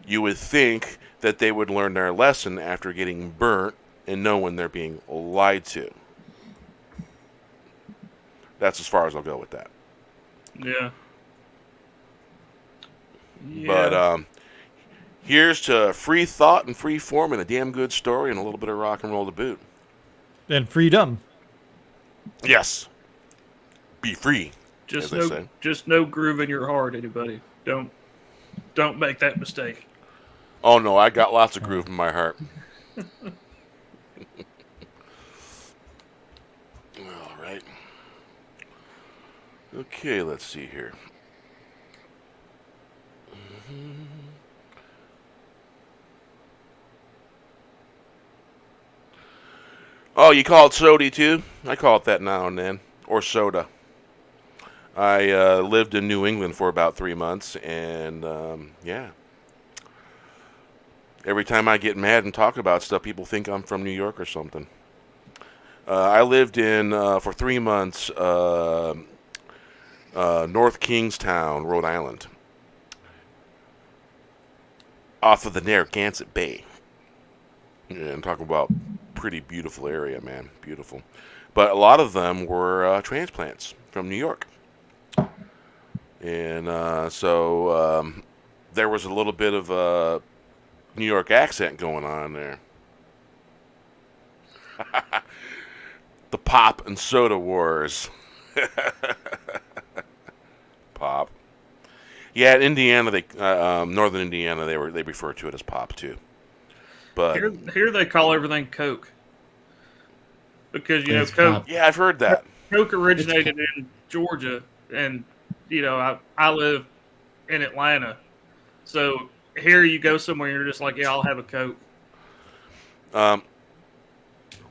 you would think that they would learn their lesson after getting burnt and knowing they're being lied to. That's as far as I'll go with that. Yeah. But here's to free thought and free form and a damn good story and a little bit of rock and roll to boot. And freedom. Yes. Be free. Just as they say. just no groove in your heart, anybody. Don't make that mistake. Oh no, I got lots of groove in my heart. All right. Okay, let's see here. Oh, you call it sody too? I call it that now and then, or soda. I lived in New England for about 3 months, and yeah. Every time I get mad and talk about stuff, people think I'm from New York or something. I lived in, for 3 months, North Kingstown, Rhode Island, off of the Narragansett Bay. And talk about pretty beautiful area, man. Beautiful. But a lot of them were transplants from New York. And so there was a little bit of a New York accent going on there. The pop and soda wars. Pop. Yeah, in Indiana, they northern Indiana, they refer to it as pop too. But here they call everything Coke, because you know Coke. Yeah, I've heard that. Coke originated in Georgia, and you know I live in Atlanta, so here you go somewhere and you're just like, yeah, I'll have a Coke.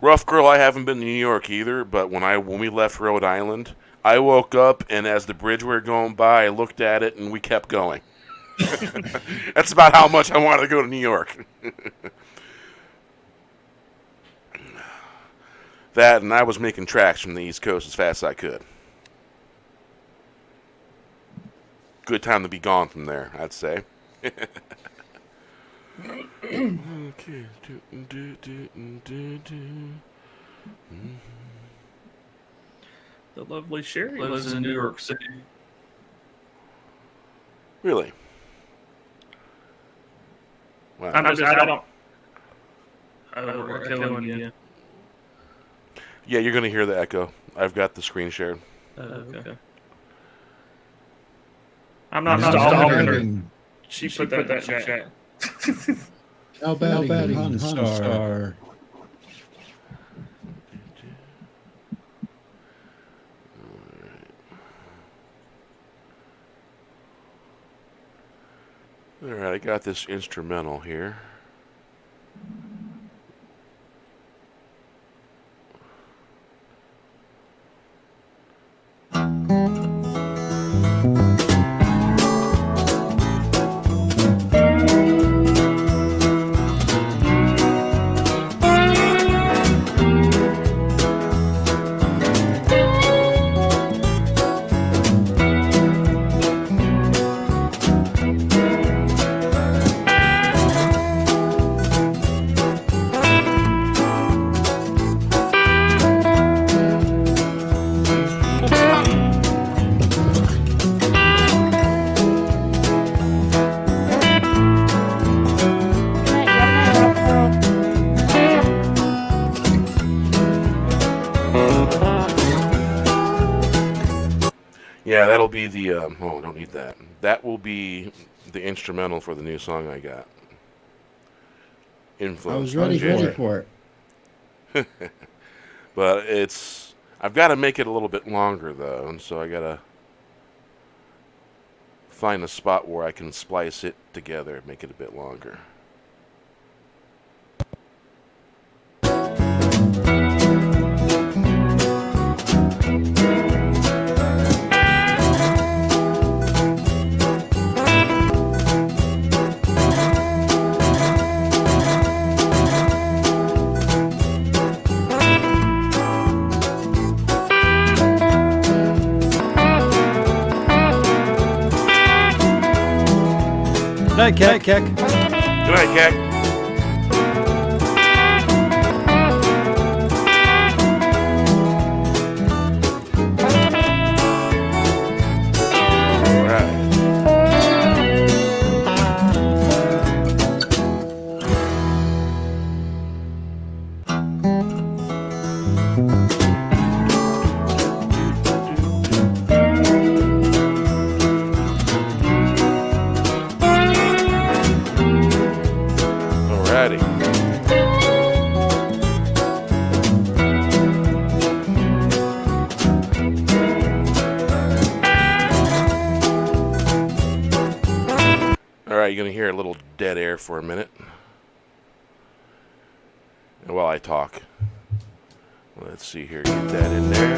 Rough girl, I haven't been to New York either, but when we left Rhode Island, I woke up and as the bridge were going by, I looked at it and we kept going. That's about how much I wanted to go to New York. That, and I was making tracks from the East Coast as fast as I could. Good time to be gone from there, I'd say. Okay. The lovely Sherry lives in New York City. Really? Wow. I don't. We're killing you. Yeah, you're going to hear the echo. I've got the screen shared. Okay. I'm not stalking her. She put that in chat. How bad HanStar? All right, I got this instrumental here. Yeah, that'll be the, oh, don't need that. That will be the instrumental for the new song I got. Influence. I was ready for it. But I've got to make it a little bit longer, though, and so I got to find a spot where I can splice it together, make it a bit longer. Good night, Keck. Good night, Cat. going to hear a little dead air for a minute while I talk. Let's see here. Get that in there.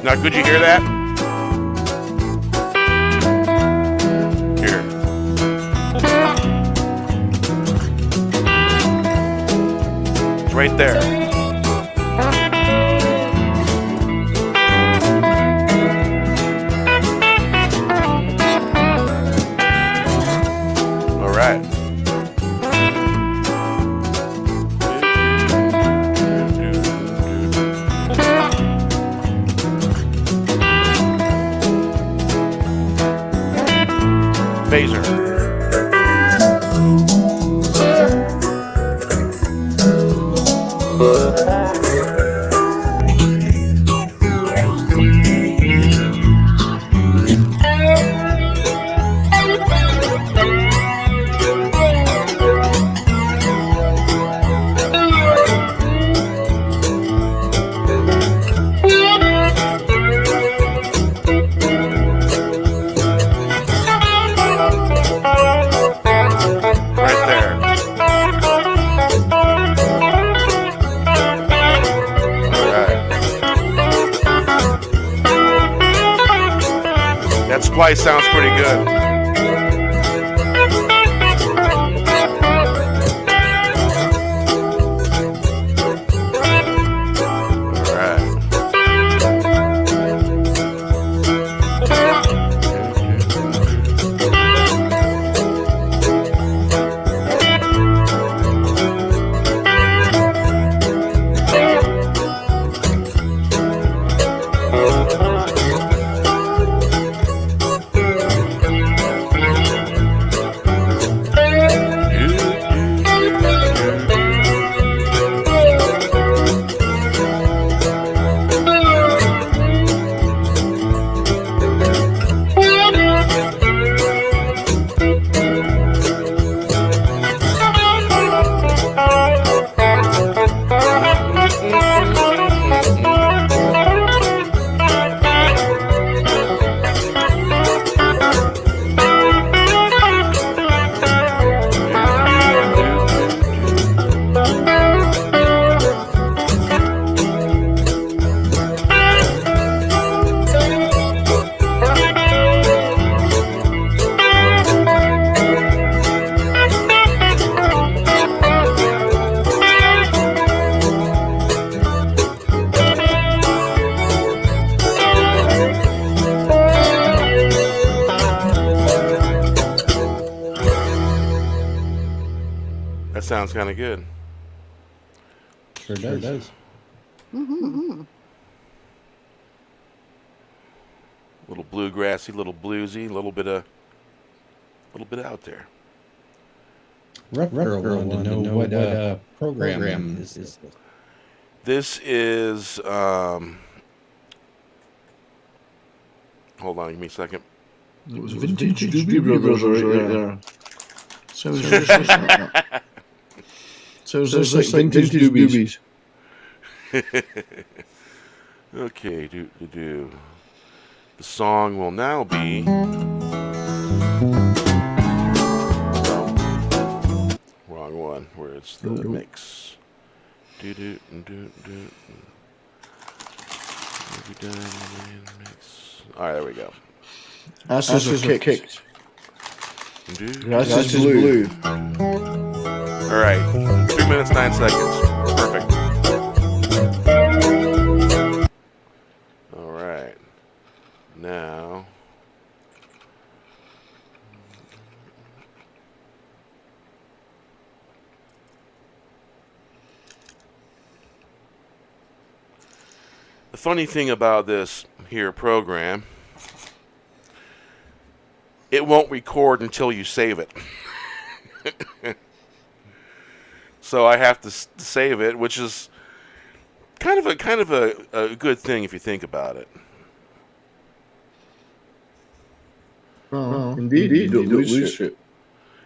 Now, could you hear that? Here. It's right there. All right. Phaser. That splice sounds pretty good. All right. That sounds kind of good. Sure does. Mm-hmm. Little bluegrassy, little bluesy, a little bit out there. Rucker wanted to know what program is this. This is hold on, give me a second. It was Vintage Doobie Brothers right there. Sounds just like that. Sounds just like Vintage Doobies. Okay, do. The song will now be. Wrong one. Where's the mix? Do. All right, there we go. Asses are kicked. Grass Grass is blue. All right, 2 minutes 9 seconds. Perfect. All right. Now. The funny thing about this here program, it won't record until you save it. So I have to save it, which is kind of a good thing if you think about it. Oh, indeed, you don't lose it.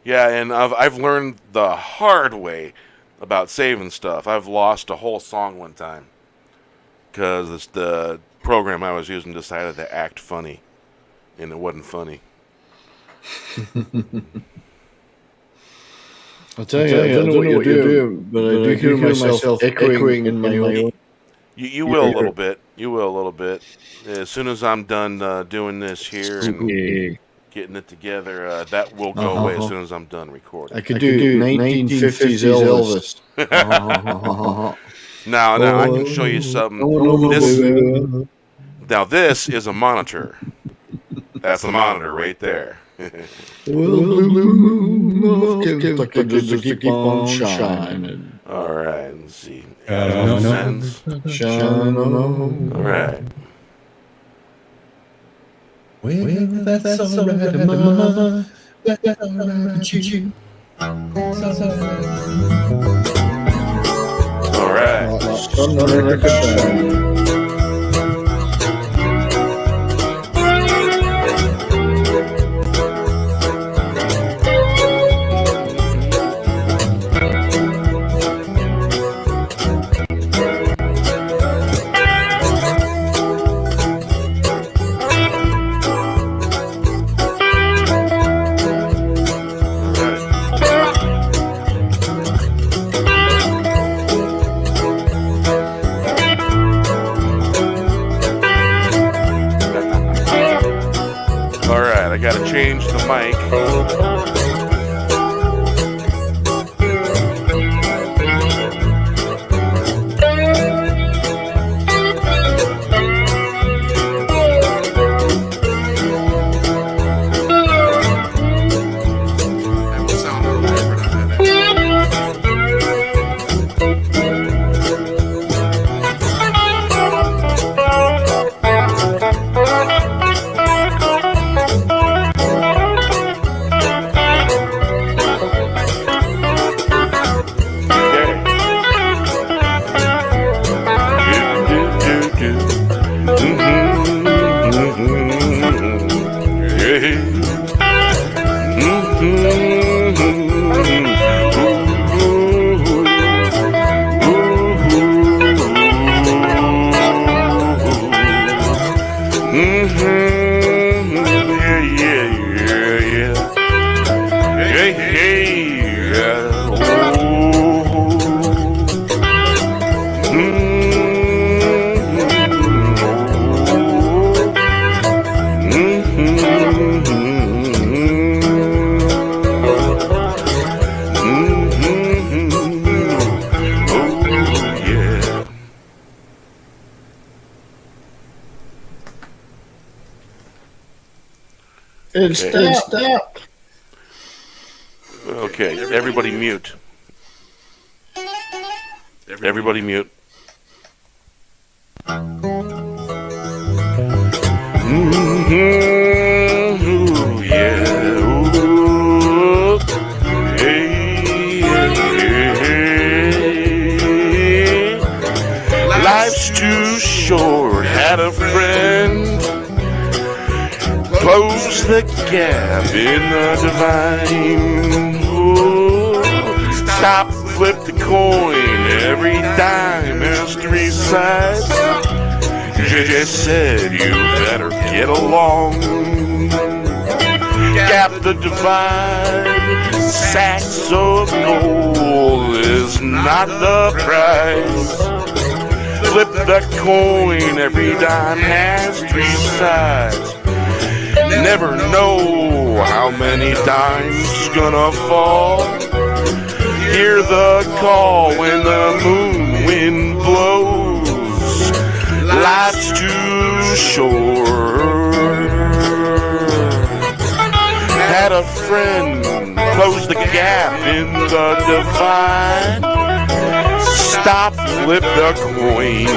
Yeah, and I've learned the hard way about saving stuff. I've lost a whole song one time because the program I was using decided to act funny, and it wasn't funny. I'll tell you, I don't know what you're doing, but I do hear myself echoing in my own. You will a little bit. You will a little bit. As soon as I'm done doing this here and getting it together, that will go away as soon as I'm done recording. I could do 1950s Elvis. Now I can show you something. Now this is a monitor. That's the monitor right there. Just keep on shining. All right, let's see. Shine on. All right. Well, that's all right, Mama. That's all right, you. All right. I gotta change the mic. Stop. Okay, everybody mute. Everybody mute. Ooh, yeah. Ooh. Hey, hey. Life's too short. Had a friend. Close the gap in the divine. Ooh. Stop, flip the coin. Every dime has three sides. JJ said you better get along. Gap the divide. Sacks of gold is not the price. Flip the coin. Every dime has three sides. Never know how many dimes gonna fall. Hear the call when the moon wind blows. Life's too short. Had a friend close the gap in the divide. Stop, flip the coin.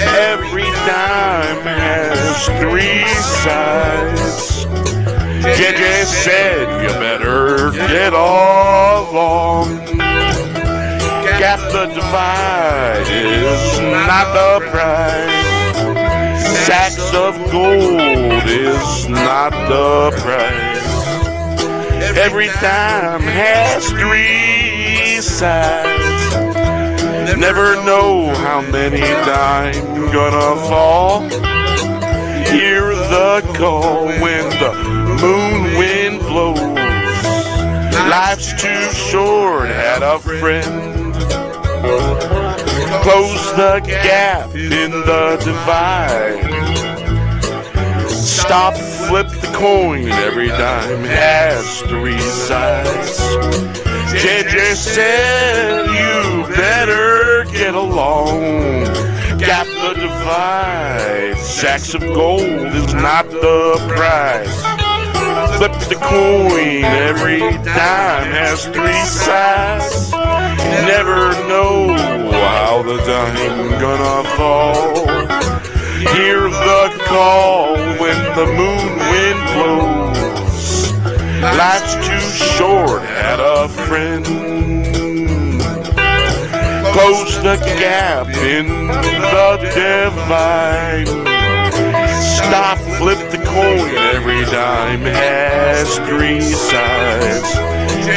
Every dime has three sides. JJ said you better get along. Gap the divide is not the price. Sacks of gold is not the price. Every dime has three sides. Never know how many dimes gonna fall. Hear the call when the moon wind blows. Life's too short, had a friend. Close the gap in the divide. Stop, flip the coin, every dime has three sides. JJ said you better get along. Gap the divide. Sacks of gold is not the price. Flip the coin, every dime has three sides. Never know how the dime gonna fall. Hear the call when the moon wind blows. Life's too short, had a friend. Close the gap in the divide. Stop, flip the coin, every dime has three sides.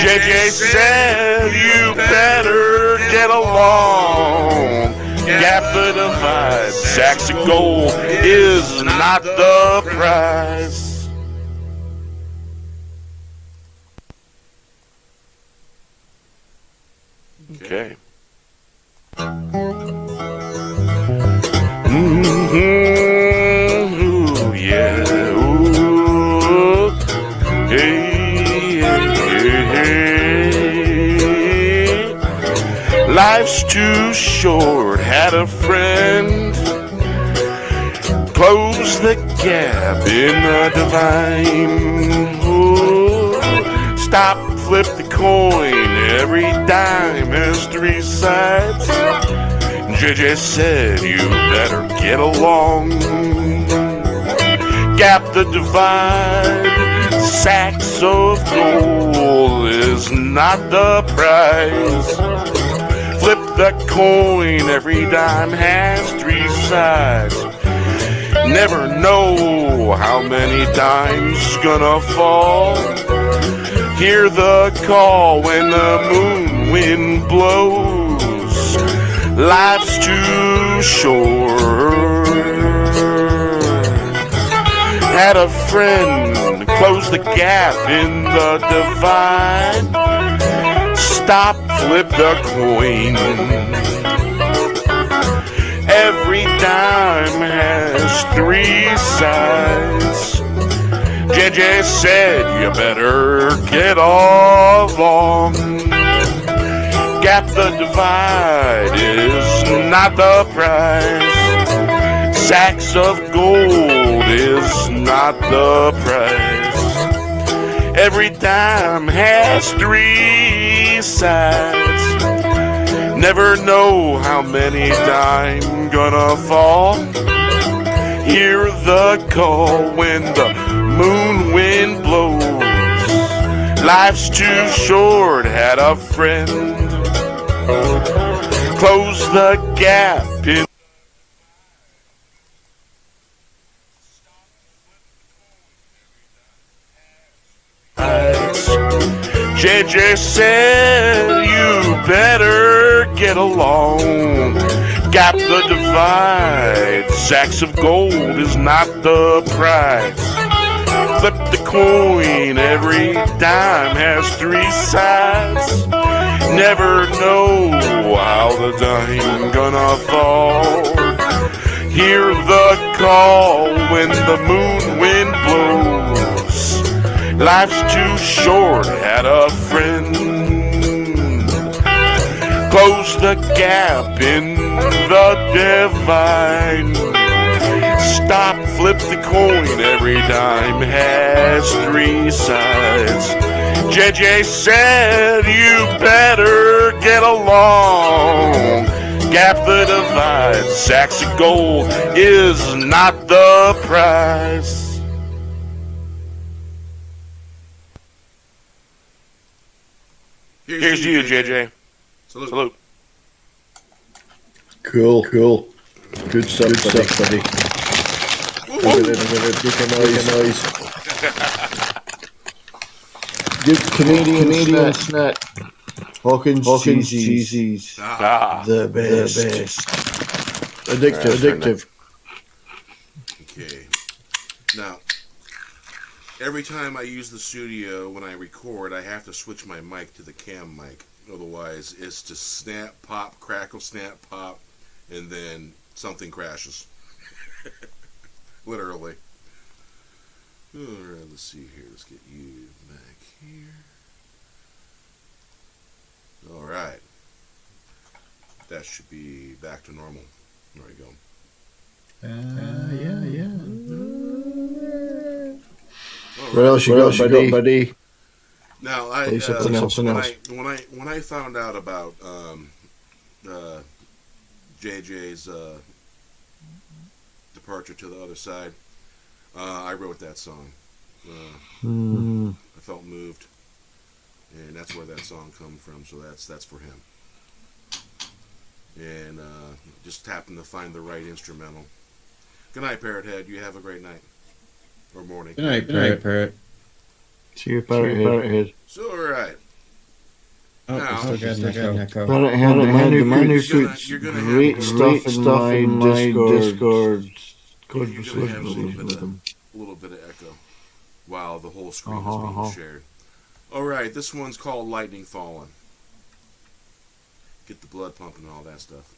JJ said you better get along. Gap the divide. Sacks of gold is not the prize. Okay. Ooh, yeah. Ooh. Hey, hey. Life's too short, had a friend. Close the gap in the divine. Ooh. Stop, flip the coin, every dime has three sides. JJ said you better get along. Gap the divide. Sacks of gold is not the prize. Flip the coin, every dime has three sides. Never know how many dimes gonna fall. Hear the call when the moon wind blows. Life's too short. Had a friend, close the gap in the divide. Stop, flip the coin. Every dime has three sides. JJ said you better get along. Gap the divide is not the price. Sacks of gold is not the price. Every dime has three sides. Never know how many dime gonna fall. Hear the call when the moon wind blows. Life's too short, had a friend. Close the gap in JJ said you better get along. Gap the divide. Sacks of gold is not the price. Flip the coin, every dime has three sides. Never know how the dime gonna fall. Hear the call when the moon wind blows. Life's too short, had a friend. Close the gap in the divide. Stop, flip the coin, every dime has three sides. JJ said you better get along. Gap the divide. Sacks of gold is not the prize. Here's to you, JJ. Salute. Cool. Good stuff, buddy. noise. Good Canadian snack. Hawkins cheesies. The best. Addictive. Okay. Now, every time I use the studio when I record, I have to switch my mic to the cam mic. Otherwise, it's just snap, pop, crackle, snap, pop, and then something crashes. Literally. Alright, let's see here. Let's get you back here. Alright. That should be back to normal. There we go. Yeah. What else you got, buddy? Now, when I found out about JJ's departure to the other side, I wrote that song. I felt moved, and that's where that song comes from. So that's for him. And just happened to find the right instrumental. Good night, Parrot Head. You have a great night or morning. Good night, Parrot. See you, Parrot Head. So, all right. Oh, now, still got an echo. Parrot Head, the man who puts great stuff in my Discord. You're going to have a little bit of echo while the whole screen is being shared. All right, this one's called Lightning Falling. Get the blood pumping and all that stuff.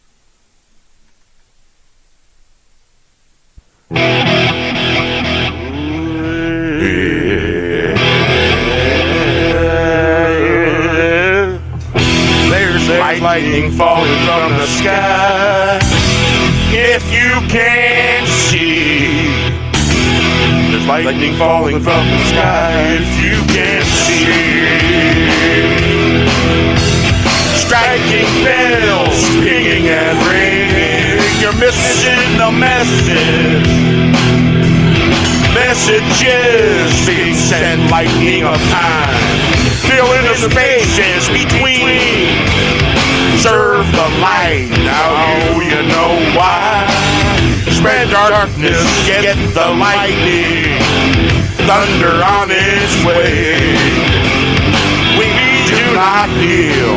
There's lightning falling from the sky. If you can see, there's lightning falling from the sky. If you can see, striking bells, pinging and ringing. You're missing the message. Messages being sent, lightning of time, filling the spaces between. Serve the light, now you know why. Spread darkness, get the lightning, thunder on its way. We do not kneel.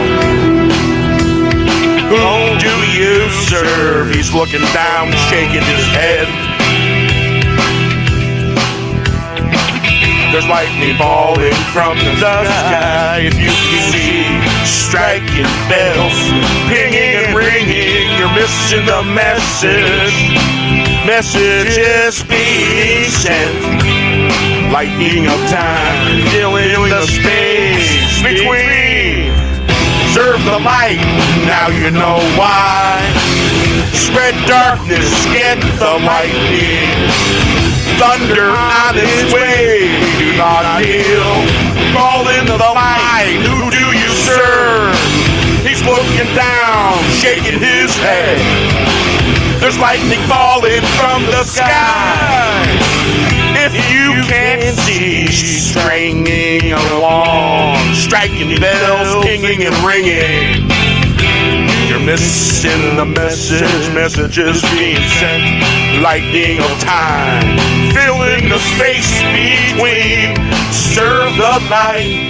Who do you serve? He's looking down, shaking his head. There's lightning falling from the sky. If you can see, striking bells, pinging and ringing. You're missing the message. Messages being sent. Lightning of time, filling the space between. Serve the light, now you know why. Spread darkness, get the lightning. Thunder on its way, do not kneel. Fall into the light, who do you serve? He's looking down, shaking his head. There's lightning falling from the sky. If you can't see, stringing along, striking bells, pinging and ringing. You're missing the message, messages being sent. Lightning of time, filling the space between. Serve the light,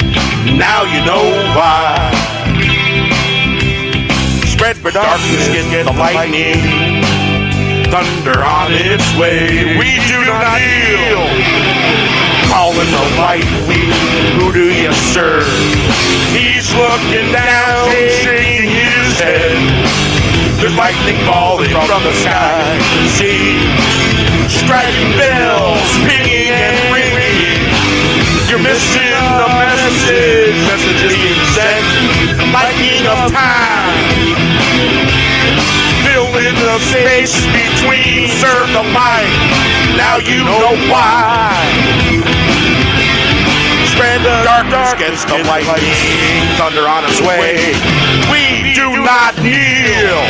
now you know why. Spread for darkness, get the lightning. Thunder on its way, we do not kneel. Calling the light, who do you serve? He's looking down, shaking his head. There's lightning falling from the sky. See, striking bells, pinging and ringing. You're missing the message, messages being sent. Lightning of time, filling the space between. Serve the light, now you know why. Spread the darkness, gets the lightning, thunder on its way. We do not kneel.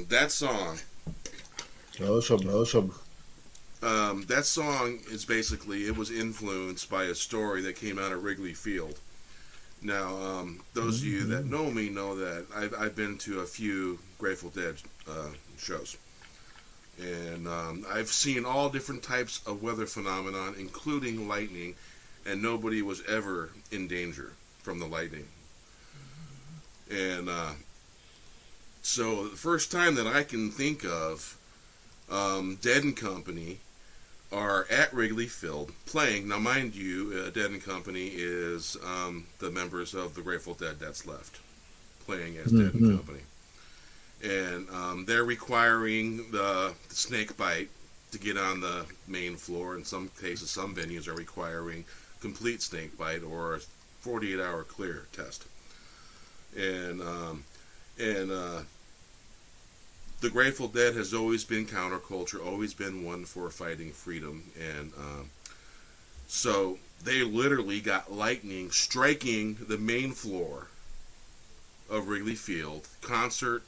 That song. Awesome. That song is basically, it was influenced by a story that came out of Wrigley Field. Now, those of you that know me know that I've been to a few Grateful Dead shows. And I've seen all different types of weather phenomenon, including lightning, and nobody was ever in danger from the lightning. And so the first time that I can think of, Dead and Company are at Wrigley Field playing. Now, mind you, Dead and Company is the members of the Grateful Dead that's left, playing as Dead and Company. And they're requiring the snake bite to get on the main floor. In some cases, some venues are requiring complete snake bite or a 48-hour clear test. And the Grateful Dead has always been counterculture, always been one for fighting freedom. And so they literally got lightning striking the main floor of Wrigley Field. Concert,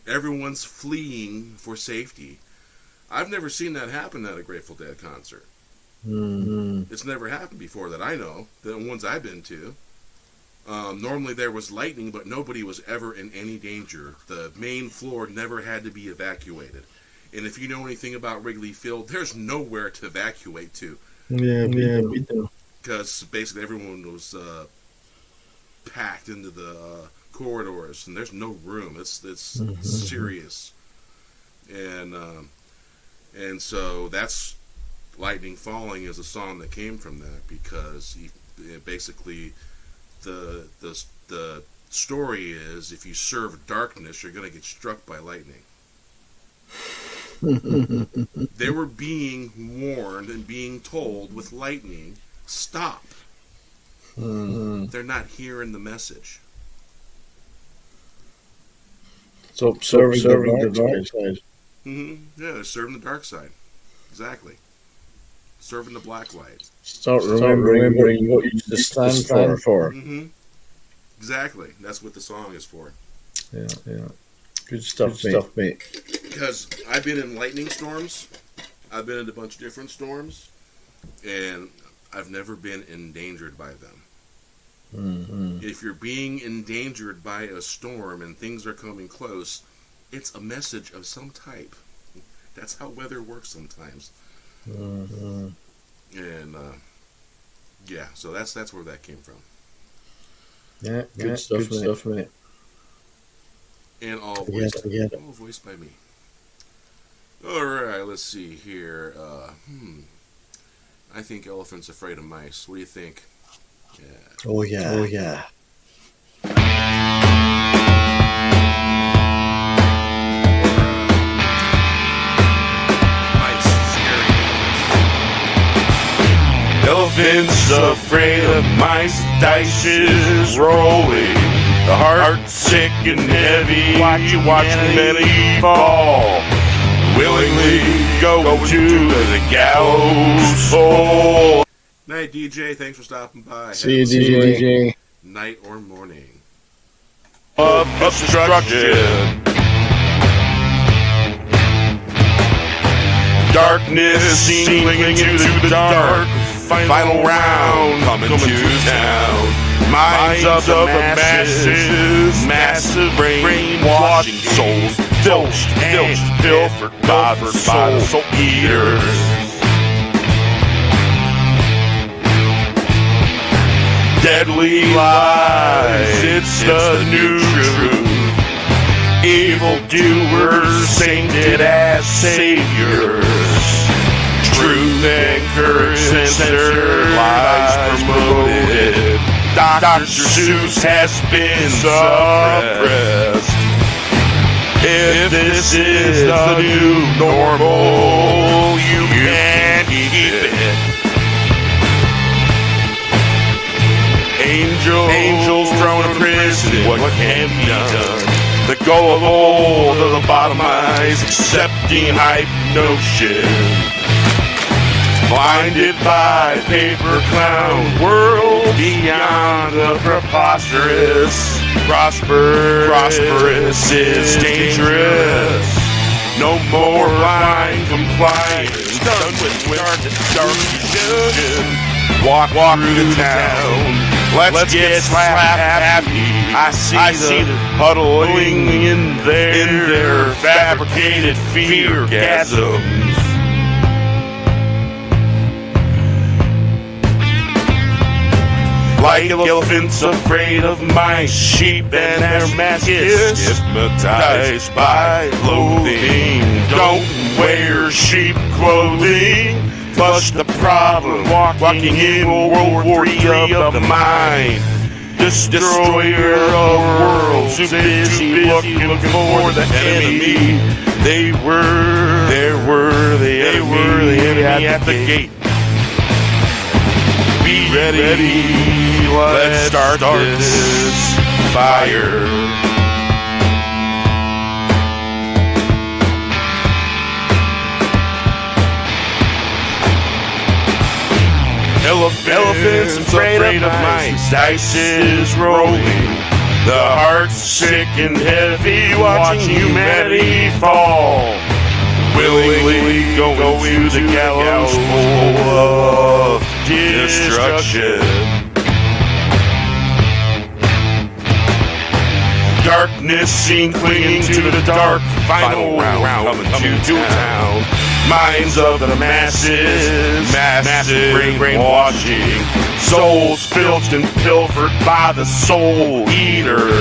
everyone's fleeing for safety. I've never seen that happen at a Grateful Dead concert. It's never happened before that I know, the ones I've been to. Normally there was lightning, but nobody was ever in any danger. The main floor never had to be evacuated. And if you know anything about Wrigley Field, there's nowhere to evacuate to. Yeah, we do. Because basically everyone was packed into the corridors, and there's no room. It's serious. And so that's Lightning Falling is a song that came from that, because basically the story is, if you serve darkness, you're going to get struck by lightning. They were being warned and being told with lightning, stop. They're not hearing the message. So serving the dark side. Yeah, they're serving the dark side. Exactly. Serving the black light. Start remembering what you used to stand for. Exactly. That's what the song is for. Yeah. Good stuff, mate. Because I've been in lightning storms. I've been in a bunch of different storms. And I've never been endangered by them. If you're being endangered by a storm and things are coming close, it's a message of some type. That's how weather works sometimes. And yeah, so that's where that came from. Yeah, good stuff, mate. And all voiced by me. All right, let's see here. I think Elephant's Afraid of Mice. What do you think? Yeah. Oh yeah. Elephant's afraid of mice, dice is rolling. The heart sick and heavy, watching many fall. Willingly go to the gallows hole. Night, DJ. Thanks for stopping by. See you, DJ. Night or morning. Obstruction. Darkness seen clinging to the dark. Final round coming to town. Minds of the masses, massive brainwashing souls, filched, pilfered by the soul eaters. Deadly lies, it's the new truth. Evildoers sainted as saviors. Truth and courage censored, lies promoted. Dr. Seuss has been suppressed. If this is the new normal, you can't keep it. Angels thrown in prison, what can be done? The gullible to the lobotomized, accepting hypnosis. Blinded by paper clown, world beyond the preposterous. Prosperous is dangerous. No more blind compliance, done with dark vision. Walk through the town. Let's get slap happy. I see the huddling in their fabricated fear gasms. Like elephants afraid of mice, sheep and their masochists, hypnotized by loathing. Don't wear sheep clothing. Flush the problem, walking in World War III of the mind. Destroyer of worlds, too busy looking for the enemy. They were the enemy at the gate. Be ready, let's start this fire. Elephants afraid of mice, dice is rolling. The heart's sick and heavy, watching humanity fall. Willingly going to the gallows full of destruction. Darkness seen clinging to the dark. Final round coming to town. Minds of the masses, massive brainwashing. Souls filched and pilfered by the soul eaters.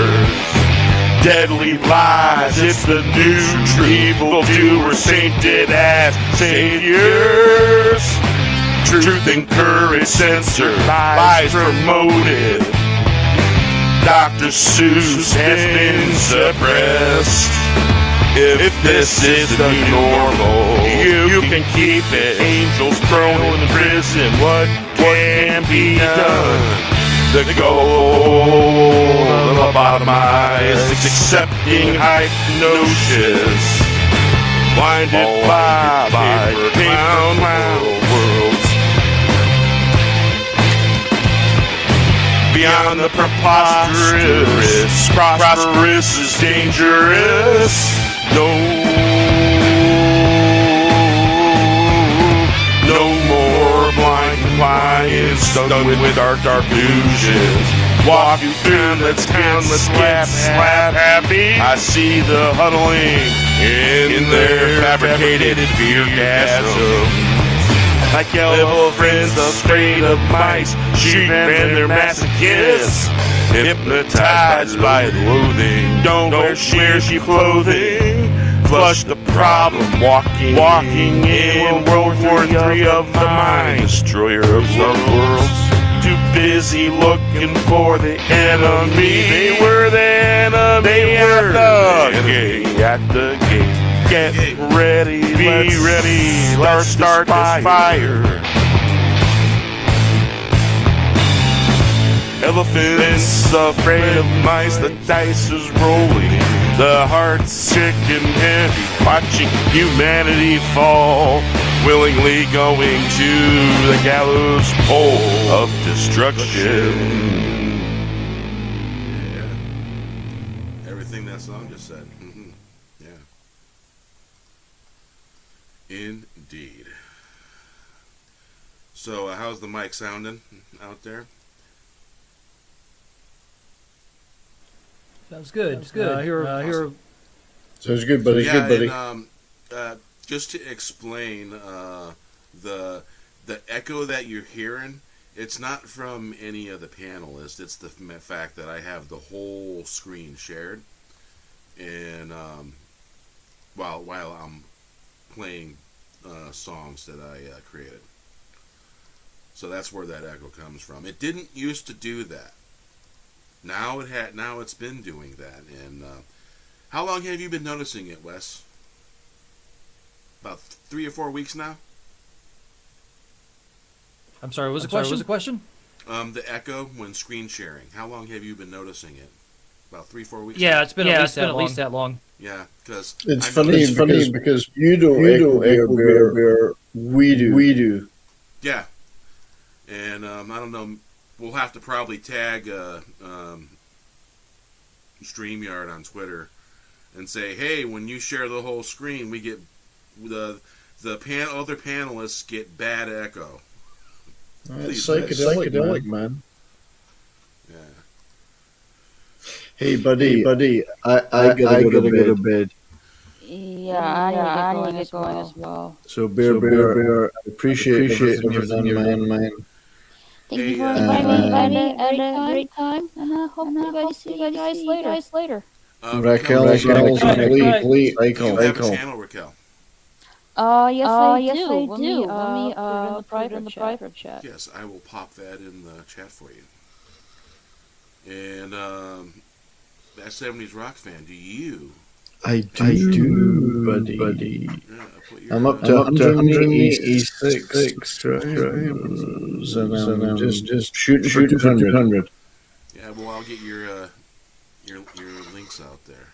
Deadly lies, it's the new true evildoers, sainted as saviors. Truth and courage censored, lies promoted. Dr. Seuss has been suppressed. If this is the new normal, you can keep it. Angels thrown in prison, what can be done? The goal of lobotomized, accepting hypnosis, blinded by paper worlds. Beyond the preposterous, prosperous is dangerous. No more blind compliance, done with dark illusions. Walk you through the town, let's slap happy. I see the huddling in their fabricated fear gasms. Like elephants afraid of mice, sheep and their masochists, hypnotized by loathing. Don't wear sheep clothing. Flush the problem, walking in World War III of the mind. Destroyer of the worlds, too busy looking for the enemy. They were the enemy at the gate. Get ready, be ready, let's start this fire. Elephants afraid of mice, the dice is rolling. The heart's sick and heavy, watching humanity fall. Willingly going to the gallows pole of destruction. Yeah. Everything that song just said. Yeah. Indeed. So, how's the mic sounding out there? Sounds good. Sounds good. Awesome. Sounds good, buddy. Yeah, good, buddy. And, just to explain, the echo that you're hearing, it's not from any of the panelists. It's the fact that I have the whole screen shared, and while I'm playing songs that I created. So that's where that echo comes from. It didn't used to do that. Now it's been doing that. And how long have you been noticing it, Wes? About 3 or 4 weeks now. I'm sorry. What was the question? The echo when screen sharing. How long have you been noticing it? About 3 or 4 weeks. Yeah, now? it's been at least that long. Yeah, because it's funny because you don't echo where we do. Yeah, and I don't know. We'll have to probably tag StreamYard on Twitter and say, hey, when you share the whole screen, we get the other panelists get bad echo. It's psychedelic, man. Hey, buddy, I gotta go to bed. Yeah, I need to get going as well. So, Bear, I appreciate everything you've done, man. Thank you Hey, for inviting me. I had a great time, and I hope you see you guys later. Raquel's complete Do you have a channel, Raquel? Yes, I do. Let me put it in the private chat. Yes, I will pop that in the chat for you. And that 70s rock fan, do you? I do, buddy. Yeah, put your, I'm up to 186 subscribers, and I'm just shooting for 200. Yeah, well, I'll get your links out there.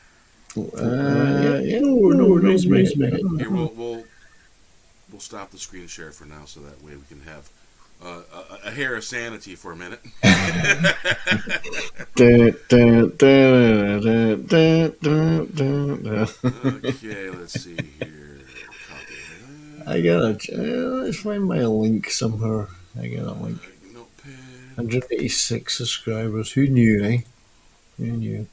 Yeah, no, Here, we'll stop the screen share for now, so that way we can have a hair of sanity for a minute. Okay, let's see here. I gotta let's find my link somewhere. I got a link. Notepad. 186 subscribers. Who knew, eh? Who knew?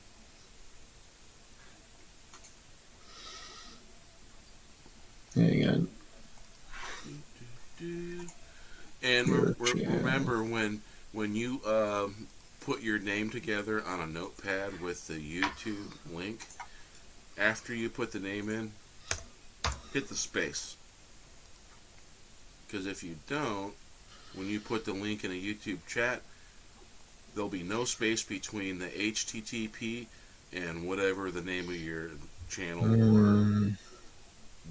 There you go. And remember when you put your name together on a notepad with the YouTube link, after you put the name in, hit the space. Because if you don't, when you put the link in a YouTube chat, there'll be no space between the HTTP and whatever the name of your channel or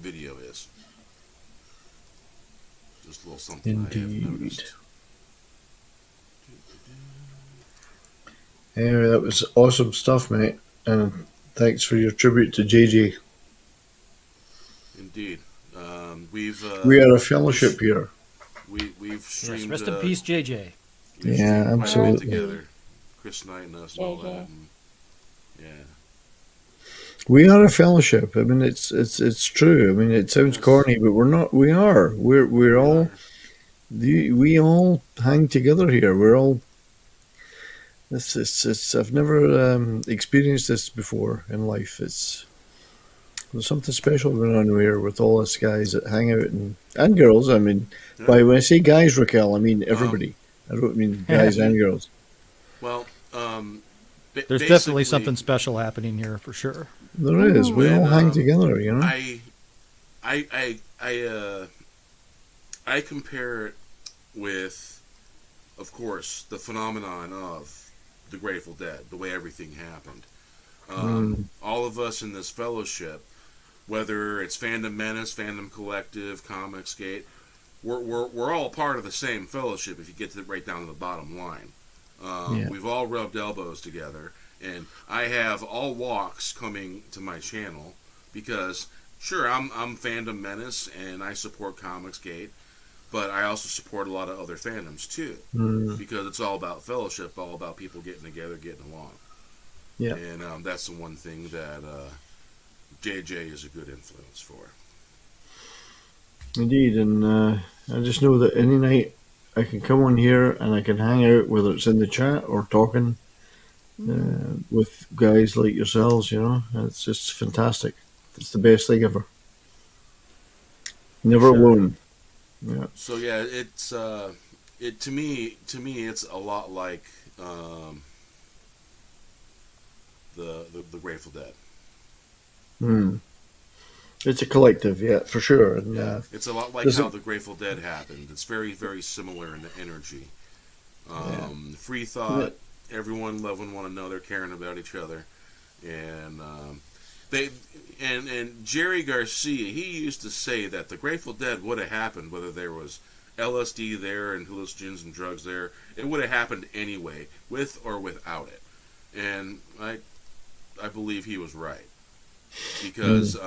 video is. Just a little something I have noticed. Yeah, that was awesome stuff, mate. And thanks for your tribute to JJ. Indeed. We are a fellowship here. We've streamed. Yes, rest in peace, JJ. Yeah, absolutely. Together, Chris Knight and us, and all that. And, yeah. We are a fellowship. I mean, it's true. I mean, it sounds corny, but we're not. We are. We're all. We all hang together here. We're all. It's. I've never experienced this before in life. There's something special going on here with all us guys that hang out and girls. I mean, by when I say guys, Raquel, I mean everybody. I don't mean guys and girls. Well, there's definitely something special happening here for sure. There is. We all hang together, you know. I compare it with, of course, the phenomenon of the Grateful Dead, the way everything happened. All of us in this fellowship, whether it's Fandom Menace, Fandom Collective, Comicsgate, we're all part of the same fellowship. If you get to right down to the bottom line, we've all rubbed elbows together, and I have all walks coming to my channel because, sure, I'm Fandom Menace and I support Comicsgate, but I also support a lot of other fandoms too, because it's all about fellowship, all about people getting together, getting along. Yeah, and that's the one thing that JJ is a good influence for. Indeed, and I just know that any night I can come on here and I can hang out, whether it's in the chat or talking with guys like yourselves. You know, it's just fantastic. It's the best thing ever. Never alone. Yeah. So yeah, it's to me it's a lot like the Grateful Dead. It's a collective, yeah, for sure. And, it's a lot like how the Grateful Dead happened. It's very, very similar in the energy. Free thought, everyone loving one another, caring about each other, and and Jerry Garcia, he used to say that the Grateful Dead would have happened whether there was LSD there and hallucinogens and drugs there. It would have happened anyway, with or without it. And I believe he was right, because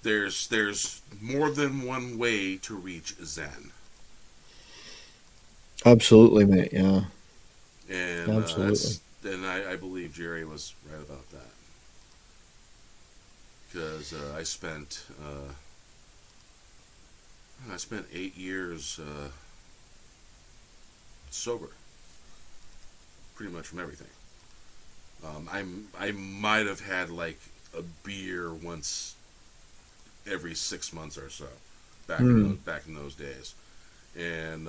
there's more than one way to reach Zen. Absolutely, mate. Yeah. And absolutely. And I believe Jerry was right about that, because I spent 8 years sober. pretty much from everything. I might have had like a beer once every 6 months or so back in those days, and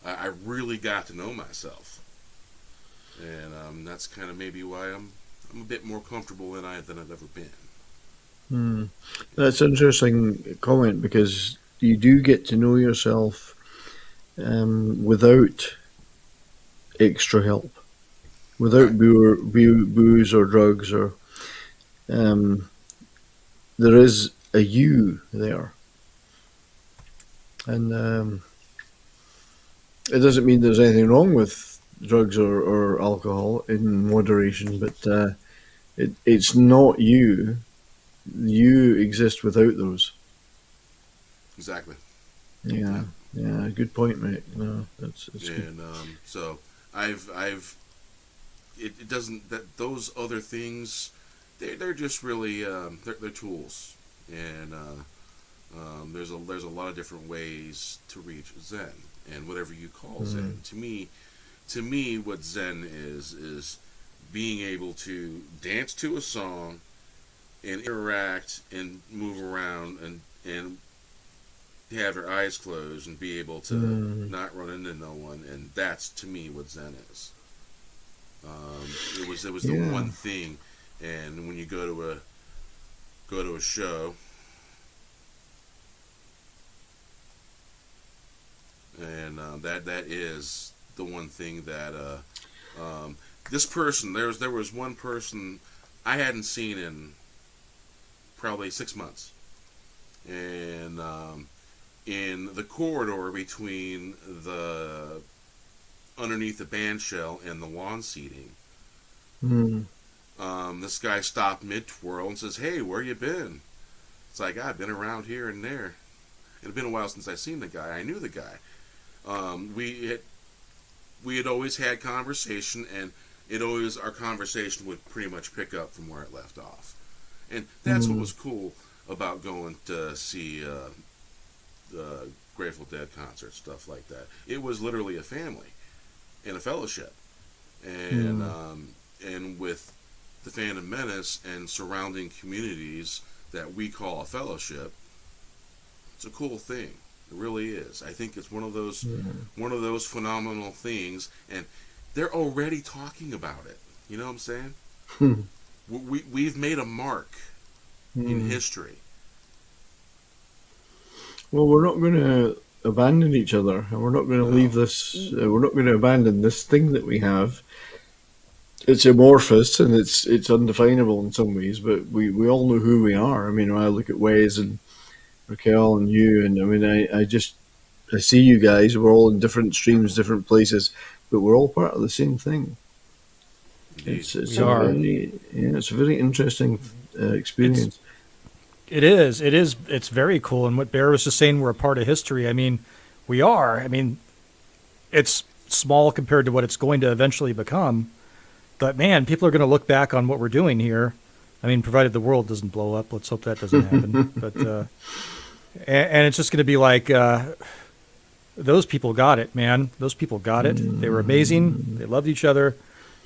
I really got to know myself, and that's kind of maybe why I'm a bit more comfortable than I've ever been. That's an interesting comment, because you do get to know yourself without extra help, without booze or drugs, or there is a you there, and it doesn't mean there's anything wrong with drugs or alcohol in moderation, but it's not you. You exist without those. Exactly. Yeah. Good point, mate. No, that's good. And so it doesn't, that those other things, they're just really they're tools, and there's a lot of different ways to reach Zen, and whatever you call Zen. To me, what Zen is being able to dance to a song and interact and move around and have your eyes closed and be able to not run into no one, and that's to me what Zen is. It was the one thing, and when you go to a show, and that is the one thing that this person, there was one person I hadn't seen in probably 6 months, and in the corridor between the underneath the band shell and the lawn seating, this guy stopped mid-twirl and says, "Hey, where you been?" It's like, I've been around here and there. It had been a while since I seen the guy. I knew the guy. We had always had conversation, and our conversation would pretty much pick up from where it left off. And that's what was cool about going to see the Grateful Dead concert, stuff like that. It was literally a family and a fellowship, and and with the Phantom Menace and surrounding communities that we call a fellowship, it's a cool thing. It really is. I think it's one of those phenomenal things, and they're already talking about it. You know what I'm saying? We've made a mark in history. Well, we're not going to abandon each other, and we're not going to leave this. We're not going to abandon this thing that we have. It's amorphous and it's undefinable in some ways, but we all know who we are. I mean, when I look at Wes and Raquel and you, and I mean, I see you guys. We're all in different streams, different places, but we're all part of the same thing. It's a very interesting experience. It is. It's very cool. And what Bear was just saying, we're a part of history. I mean, we are. I mean, it's small compared to what it's going to eventually become. But man, people are going to look back on what we're doing here. I mean, provided the world doesn't blow up. Let's hope that doesn't happen. But and it's just going to be like, those people got it, man. Those people got it. They were amazing. They loved each other.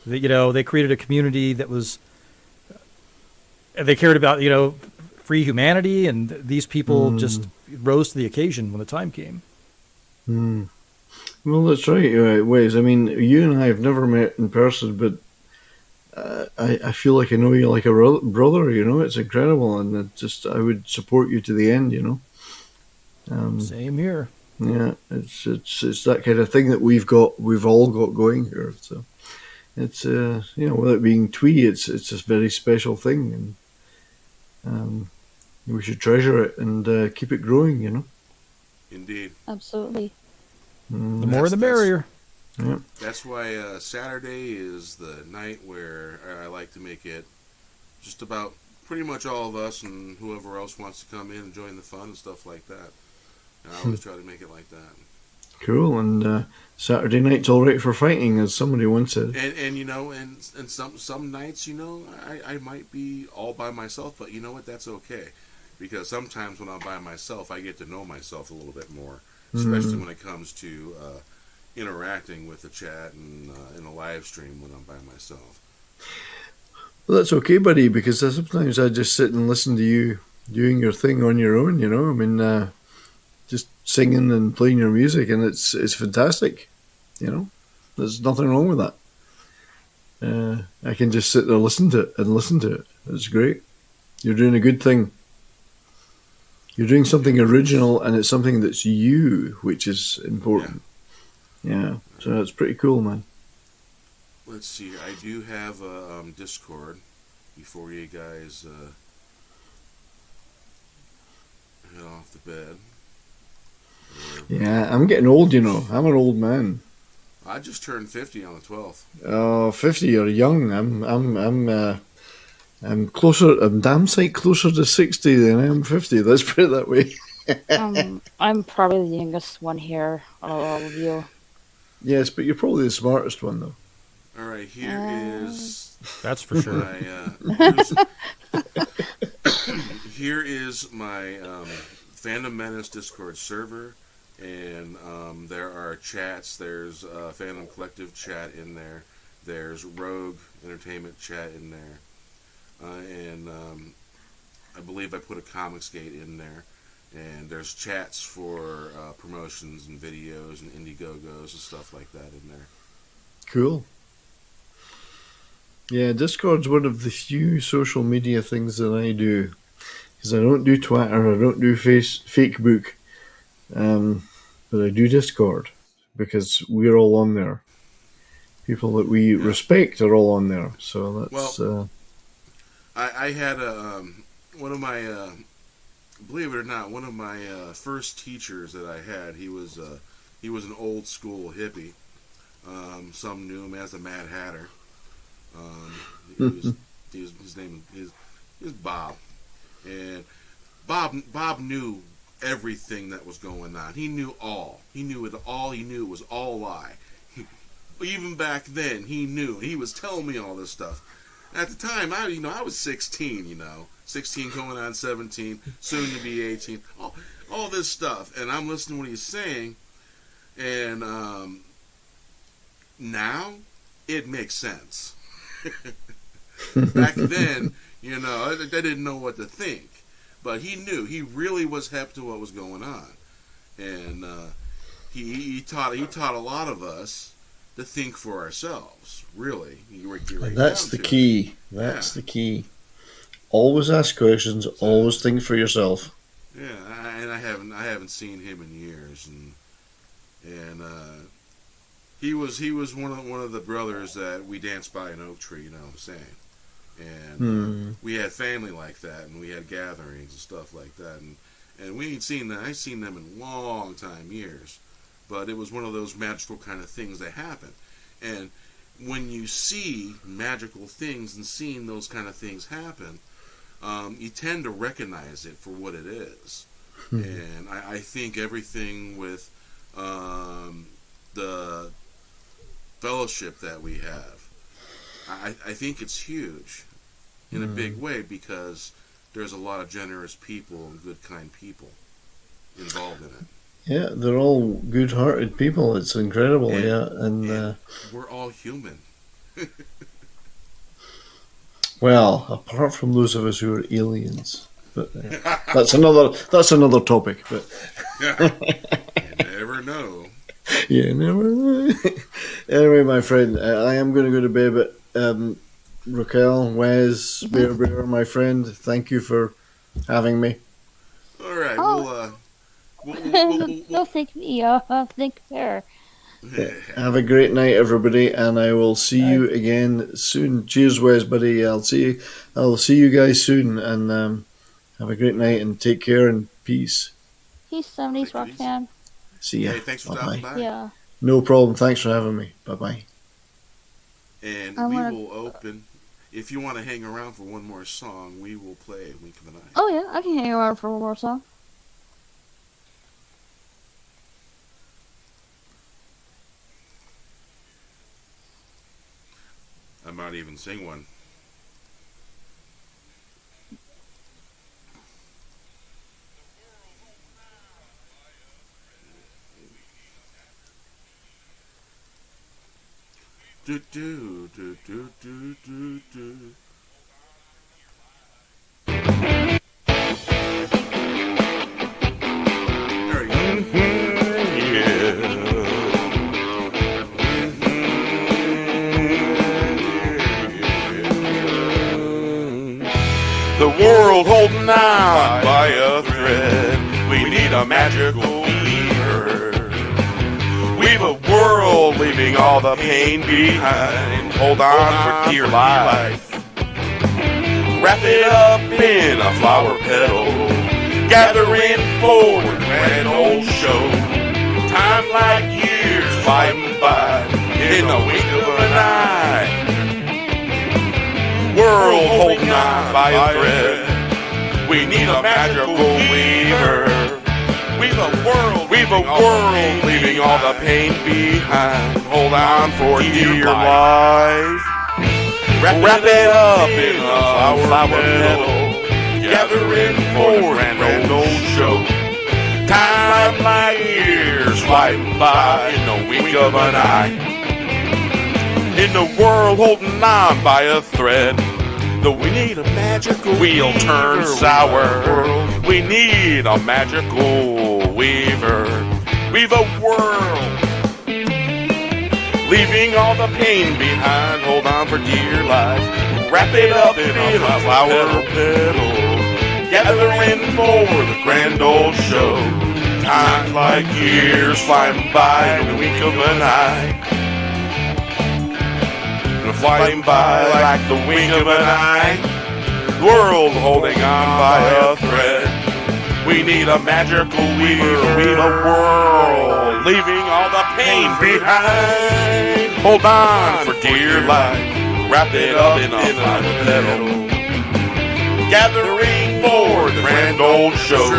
They created a community that was. They cared about free humanity, and these people just rose to the occasion when the time came. Well, that's right, Wes. I mean, you and I have never met in person, but I feel like I know you like a brother. It's incredible, and I would support you to the end. Same here. Yeah, it's that kind of thing that we've all got going here. So it's without being twee, it's a very special thing, and we should treasure it and keep it growing. Indeed. Absolutely. The more the merrier. Yeah. That's why Saturday is the night where I like to make it just about pretty much all of us and whoever else wants to come in and join the fun and stuff like that. And I always try to make it like that. Cool. And Saturday night's all right for fighting, as somebody once said. And some nights, I might be all by myself, but you know what? That's okay. Because sometimes when I'm by myself, I get to know myself a little bit more, especially when it comes to interacting with the chat and in a live stream when I'm by myself. Well, that's okay, buddy, because sometimes I just sit and listen to you doing your thing on your own. I mean, just singing and playing your music, and it's fantastic. There's nothing wrong with that. I can just sit there listen to it. It's great. You're doing a good thing. You're doing something original, and it's something that's you, which is important. Yeah. So that's pretty cool, man. Let's see. I do have a Discord before you guys head off to bed. Yeah, I'm getting old, I'm an old man. I just turned 50 on the 12th. Oh, 50, you're young. I'm closer. I'm damn sight closer to 60 than I am 50. Let's put it that way. I'm probably the youngest one here out of all of you. Yes, but you're probably the smartest one, though. All right, here is. That's for sure. Here is my Fandom Menace Discord server, and there are chats. There's Fandom Collective chat in there. There's Rogue Entertainment chat in there, and I believe I put a Comicsgate in there. And there's chats for promotions and videos and Indiegogos and stuff like that in there. Cool. Yeah, Discord's one of the few social media things that I do. Because I don't do Twitter, I don't do Facebook, but I do Discord. Because we're all on there. People that we respect are all on there. So that's... Well, I had one of my... believe it or not, one of my first teachers that I had, he was an old school hippie. Some knew him as the Mad Hatter. His name is Bob, and Bob knew everything that was going on. He knew all. He knew it all. He knew it was all lie. Even back then, he knew. He was telling me all this stuff. At the time, I was 16. 16 going on 17, soon to be 18. All this stuff, and I'm listening to what he's saying, and now it makes sense. Back then, I didn't know what to think, but he knew. He really was hep to what was going on, and he taught a lot of us to think for ourselves. Really, that's the key. That's the key. Always ask questions. Always think for yourself. Yeah, and I haven't seen him in years, and he was one of the brothers that we danced by an oak tree. You know what I'm saying? And we had family like that, and we had gatherings and stuff like that, and we ain't seen that. I ain't seen them in a long time, years, but it was one of those magical kind of things that happen, and when you see magical things and seeing those kind of things happen. You tend to recognize it for what it is. And I think everything with the fellowship that we have, I think it's huge in a big way because there's a lot of generous people and good, kind people involved in it. Yeah, they're all good-hearted people. It's incredible, and we're all human. Well, apart from those of us who are aliens, but that's another topic. But you never know. You never know. Anyway, my friend, I am going to go to bed. But Raquel, Wes, Bear, my friend, thank you for having me. All right, No, thank me. Thank Bear. Have a great night, everybody, and I will see you again soon. Cheers, Wes, buddy. I'll see you guys soon, and have a great night and take care and peace. Peace, 70s Rock Fan. See ya. Hey, thanks for stopping by. Yeah. No problem. Thanks for having me. Bye bye. And we will open. If you want to hang around for one more song, we will play Wink of an Eye. Oh yeah, I can hang around for one more song. I might even sing one. do do do do do do do. There you go. The world holding on by a thread. We need a magical weaver. Weave a world, leaving all the pain behind. Hold on for dear life. Wrap it up in a flower petal. Gathering for a grand old show. Time like years flying by in the wink of an eye. World holding on by a thread. We need a magical weaver. Weave a world, leaving all the pain behind. Hold on for dear life. Wrap it up in a flower petal. Gathering for a grand old show. Time like years flying by in the wink of an eye. In the world holding on by a thread. Though we need a magical wheel turn sour. We need a magical weaver. Weave a world, leaving all the pain behind. Hold on for dear life. Wrap it up in a flower petal. Gathering for the grand old show. Time like years flying by in the wink of an eye. Flying by like the wink of an eye. World holding on by a thread. We need a magical weaver. We need a world, leaving all the pain behind. Hold on for dear life. Wrap it up in a flower petal. Gathering for the grand old show.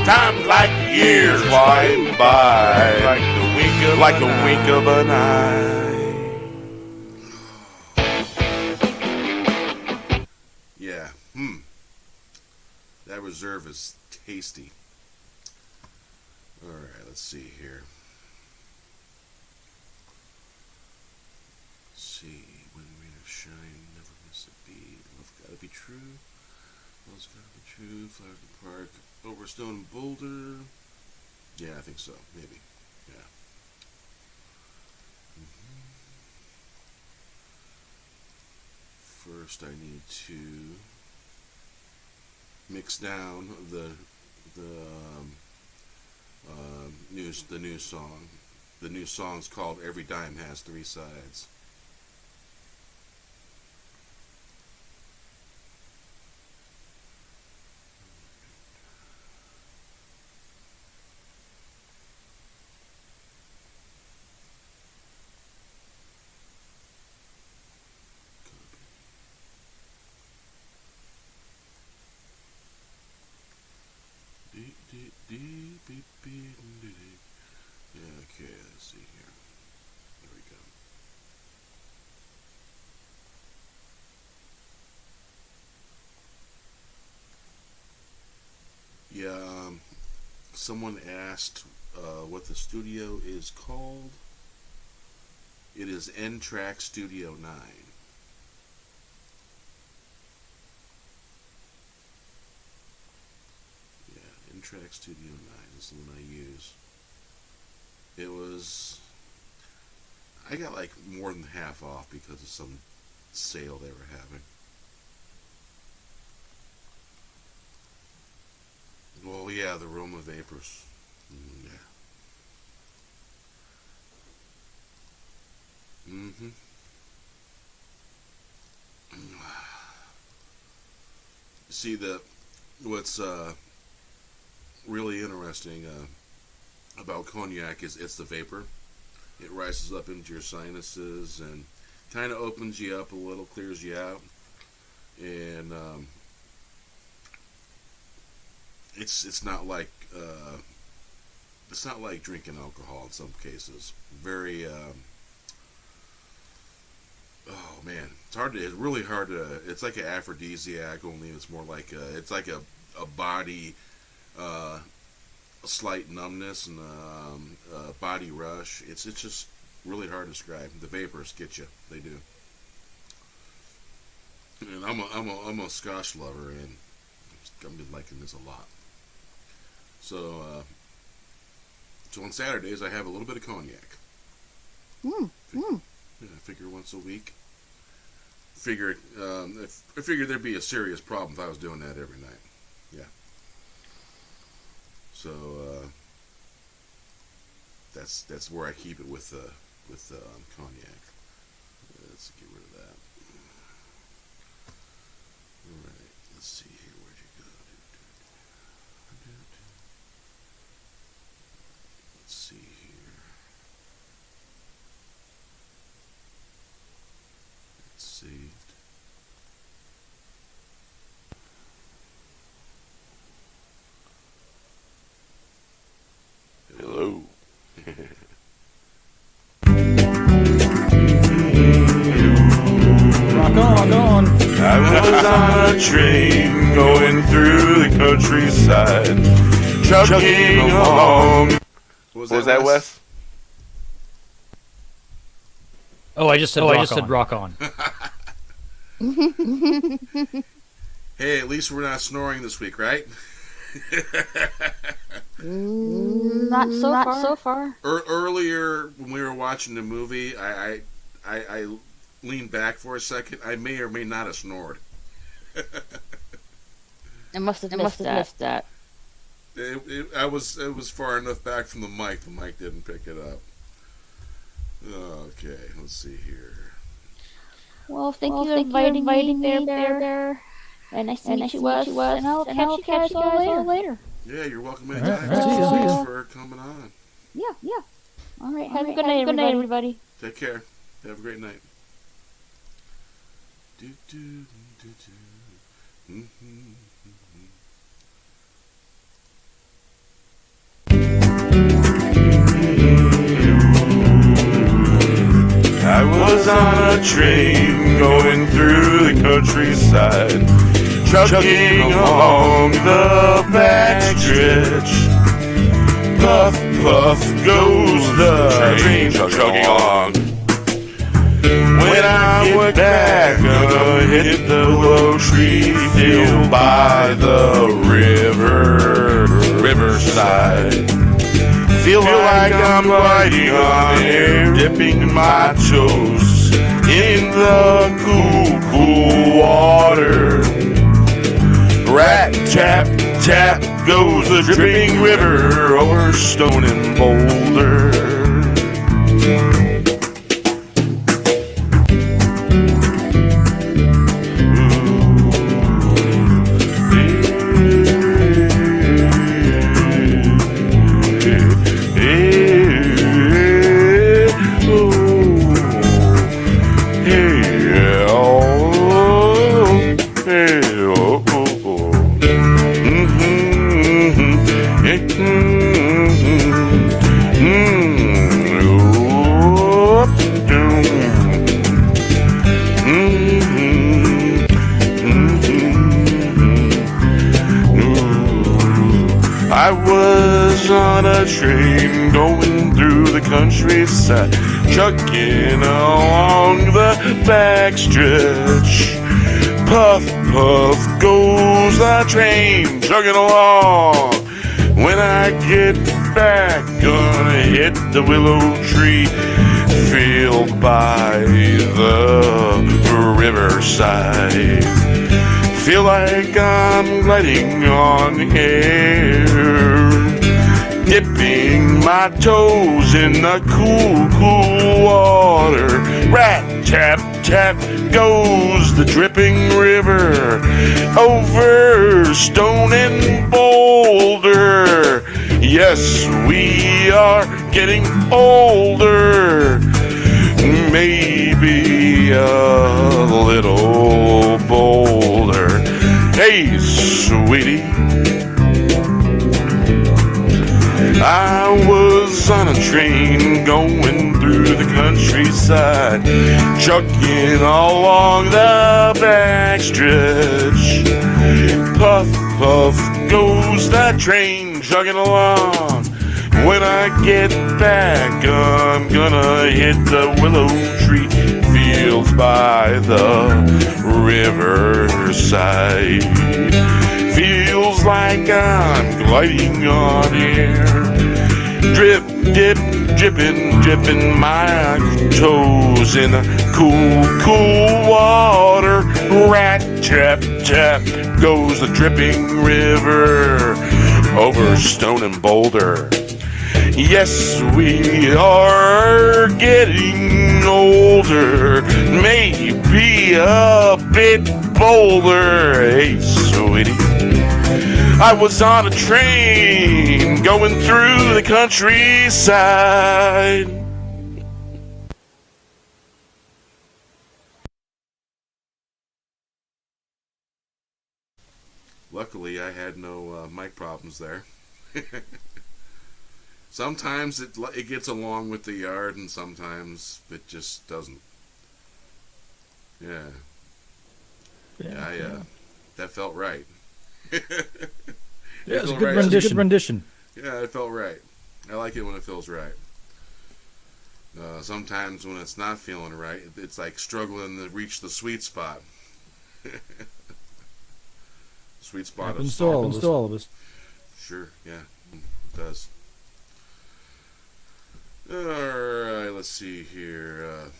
Time like years flying by like the wink of an eye. That reserve is tasty. Alright, let's see here. Let's see. When rain of shine, never miss a beat. Love gotta be true. Love's gotta be true. Flowers in the park. Over stone and boulder. Yeah, I think so. Maybe. Yeah. First, I need to mix down the new song. The new song's called "Every Dime Has Three Sides." Okay, let's see here. There we go. Yeah, someone asked what the studio is called. It is N-Track Studio 9. N-Track Studio 9 is the one I use. It was, I got like more than half off because of some sale they were having. Well, yeah, the Roma Vapors. Yeah. See, what's really interesting about cognac is it's the vapor. It rises up into your sinuses and kind of opens you up a little, clears you out, and it's not like drinking alcohol in some cases. Very oh man, it's really hard to. It's like an aphrodisiac, only it's more like it's like a body. A slight numbness and body rush. It's just Really hard to describe. The vapors get you. They do. And I'm a Scotch lover, and I've been liking this a lot. So on Saturdays I have a little bit of cognac. Yeah, I figure once a week. I figured there'd be a serious problem if I was doing that every night. Yeah. So that's where I keep it with cognac. Let's get rid of that. All right. Let's see here. Where'd you go? Let's see here. It's saved. Hello. Rock on. I was on a train going through the countryside, chugging along. What Was that Wes? Oh, I just said rock on. Hey, at least we're not snoring this week, right? Not so far. Earlier, when we were watching the movie, I leaned back for a second. I may or may not have snored. I must have missed that. It was far enough back from the mic. The mic didn't pick it up. Okay, let's see here. Well, thank you for inviting me there. And nice to meet you, Wes. And I'll catch you guys all later. Yeah, you're welcome All anytime. right, see ya. Thanks for coming on. Yeah. All right, have a good night, everybody. Take care. Have a great night. I was on a train going through the countryside, chugging along the backstretch. Puff, puff goes the train chugging along. When I get back, gonna hit the willow tree field by the riverside. Feel like I'm gliding on air, dipping my toes in the cool water. Rat tap tap goes the dripping river over stone and boulder. I was on a train going through the countryside, chugging along the backstretch. Puff, puff goes the train, chugging along. When I get back, gonna hit the willow tree field by the riverside. Feel like I'm gliding on air, dipping my toes in the cool water. Rat tap tap goes the dripping river over stone and boulder. Yes, we are getting older, maybe a little bolder. Hey, sweetie, I was on a train going through the countryside, chugging along the backstretch. Puff, puff goes that train, chugging along. When I get back, I'm gonna hit the willow tree fields by the riverside. Feels like I'm gliding on air. Drip, dip, dipping my toes in the cool, cool water. Rat, tap, tap, goes the dripping river over stone and boulder. Yes, we are getting older, maybe a bit bolder. Hey, sweetie, I was on a train going through the countryside. Luckily, I had no mic problems there. Sometimes it gets along with the yard, and sometimes it just doesn't. Yeah. That felt right. Yeah, it's a good rendition. Yeah, it felt right. I like it when it feels right. Sometimes when it's not feeling right, it's like struggling to reach the sweet spot. Sweet spot happens to all of us. Sure, yeah, it does. Alright, let's see here. Oh,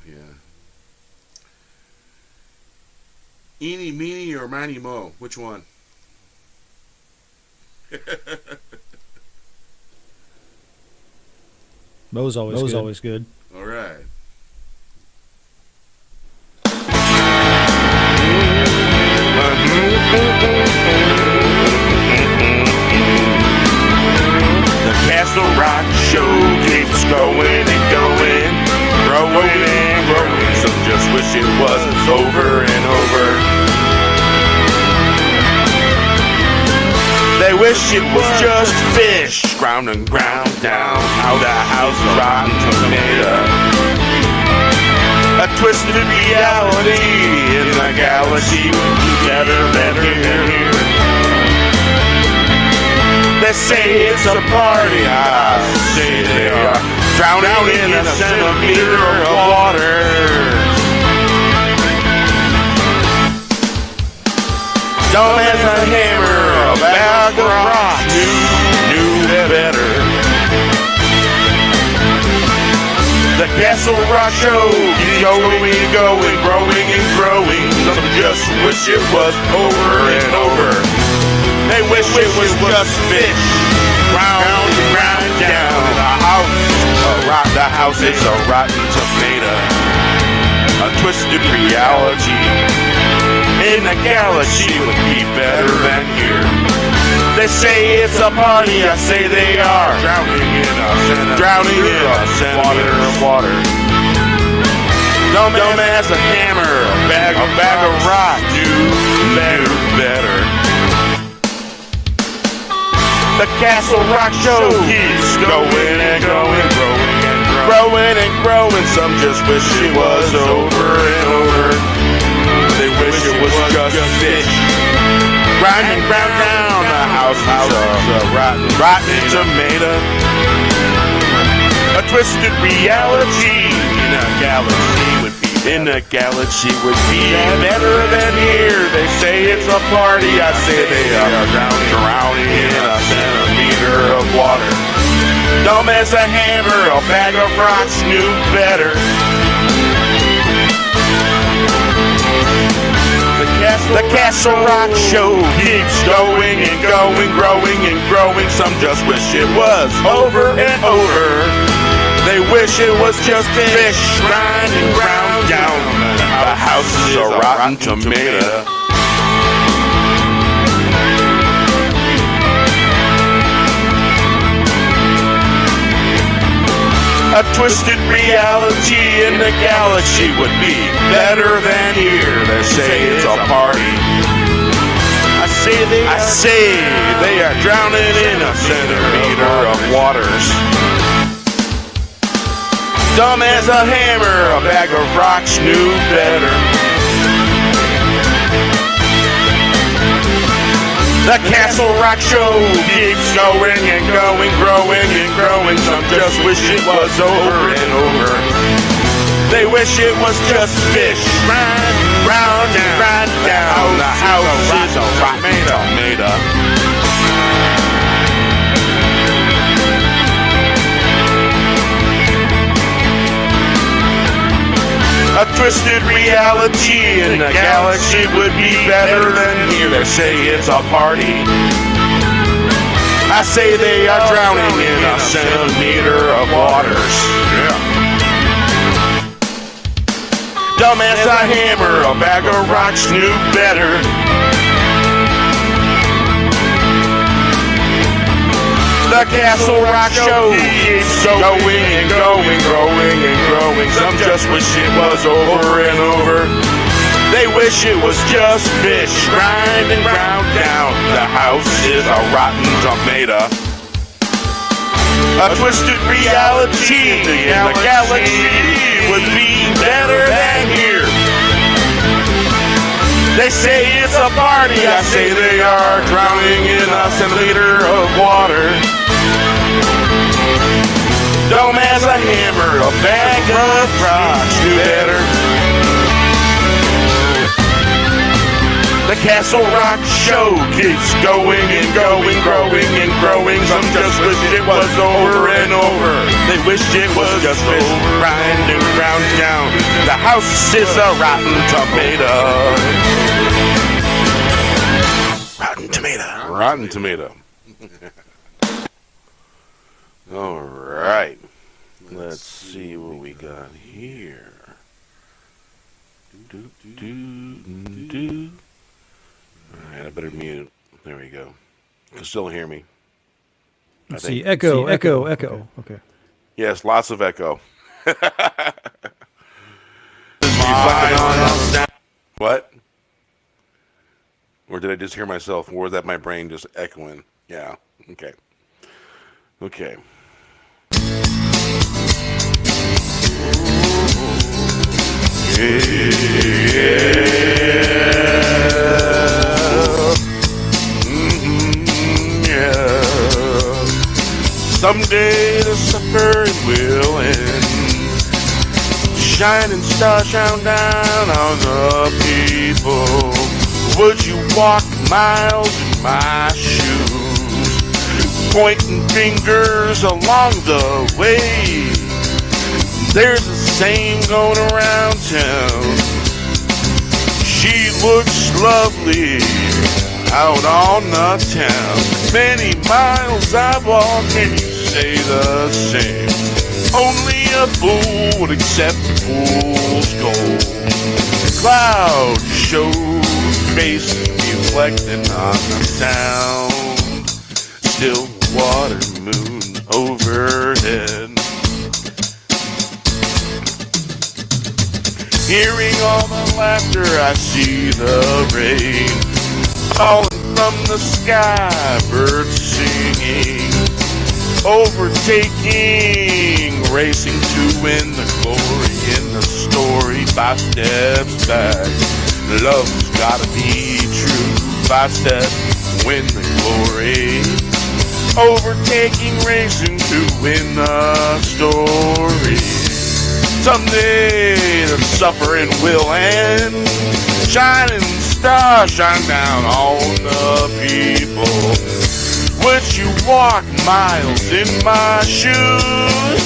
yeah. Eeny, meeny, or miny, mo? Which one? Mo's always good. All right. The Castle Rock show keeps going and going, growing and growing. Some just wish it was over and over. They wish it was just fish, ground and ground down, how the house is rotten tomato. A twisted reality in the galaxy, better than here. They say it's a party, I say they are drowning in a centimeter of water. Dumb as a hammer, a bag of rocks, knew better. The Castle Rock show keeps going and going, growing and growing. Some just wish it was over and over. They wish it was just fish, round and round down. The house is a rotten tomato, a twisted reality. In the galaxy would be better than here. They say it's a party, I say they are drowning in a centimeter of water. Dumb as a hammer, a bag of rock, knew better. The Castle Rock show keeps going and going, growing and growing. Some just wish it was over and over. They wish it was just fish, grinding ground down. The house is a rotten tomato, a twisted reality. In a galaxy would be better than here. They say it's a party, I say they are drowning in a centimeter of water. Dumb as a hammer, a bag of rocks knew better. The Castle Rock show keeps going and going, growing and growing. Some just wish it was over and over. They wish it was just fish, grinding ground down. The house is a rotten tomato. A twisted reality in the galaxy would be better than here. They say it's a party. I say they are drowning in a centimeter of waters. Dumb as a hammer, a bag of rocks knew better. The Castle Rock Show keeps going and going, growing and growing. Some just wish it was over and over. They wish it was just fish, round and round down. The house is a rotten tomato. A twisted reality in the galaxy would be better than here. They say it's a party. I say they are drowning in a centimeter of waters. Yeah. Dumb as a hammer, a bag of rocks knew better. The Castle Rock Show keeps going and going, growing and growing. Some just wish it was over and over. They wish it was just fish, grind and ground down. The house is a rotten tomato. A twisted reality in the galaxy would be better than here. They say it's a party, I say they are drowning in a centimeter of water. Dumb as a hammer, a bag of rocks knew better. The Castle Rock Show keeps going and going, growing and growing. Some just wish it was over and over. They wish it was just fish, grind and ground down. The house is a rotten tomato. Rotten tomato. Rotten tomato. All right. Let's see what we got here. Alright, I better mute. There we go. You can still hear me. Let's see. Echo. Okay. Yes, lots of echo. What? Or did I just hear myself? Or was that my brain just echoing? Yeah. Okay. Okay. Someday the suffering will end. Shining star shine down on the people. Would you walk miles in my shoes? Pointing fingers along the way. There's a saying going around town. She looks lovely out on the town. Many miles I've walked and you say the same. Only a fool would accept the fool's gold. Cloud show face reflecting on the sound. Still water moon overhead. Hearing all the laughter, I see the rain falling from the sky, birds singing, overtaking, racing to win the glory in the story. 5 steps back, love's gotta be true. 5 steps, win the glory. Overtaking, racing to win the story. Someday the suffering will end. Shining star shine down on the people. Would you walk miles in my shoes?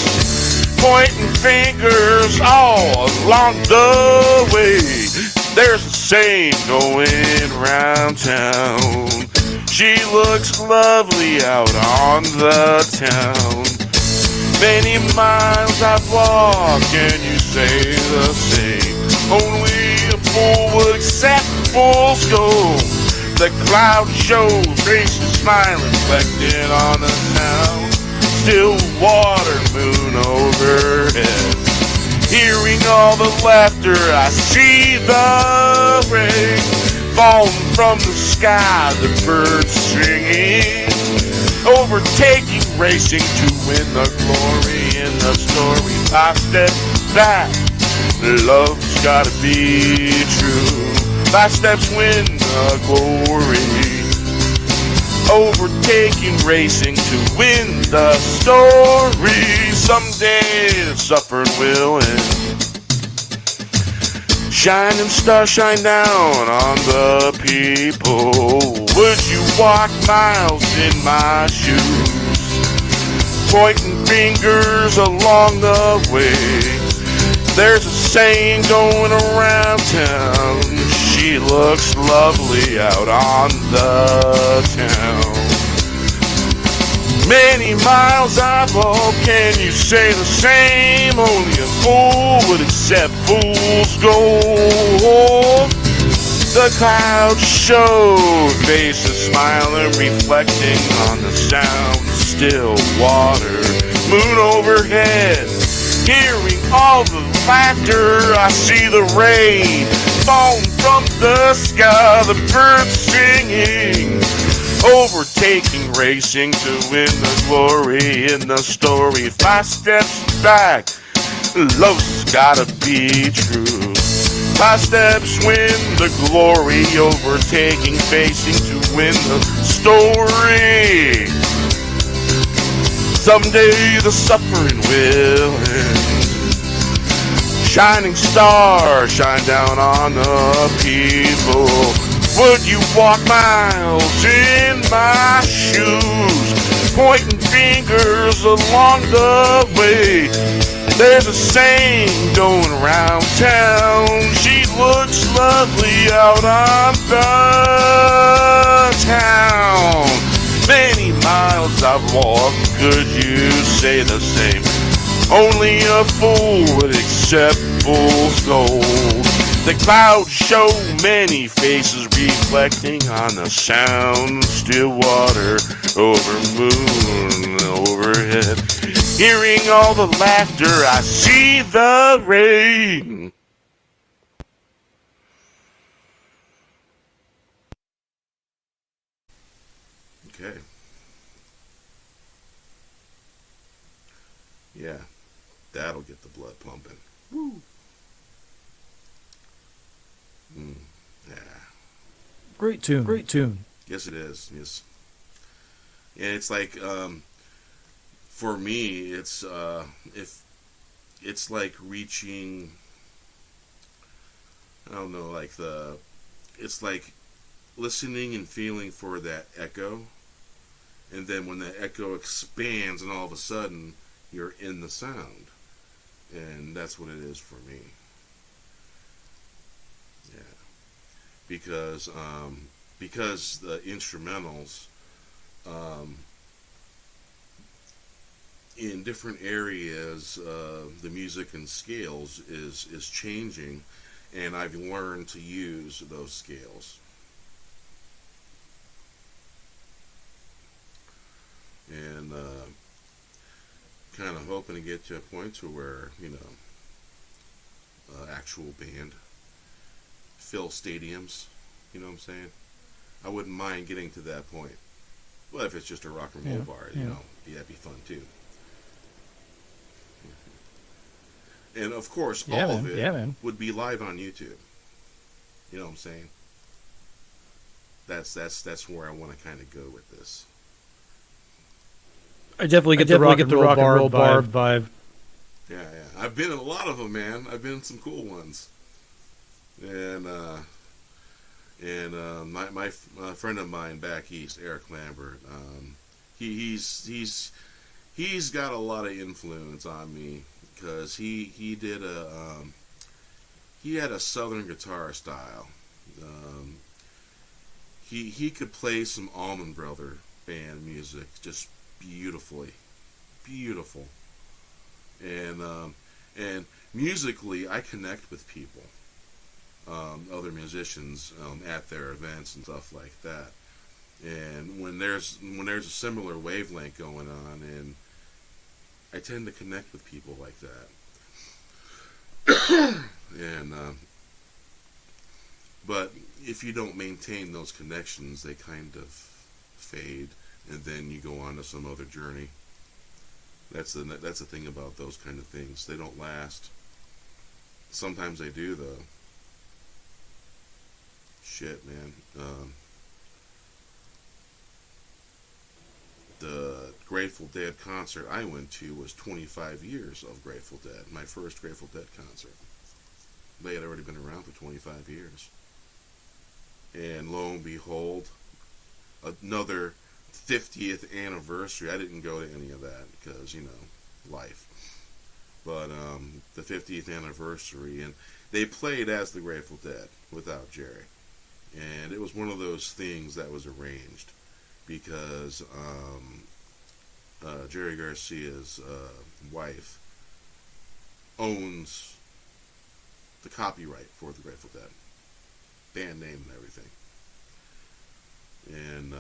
Pointing fingers all along the way. There's a saying going round town. She looks lovely out on the town. Many miles I've walked and you say the same. Only a fool would accept fool's gold. The cloud shows faces smiling, reflecting on the town. Still water moon overhead. Hearing all the laughter, I see the rain falling from the sky, the birds singing. Overtaking, racing to win the glory in the story. 5 steps back, love's gotta be true. 5 steps win the glory. Overtaking, racing to win the story. Someday the suffering will end. Shining star, shine down on the people. Would you walk miles in my shoes? Pointing fingers along the way. There's a saying going around town. She looks lovely out on the town. Many miles I walk, can you say the same? Only a fool would accept fool's gold. The clouds show faces smiling, reflecting on the sound of still water. Moon overhead, hearing all the laughter. I see the rain falling from the sky, the birds singing. Overtaking, racing to win the glory in the story. 5 steps back, love's gotta be true. 5 steps win the glory. Overtaking, facing to win the story. Someday the suffering will end. Shining star, shine down on the people. Would you walk miles in my shoes? Pointing fingers along the way. There's a saying going around town. She looks lovely out on the town. Many miles I've walked, could you say the same? Only a fool would accept fool's gold. The clouds show many faces reflecting on the sound of still water over moon overhead. Hearing all the laughter, I see the rain. Okay. Yeah, that'll get the blood pumping. Woo. Yeah. Great tune. Great tune. Yes, it is. Yes. And it's like, for me, it's if it's like reaching. I don't know, like it's like listening and feeling for that echo, and then when the echo expands, and all of a sudden you're in the sound, and that's what it is for me. Yeah, because the instrumentals in different areas, the music and scales is changing, and I've learned to use those scales. And kind of hoping to get to a point to where, actual band fill stadiums, you know what I'm saying? I wouldn't mind getting to that point. Well, if it's just a rock and roll bar, that'd be fun too. And of course, all of it would be live on YouTube. You know what I'm saying? That's where I want to kind of go with this. I definitely get the rock and roll bar vibe. Yeah. I've been in a lot of them, man. I've been in some cool ones. And my friend of mine back east, Eric Lambert, he's got a lot of influence on me, because he had a southern guitar style. He could play some Allman Brother band music just beautiful, and musically I connect with people, other musicians, at their events and stuff like that. And when there's a similar wavelength going on, and I tend to connect with people like that. And but if you don't maintain those connections, they kind of fade, and then you go on to some other journey. That's the thing about those kind of things. They don't last. Sometimes they do, though. Shit, man. The Grateful Dead concert I went to was 25 years of Grateful Dead. My first Grateful Dead concert. They had already been around for 25 years. And lo and behold, another 50th anniversary. I didn't go to any of that because, you know, life. But the 50th anniversary, and they played as the Grateful Dead without Jerry. And it was one of those things that was arranged because Jerry Garcia's wife owns the copyright for the Grateful Dead, band name and everything. And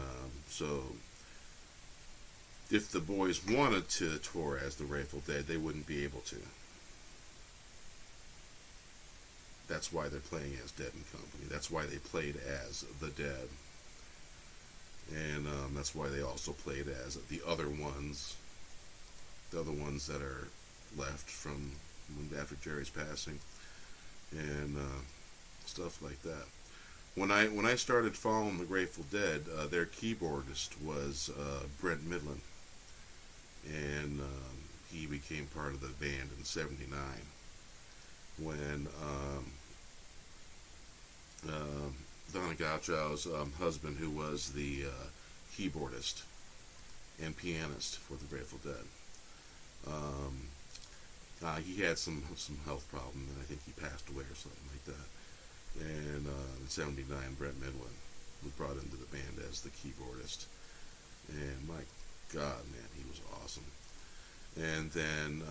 so if the boys wanted to tour as the Grateful Dead, they wouldn't be able to. That's why they're playing as Dead and Company. That's why they played as the Dead. And that's why they also played as the other ones that are left from after Jerry's passing, and stuff like that. When I started following the Grateful Dead, their keyboardist was Brent Midland, and he became part of the band in '79 when Donna Gaucho's husband, who was the keyboardist and pianist for the Grateful Dead, he had some health problem, and I think he passed away or something like that. And in '79, Brent Midland was brought into the band as the keyboardist, and my God, man, he was awesome. And then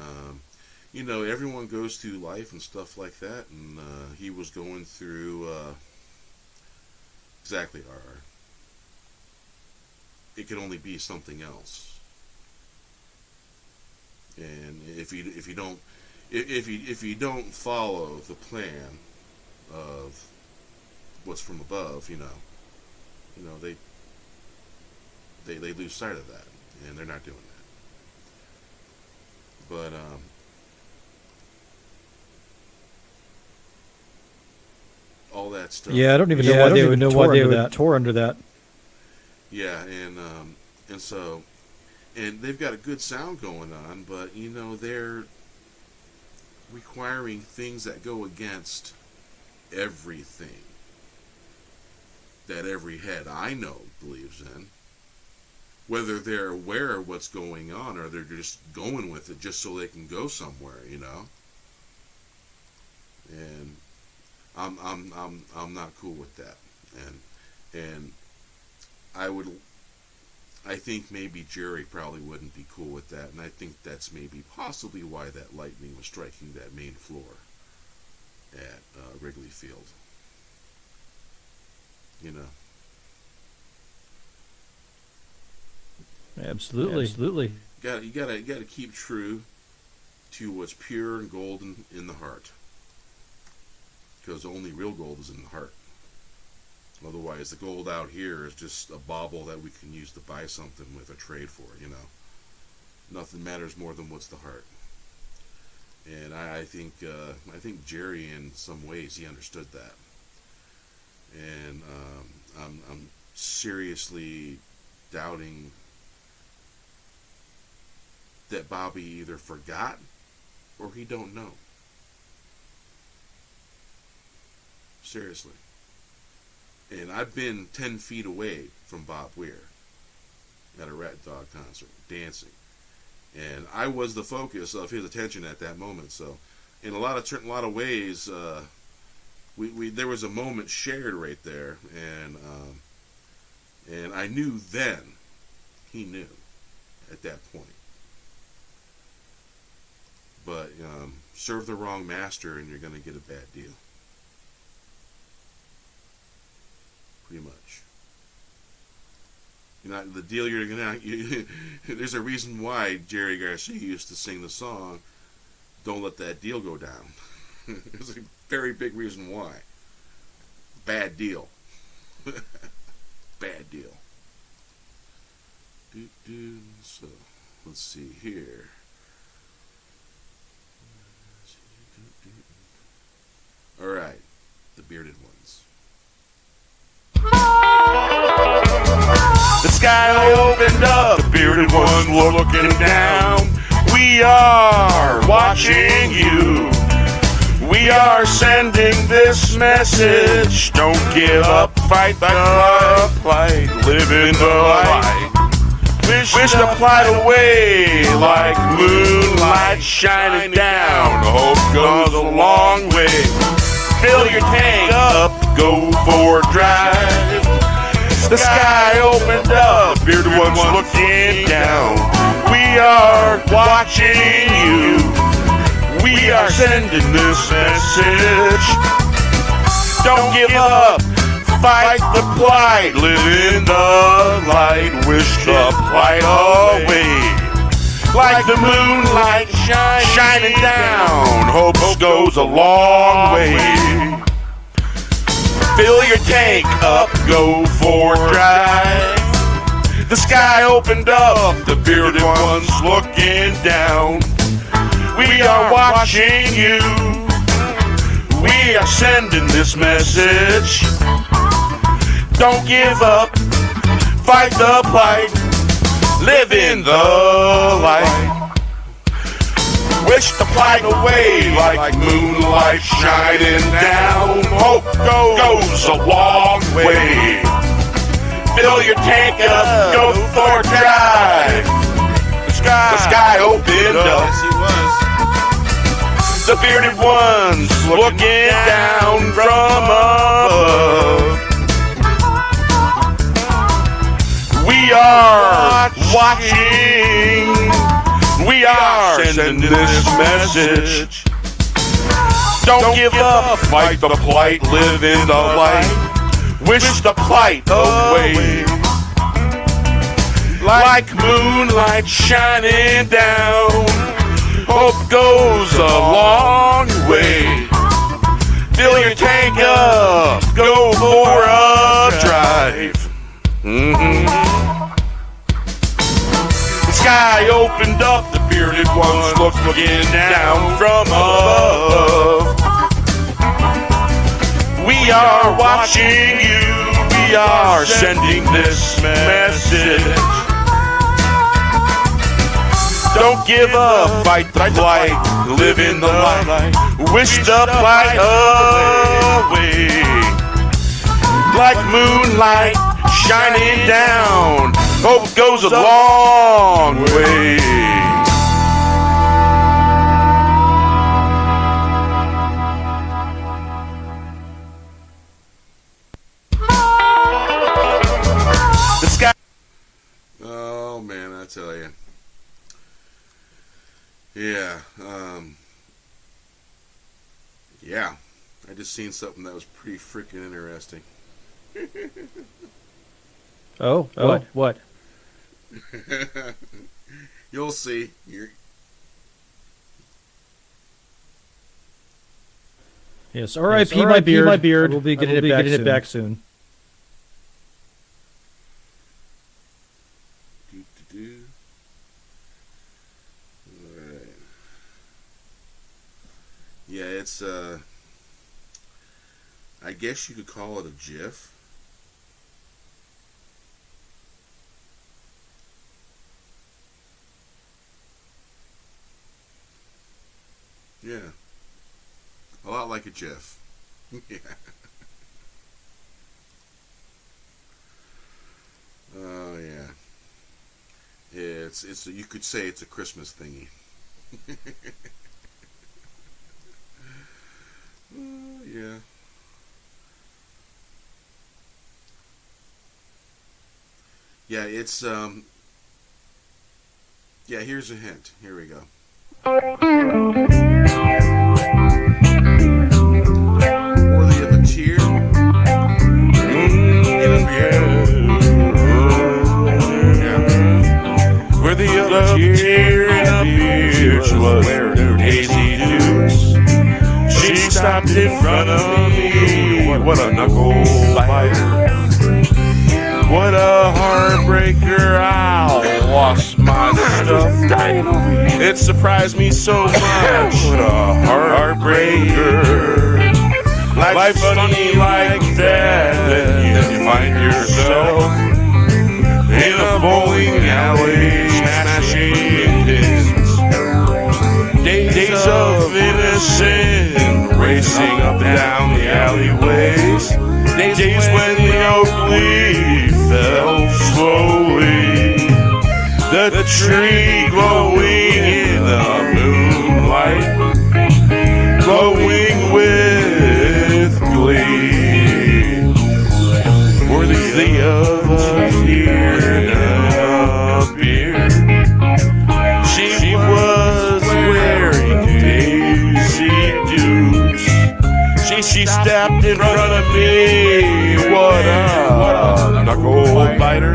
you know, everyone goes through life and stuff like that, and he was going through exactly R. It could only be something else. And if you don't follow the plan of what's from above, you know, they lose sight of that, and they're not doing that. But all that stuff. Yeah, I don't even know why they would tour under that. Yeah, and so, and they've got a good sound going on, but you know, they're requiring things that go against everything that every head I know believes in. Whether they're aware of what's going on or they're just going with it just so they can go somewhere, you know. And I'm not cool with that. And I think maybe Jerry probably wouldn't be cool with that, and I think that's maybe possibly why that lightning was striking that main floor at Wrigley Field. You know. Absolutely. You gotta keep true to what's pure and golden in the heart, because only real gold is in the heart. Otherwise, the gold out here is just a bauble that we can use to buy something with or trade for. You know, nothing matters more than what's the heart. And I think Jerry, in some ways, he understood that. And I'm seriously doubting that Bobby either forgot or he don't know. Seriously. And I've been 10 feet away from Bob Weir at a Rat Dog concert, dancing. And I was the focus of his attention at that moment. So in a lot of ways, there was a moment shared right there. And I knew then, he knew at that point. But serve the wrong master and you're going to get a bad deal. Pretty much. You know, the deal you're going to... There's a reason why Jerry Garcia used to sing the song, "Don't Let That Deal Go Down." There's a very big reason why. Bad deal. Bad deal. So, let's see here. bearded ones looking down. We are watching you. We are sending this message. Don't give up, fight the fight, live in the light. Wish to fly away like moonlight shining down. Hope goes a long way. Fill your tank up, go for a drive. The sky opened up, bearded ones looking down. We are watching you. We are sending this message. Don't give up, fight the plight, live in the light, wish the plight away. Like the moonlight shining down, hope goes a long way. Fill your tank up, go for a drive. The sky opened up, the bearded ones looking down. We are watching you. We are sending this message. Don't give up, fight the plight, live in the light. Wish the plight away like moonlight shining down. Hope goes a long way. Fill your tank up, go for a drive. The sky opened up. The bearded ones looking down from above. We are watching. We are sending this message. Don't give up, fight the plight, live in the light. Wish the plight away. Like moonlight shining down. Hope goes a long way. Fill your tank up, go for a drive. The sky opened up, the bearded ones looking down from above. We are watching you, we are sending this message. Don't give up, fight the plight, live in the light, wish the plight away. Like moonlight shining down, hope goes a long way. The sky. Oh man, I tell you. Yeah, yeah, I just seen something that was pretty freaking interesting. Oh, what? You'll see. Yes, R.I.P. my beard. We'll be getting it back soon. Yeah, it's I guess you could call it a GIF. Yeah. A lot like a GIF. Yeah. Oh yeah. It's you could say it's a Christmas thingy. Yeah. Yeah, it's yeah, here's a hint. Here we go. Worthy of a tear. Yeah. Worthy of a tear and a beer. She was wearing Daisy Dukes. She stopped in front of me. What a knuckle biter. What a heartbreaker. I lost my stuff. It surprised me so much. What a heartbreaker. Life's funny like that. Then you find yourself in a bowling alley, smashing pins. Days of innocence, racing up and down the alleyways. Days when the oak leaf fell slowly. The tree glowing in the moonlight, glowing with glee. Worthy of a year and a beer. She was wearing Daisy Dukes. She stepped in front of me. What a knuckle biter.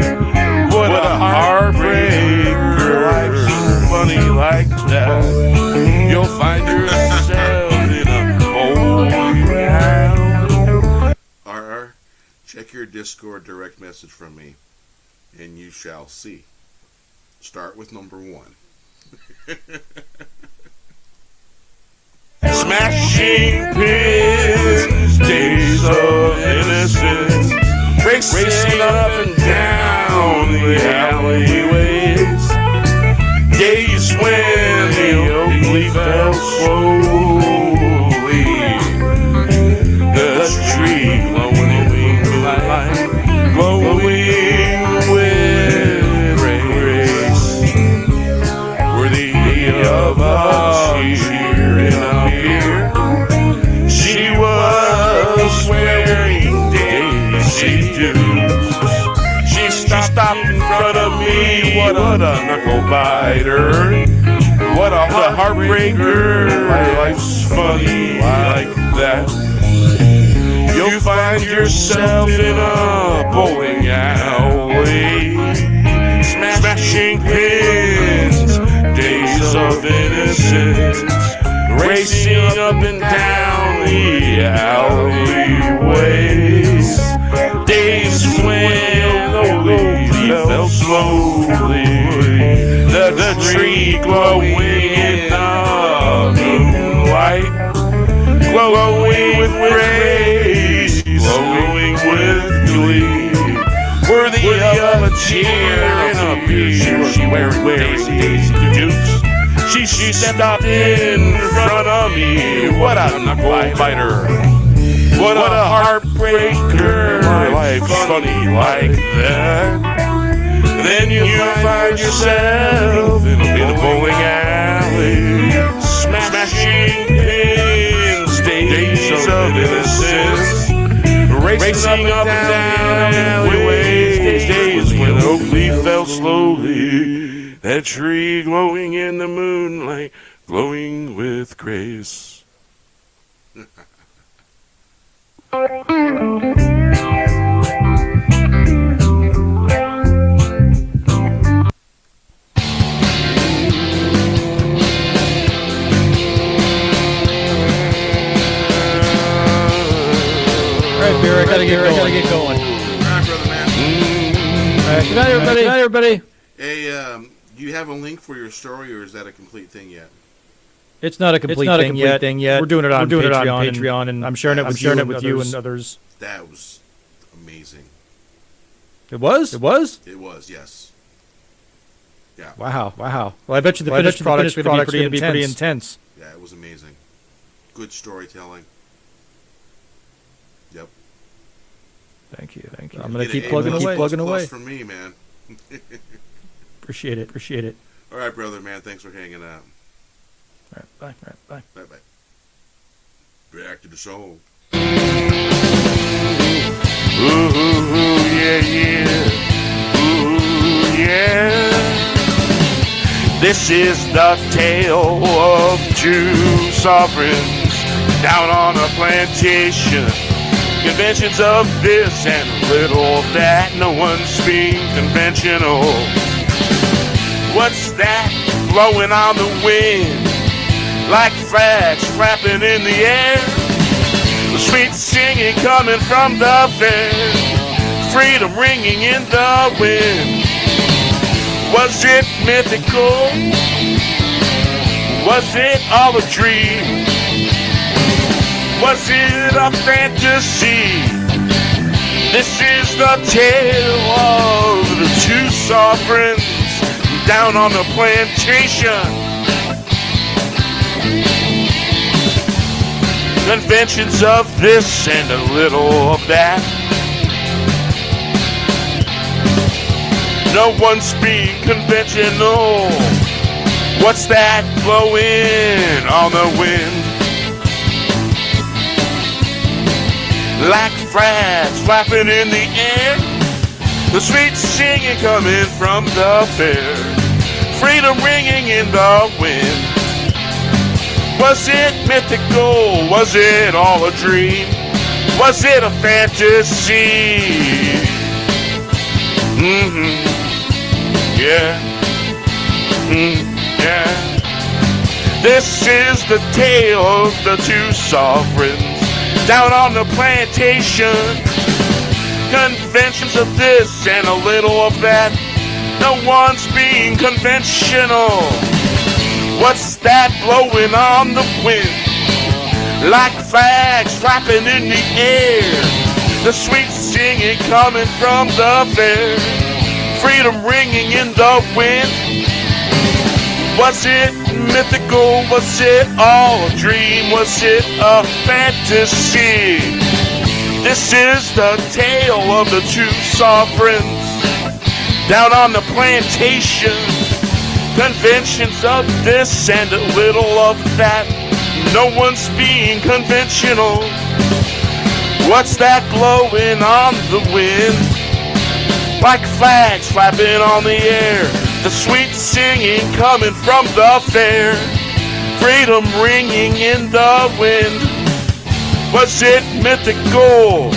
What a heartbreaker. Life's funny like that. You'll find yourself in a bowling alley. RR, check your Discord direct message from me, and you shall see. Start with number 1. Smashing pins, days of innocence, racing up and down the alleyways. Days when the oak leaf fell slowly. The tree glowing with light, glowing with grace. Worthy of a cheer in a beer. She was wearing Daisy Dukes. She stopped in front of me. What a knuckle biter. What a heartbreaker. Life's funny like that. You'll find yourself in a bowling alley, smashing pins, days of innocence, racing up and down the alleyways. Days when the leaf fell slowly. The tree glowing in the moonlight, glowing with grace, glowing with glee. Worthy of a cheer and a beer. She wearing Daisy Dukes. She stepped in front of me. What a knuckle biter. What a heartbreaker. Life's funny like that. Then you'll find yourself in a bowling alley, smashing pins, days of innocence, racing up and down alleyways. Days when an oak leaf fell slowly. That tree glowing in the moonlight, glowing with grace. Alright, Beer, I gotta get going. Alright, brother man. Alright, good night, everybody. Good night, everybody. Hey, do you have a link for your story, or is that a complete thing yet? It's not a complete thing yet. We're doing it on Patreon, and I'm sharing it with you and others. That was amazing. It was? It was, yes. Yeah. Wow. Well, I bet you the finished product's going to be pretty intense. Yeah, it was amazing. Good storytelling. Yep. Thank you. I'm going to keep plugging away. For me, man. Appreciate it. All right, brother, man. Thanks for hanging out. All right, bye. Bye. Back to the show. Ooh, yeah. Ooh, yeah. This is the tale of two sovereigns down on a plantation. Conventions of this and little that. No one's being conventional. What's that blowing on the wind? Like flags flapping in the air. The sweet singing coming from the fair. Freedom ringing in the wind. Was it mythical? Was it all a dream? Was it a fantasy? This is the tale of the two sovereigns down on the plantation. Conventions of this and a little of that. No one's being conventional. What's that blowing on the wind? Like flags flapping in the air, the sweet singing coming from the fair, freedom ringing in the wind. Was it mythical? Was it all a dream? Was it a fantasy? Yeah. Yeah. This is the tale of the two sovereigns down on the plantation. Conventions of this and a little of that. No one's being conventional. What's that blowing on the wind? Like flags flapping in the air, the sweet singing coming from the fair, freedom ringing in the wind. Was it mythical? Was it all a dream? Was it a fantasy? This is the tale of the two sovereigns down on the plantation. Conventions of this and a little of that. No one's being conventional. What's that blowing on the wind? Like flags flapping on the air, the sweet singing coming from the fair, freedom ringing in the wind. Was it mythical?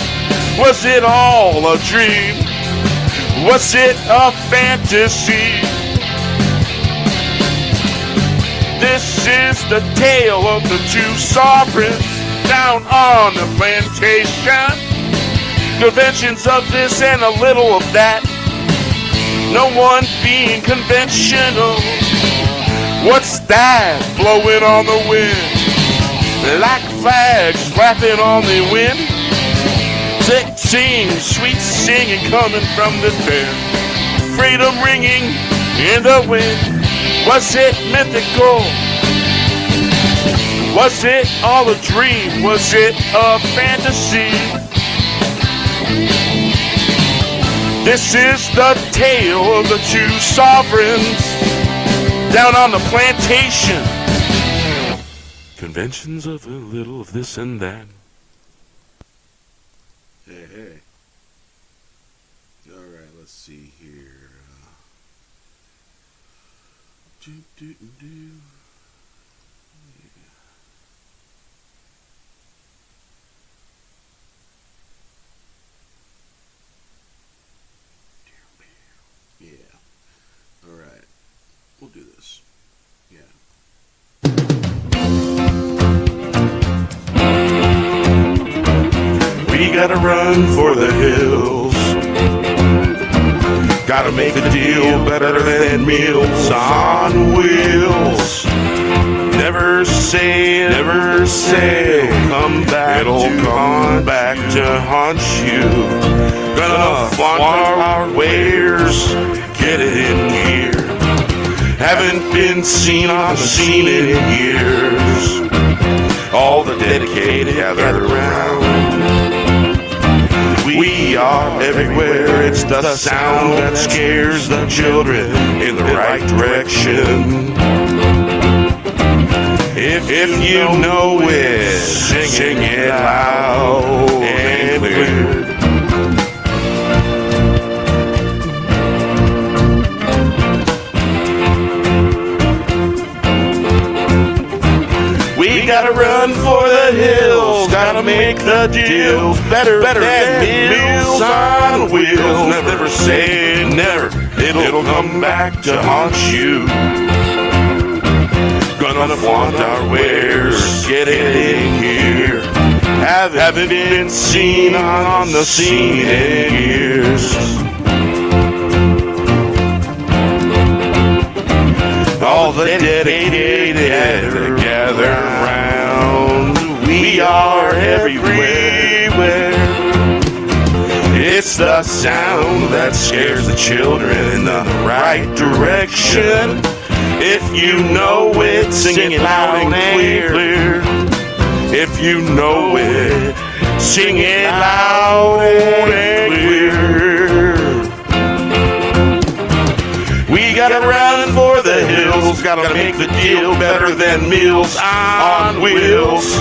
Was it all a dream? Was it a fantasy? This is the tale of the two sovereigns down on the plantation. Conventions of this and a little of that. No one being conventional. What's that blowing on the wind? Like flags flapping on the wind. Sing, sweet singing coming from the fair, freedom ringing in the wind. Was it mythical? Was it all a dream? Was it a fantasy? This is the tale of the two sovereigns down on the plantation. Conventions of a little of this and that. Hey, hey. All right, let's see here. Yeah. All right. We'll do this. Yeah. We gotta run for the hills. Gotta make a deal better than meals on wheels. Never say, come back. It'll come back to haunt you. Gonna flaunt our wares, get it in gear. Haven't been seen on the scene in years. All the dedicated gather around. We are everywhere, it's the sound that scares the children in the right direction. If you know it, sing it loud and clear. We gotta run for the hills, gotta make the deals better than meals on wheels. Never say never, it'll come back to haunt you. Gonna flaunt our wares, get it in here. Haven't been seen on the scene in years. All the dedicated gather around. We are everywhere. It's the sound that scares the children in the right direction. If you know it, sing it loud and clear. If you know it, sing it loud and clear. We gotta run for the hills, gotta make the deal better than Meals on Wheels.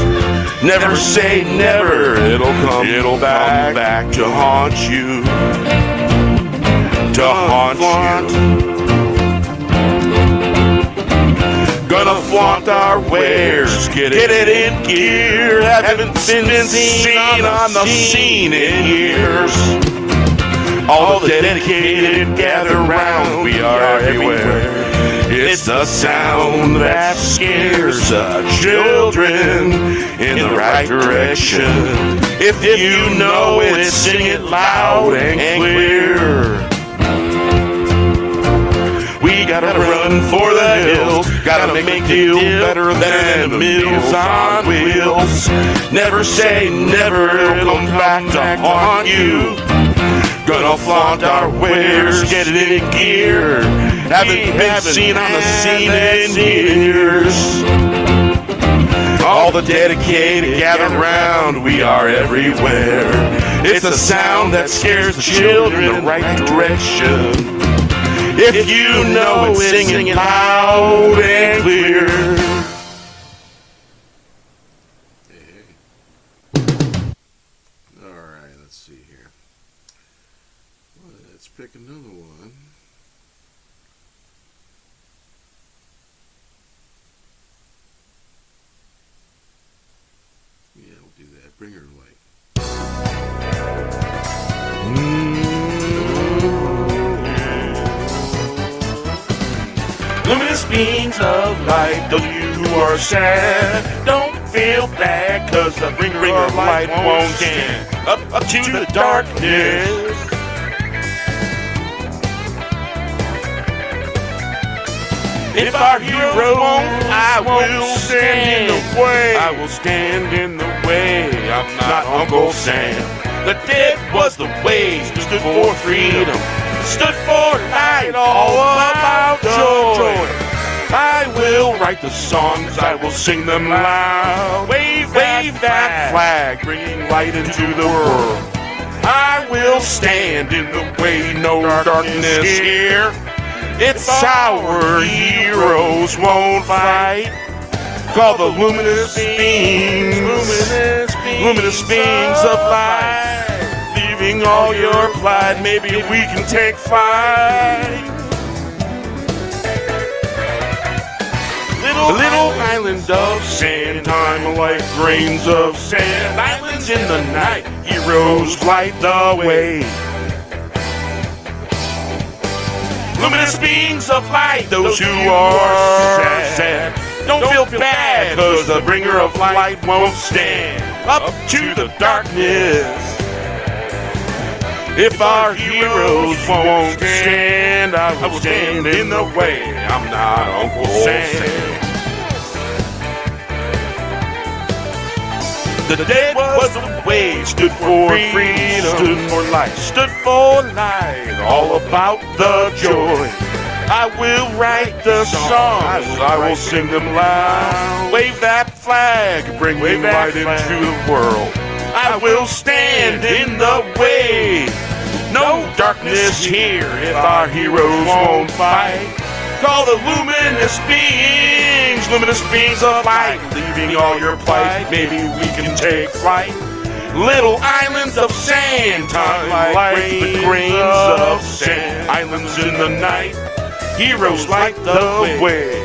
Never say never, it'll come back to haunt you. To haunt you. Gonna flaunt our wares, get it in gear. Haven't been seen on the scene in years. All the dedicated gather round, we are everywhere. It's the sound that scares the children in the right direction. If you know it, sing it loud and clear. We gotta run for the hills, gotta make the deal better than Meals on Wheels. Never say never, it'll come back to haunt you. Gonna flaunt our wares, get it in gear. Haven't been seen on the scene in years. All the dedicated gather round, we are everywhere. It's a sound that scares the children in the right direction. If you know it, sing it loud and clear. All right, let's see here. Let's pick another one. Yeah, we'll do that. Bring her to light. Luminous beams of light, those of you who are sad, don't feel bad, cause the bringer of light won't stand up to the darkness. If our hero won't, I will stand in the way. I will stand in the way. I'm not Uncle Sam. The dead was the way, stood for freedom, stood for light, all about joy. I will write the songs, I will sing them loud. Wave that flag, bringing light into the world. I will stand in the way, no darkness here. It's our heroes won't fight. Call the luminous beams, luminous beams of light. Leaving all your pride, maybe we can take flight. Little island of sand, time like grains of sand. Islands in the night, heroes light the way. Luminous beings of light, those who are sad, don't feel bad, cause the bringer of light won't stand up to the darkness. If our heroes won't stand, I will stand in the way. I'm not Uncle Sam. The dead was the way, stood for freedom, stood for light, all about the joy. I will write the songs, I will sing them loud. Wave that flag, bring light into the world. I will stand in the way. No darkness here if our heroes won't fight. Call the luminous beings of light, leaving all your plight. Maybe we can take flight. Little islands of sand, time like the grains of sand. Islands in the night, heroes light the way.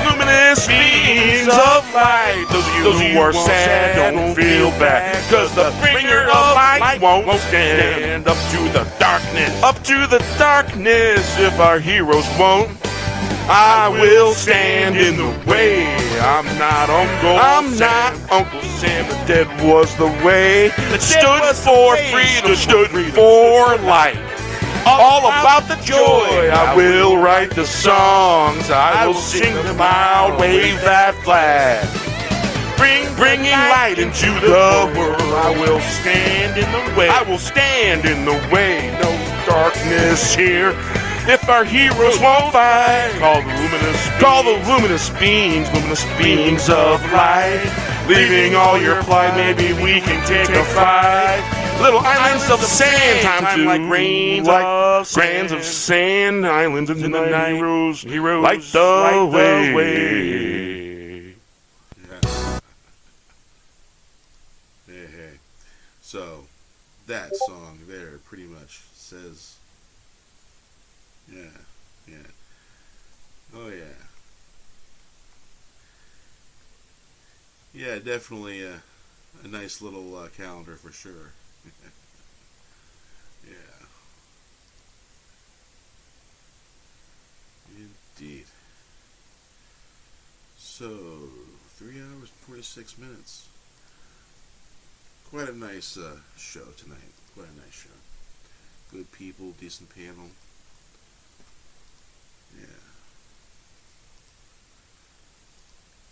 Luminous beings of light, those of you who are sad, don't feel bad, cause the bringer of light won't stand up to the darkness. Up to the darkness, if our heroes won't, I will stand in the way. I'm not Uncle Sam. The dead was the way that stood for freedom, stood for light. All about the joy. I will write the songs, I will sing them loud. Wave that flag, bringing light into the world. I will stand in the way. I will stand in the way. No darkness here. If our heroes won't fight, call the luminous beams of light. Leaving all your plight, maybe we can take a fight. Little islands of sand, time like grains of sand. Islands in the night, heroes light the way. Hey. So, that song there pretty much says, yeah. Oh, yeah. Yeah, definitely a nice little calendar for sure. Yeah. Indeed. So, 3 hours and 46 minutes. Quite a nice show tonight. Quite a nice show. Good people, decent panel. Yeah.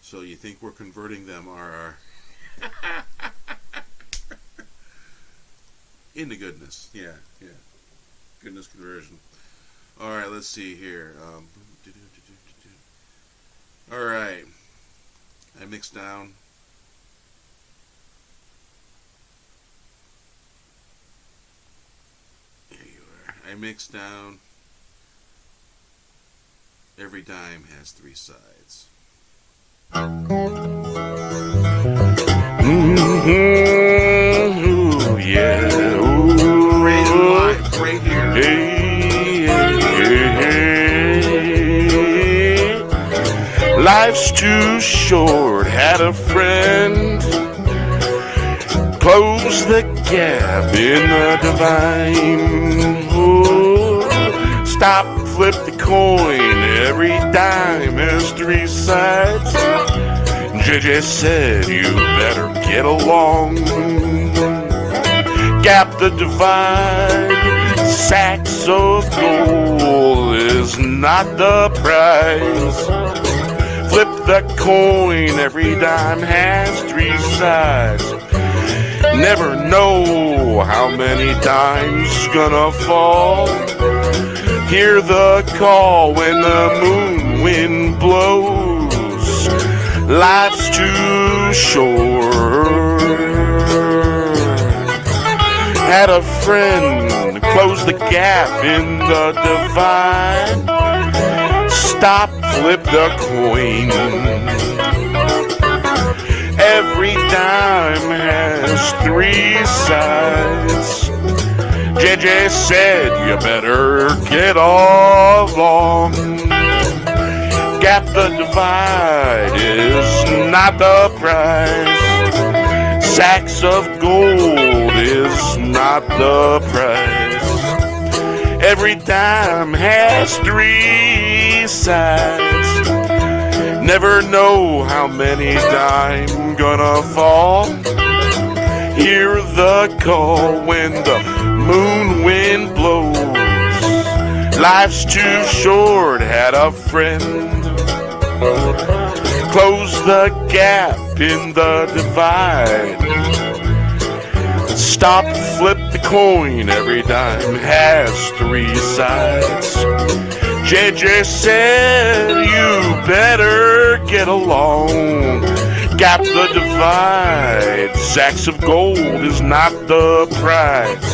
So you think we're converting them our into goodness? Yeah. Goodness conversion. All right, let's see here. All right, I mixed down. There you are. I mixed down. Every dime has three sides. Ooh, yeah. Ooh, Right here. Hey. Life's too short. Had a friend. Close the gap in the divine. Ooh. Stop, flip the coin. Every dime has three sides. JJ said you better get along. Gap the divide. Sacks of gold is not the prize. Flip the coin. Every dime has three sides. Never know how many dimes gonna fall. Hear the call when the moon wind blows. Life's too short. Had a friend close the gap in the divide. Stop, flip the coin. Every dime has three sides. JJ said you better get along. Gap the divide is not the prize. Sacks of gold is not the prize. Every dime has three sides. Never know how many dime gonna fall. Hear the call when the moon wind blows. Life's too short, had a friend. Close the gap in the divide. Stop, flip the coin, every dime has three sides. JJ said you better get along. Gap the divide. Sacks of gold is not the prize.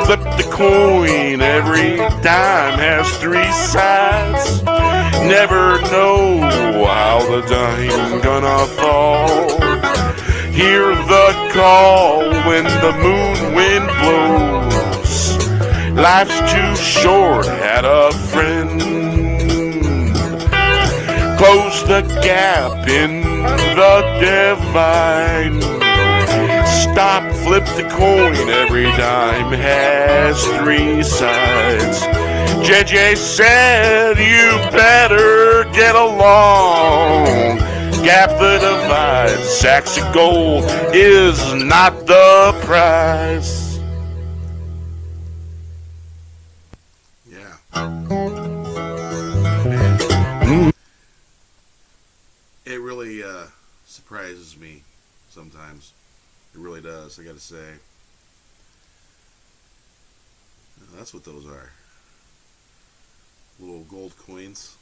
Flip the coin. Every dime has three sides. Never know how the dime gonna fall. Hear the call when the moon wind blows. Life's too short, had a friend. Close the gap in the divine. Stop, flip the coin, every dime has three sides. JJ said you better get along. Gap the divide, sacks of gold is not the prize. Yeah. It really surprises me sometimes. It really does, I gotta say. That's what those are. Little gold coins.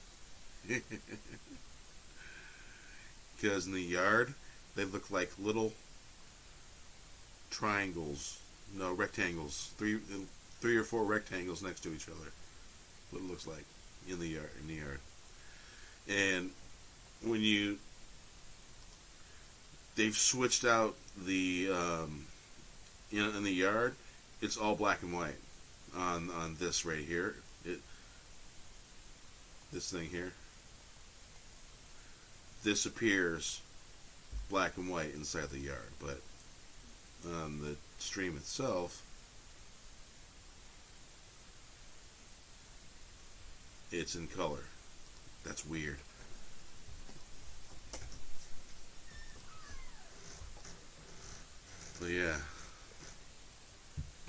Because in the yard, they look like little triangles. No, rectangles. Three or four rectangles next to each other. What it looks like in the yard. And when they've switched out the in the yard, it's all black and white on this right here. This thing here. This appears black and white inside the yard, but on the stream itself, it's in color. That's weird. But yeah,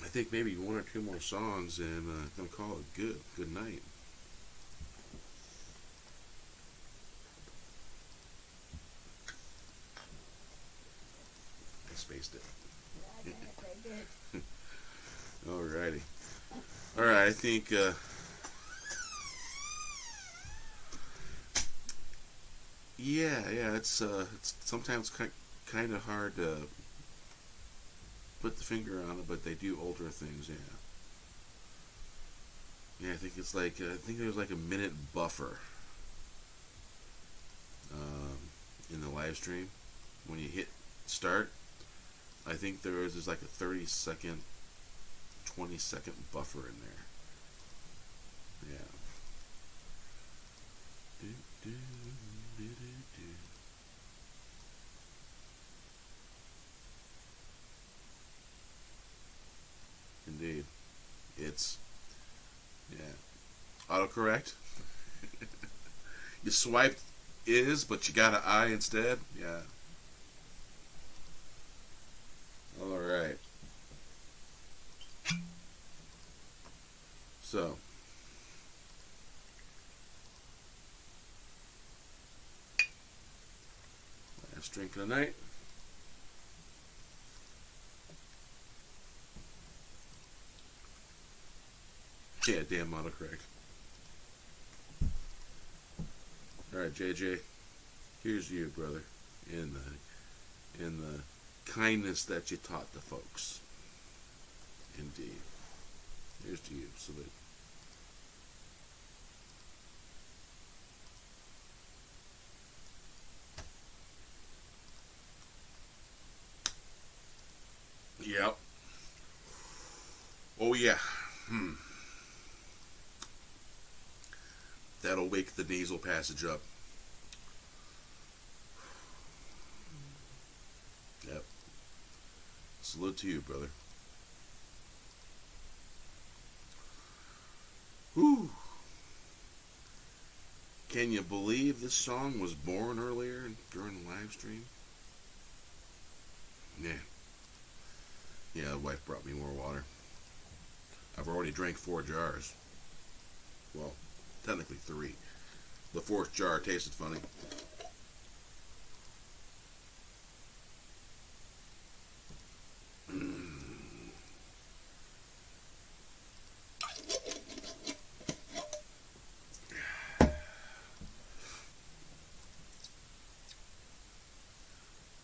I think maybe one or two more songs and I'm gonna call it good. Good night. I spaced it. Alrighty. Alright, I think yeah, it's sometimes kind of hard to put the finger on it, but they do alter things, yeah. Yeah, I think it's like, I think there's like a minute buffer in the live stream. When you hit start, I think there's like a 30-second, 20-second buffer in there. Yeah. Indeed. It's, yeah. Autocorrect. You swiped is, but you got an I instead. Yeah. Alright. So. Last drink of the night. Yeah, damn autocorrect. Alright, JJ. Here's you, brother. In the kindness that you taught the folks. Indeed. Here's to you. Salute. Yep. Oh yeah. That'll wake the nasal passage up. Yep. Salute to you, brother. Whew. Can you believe this song was born earlier during the live stream? Yeah. Yeah, the wife brought me more water. I've already drank 4 jars. Well, technically 3. The 4th jar tasted funny.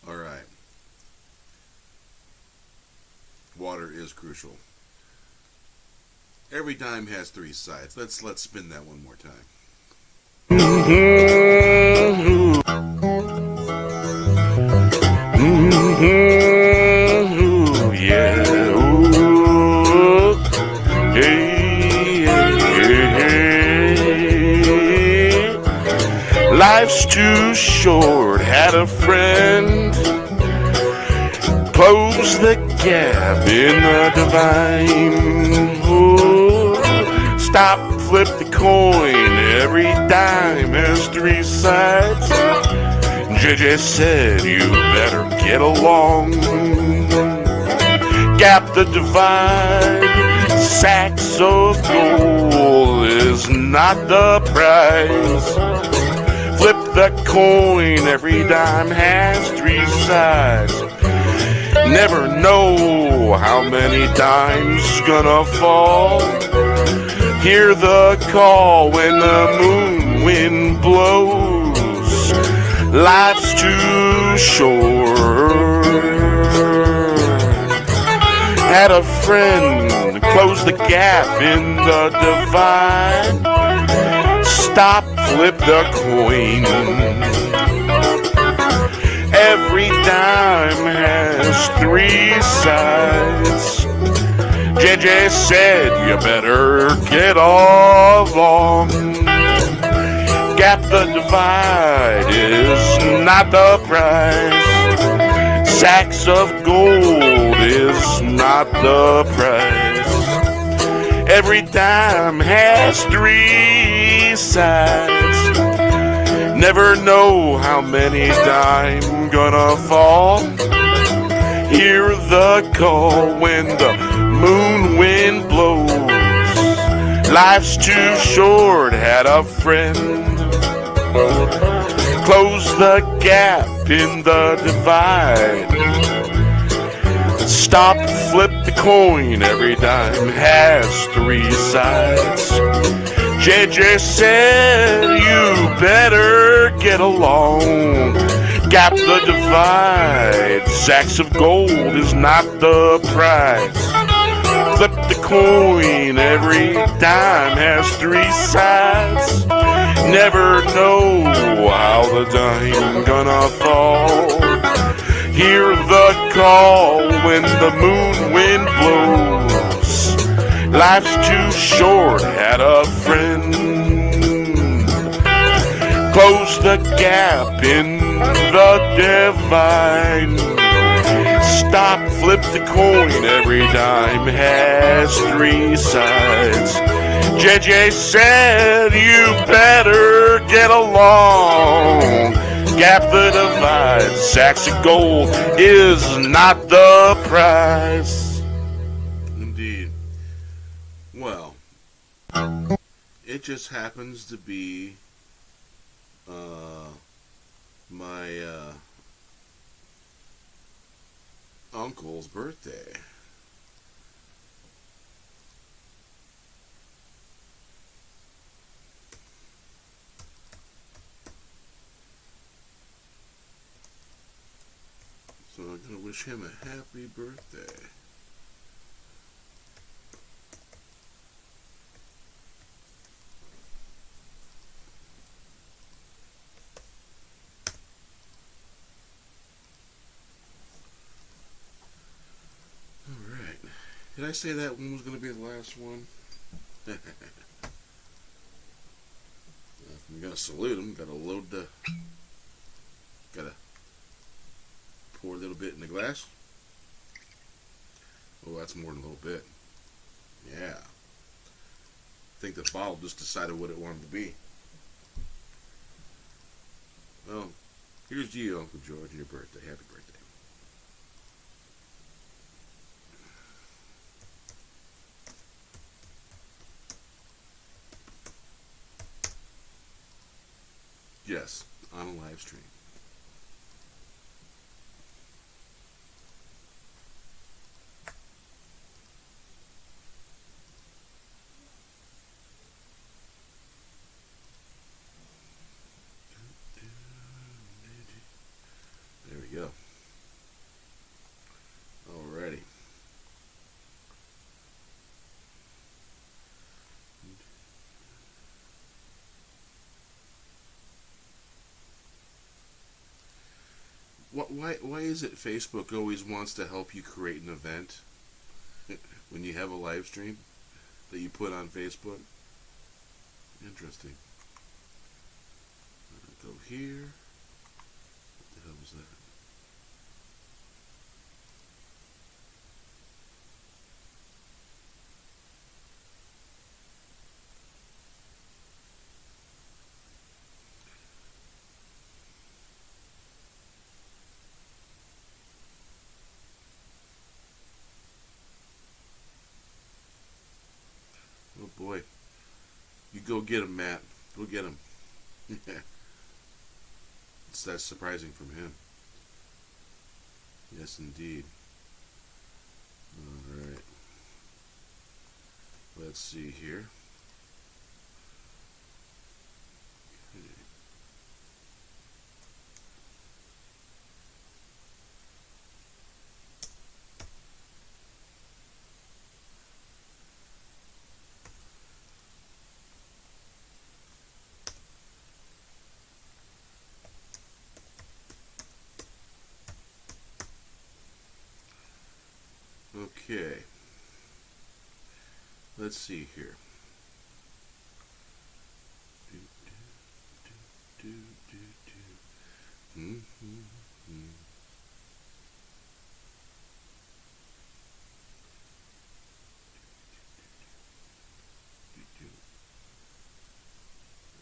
All right. Water is crucial. Every dime has 3 sides. Let's spin that one more time. Yeah. Life's too short. Had a friend. Close the gap in the divine. Stop, flip the coin. Every dime has 3 sides. JJ said you better get along. Gap the divide. Sacks of gold is not the prize. Flip the coin, every dime has three sides. Never know how many dimes gonna fall. Hear the call when the moon wind blows. Life's too short. Had a friend close the gap in the divide. Stop, flip the coin. Every dime has three sides. JJ said you better get along. Gap the divide is not the prize. Sacks of gold is not the price. Every dime has three sides. Never know how many dime gonna fall. Hear the call when the moon wind blows. Life's too short, had a friend. Close the gap in the divide. Stop, flip the coin, every dime has three sides. JJ said you better get along. Gap the divide, sacks of gold is not the price. Flip the coin, every dime has three sides. Never know how the dime gonna fall. Hear the call when the moon wind blows. Life's too short, had a friend. Close the gap in the divide. Stop, flip the coin, every dime has three sides. JJ said you better get along. Gap the divide, sacks of gold is not the price. Indeed. Well, it just happens to be my uncle's birthday. So I'm going to wish him a happy birthday. Alright. Did I say that one was going to be the last one? We got to salute him. Got to load the... Got to pour a little bit in the glass. Oh, that's more than a little bit. Yeah. I think the bottle just decided what it wanted to be. Well, here's to you, Uncle George, your birthday. Happy birthday. Yes, on a live stream. There we go. Alrighty. Why is it Facebook always wants to help you create an event when you have a live stream that you put on Facebook? Interesting. Go here. What the hell was that? Oh boy. You go get him, Matt. Go get him. That's surprising from him. Yes, indeed. All right. Let's see here. Okay. Let's see here.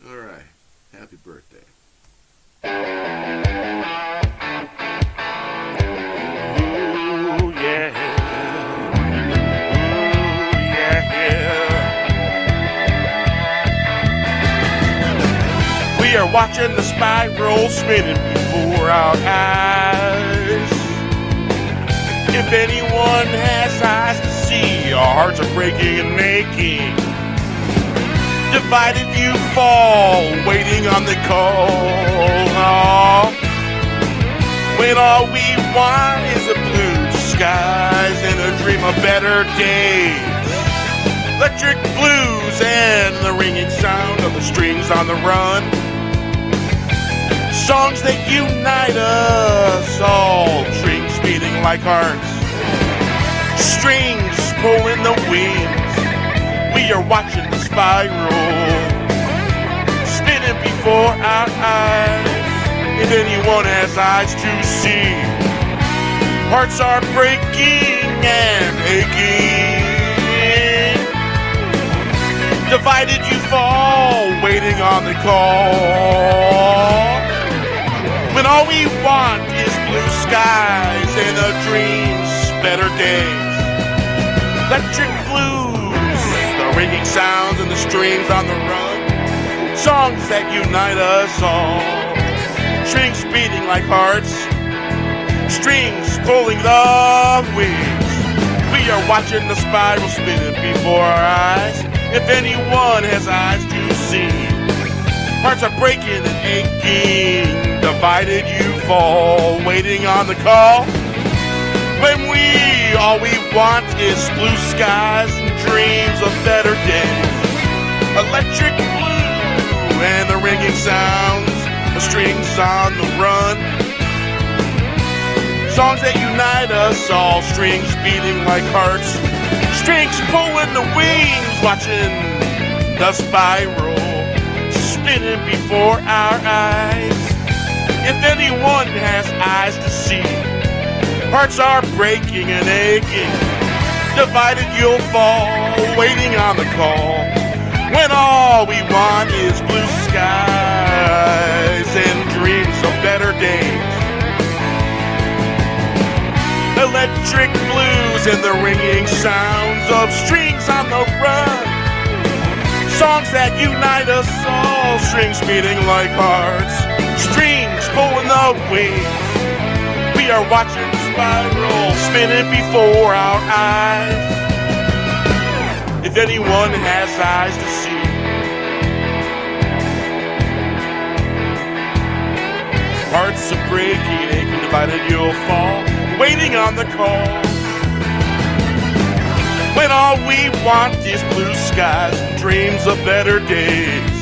All right. Happy birthday. Ooh, yeah. Ooh, yeah. We are watching the spiral spinning before our eyes. If anyone has eyes to see, our hearts are breaking and making. Divided you fall, waiting on the call. When all we want is a blue skies and a dream of better days. Electric blues and the ringing sound of the strings on the run. Songs that unite us all, strings beating like hearts, strings pulling the wings. We are watching the spiral spinning before our eyes. If anyone has eyes to see, hearts are breaking and aching. Divided you fall, waiting on the call. When all we want is blue skies and a dream's better days. Electric blues, the ringing sounds and the strings on the run. Songs that unite us all. Strings beating like hearts. Strings pulling the wings. We are watching the spiral spinning before our eyes. If anyone has eyes to see, hearts are breaking and aching. Divided you fall, waiting on the call. When all we want is blue skies and dreams of better days. Electric blue and the ringing sounds, the strings on the run. Songs that unite us all, strings beating like hearts. Strings pulling the wings, watching the spiral spinning before our eyes. If anyone has eyes to see, hearts are breaking and aching. Divided you'll fall, waiting on the call. When all we want is blue skies and dreams of better days. Electric blues and the ringing sounds of strings on the run. Songs that unite us all, strings beating like hearts. Strings pulling the wings. We are watching the spiral spinning before our eyes. If anyone has eyes to see, hearts are breaking, aching, divided you'll fall, waiting on the call. When all we want is blue skies and dreams of better days.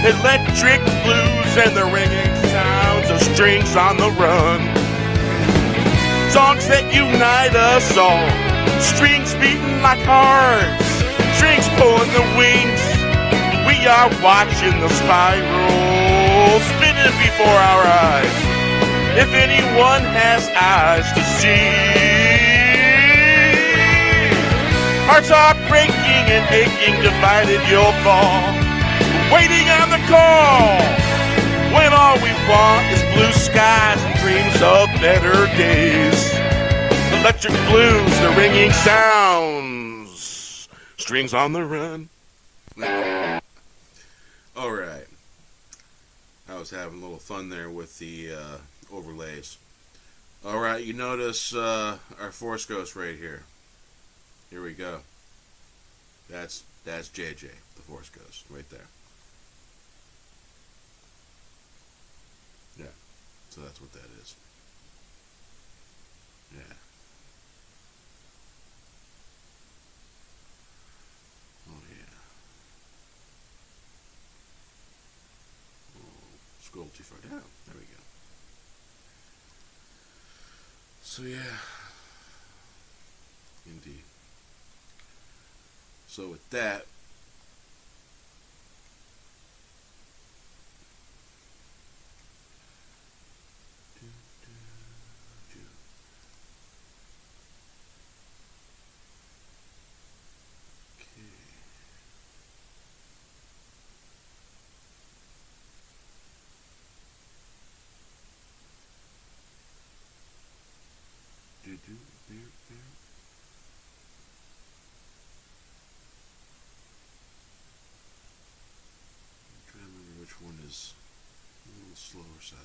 Electric blues and the ringing sounds of strings on the run. Songs that unite us all, strings beating like hearts, strings pulling the wings. We are watching the spiral spinning before our eyes. If anyone has eyes to see, hearts are breaking and aching, divided you'll fall, waiting on the call. When all we want is blue skies and dreams of better days. Electric blues, the ringing sounds, strings on the run. All right. I was having a little fun there with the overlays. All right, you notice our Force Ghost right here. Here we go. That's JJ, the Force Ghost, right there. Yeah, so that's what that is. Yeah. Oh yeah. Oh, scroll too far down. There we go. So yeah. Indeed. So with that, which one is a little slower side.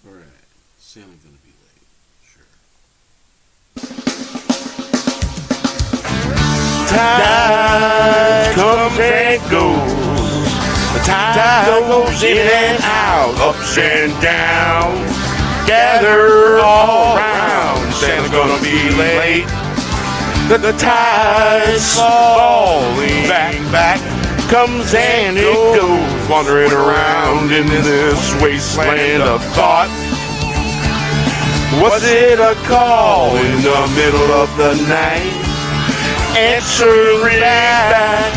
Alright, Santa's gonna be late, sure. Tide comes and goes. The tide goes in and out, ups and downs. Gather all around. Santa's gonna be late. The tide's falling back. Comes and it goes, wandering around in this wasteland of thought. Was it a call in the middle of the night? Answering back,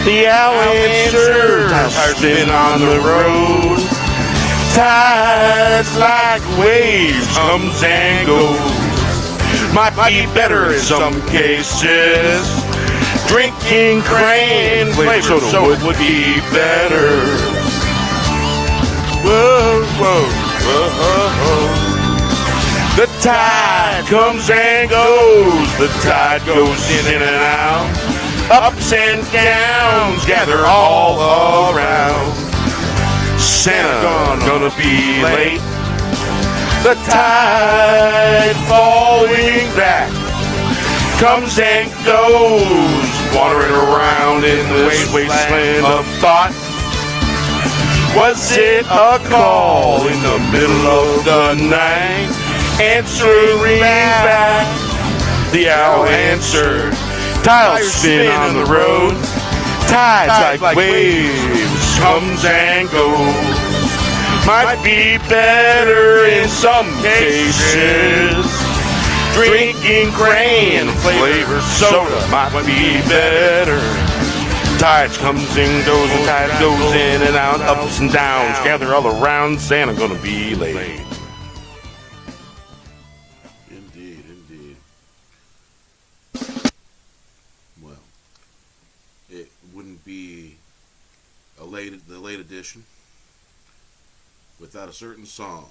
the answer has been on the road. Tides like waves comes and goes. Might be better in some cases. Drinking cran flavored soda would be better. Whoa, whoa, whoa, whoa. The tide comes and goes. The tide goes in and out. Ups and downs gather all around. Santa gonna be late. The tide falling back comes and goes, wandering around in this wasteland of thought. Was it a call in the middle of the night? Answering back, the owl answered. Tiles spin on the road. Tides like waves comes and goes. Might be better in some cases. Drinking cran flavored soda might be better. Tides comes and goes, and tide goes in and out, ups and downs, gather all around. Santa gonna be late. Indeed, indeed. Well, it wouldn't be the late edition without a certain song.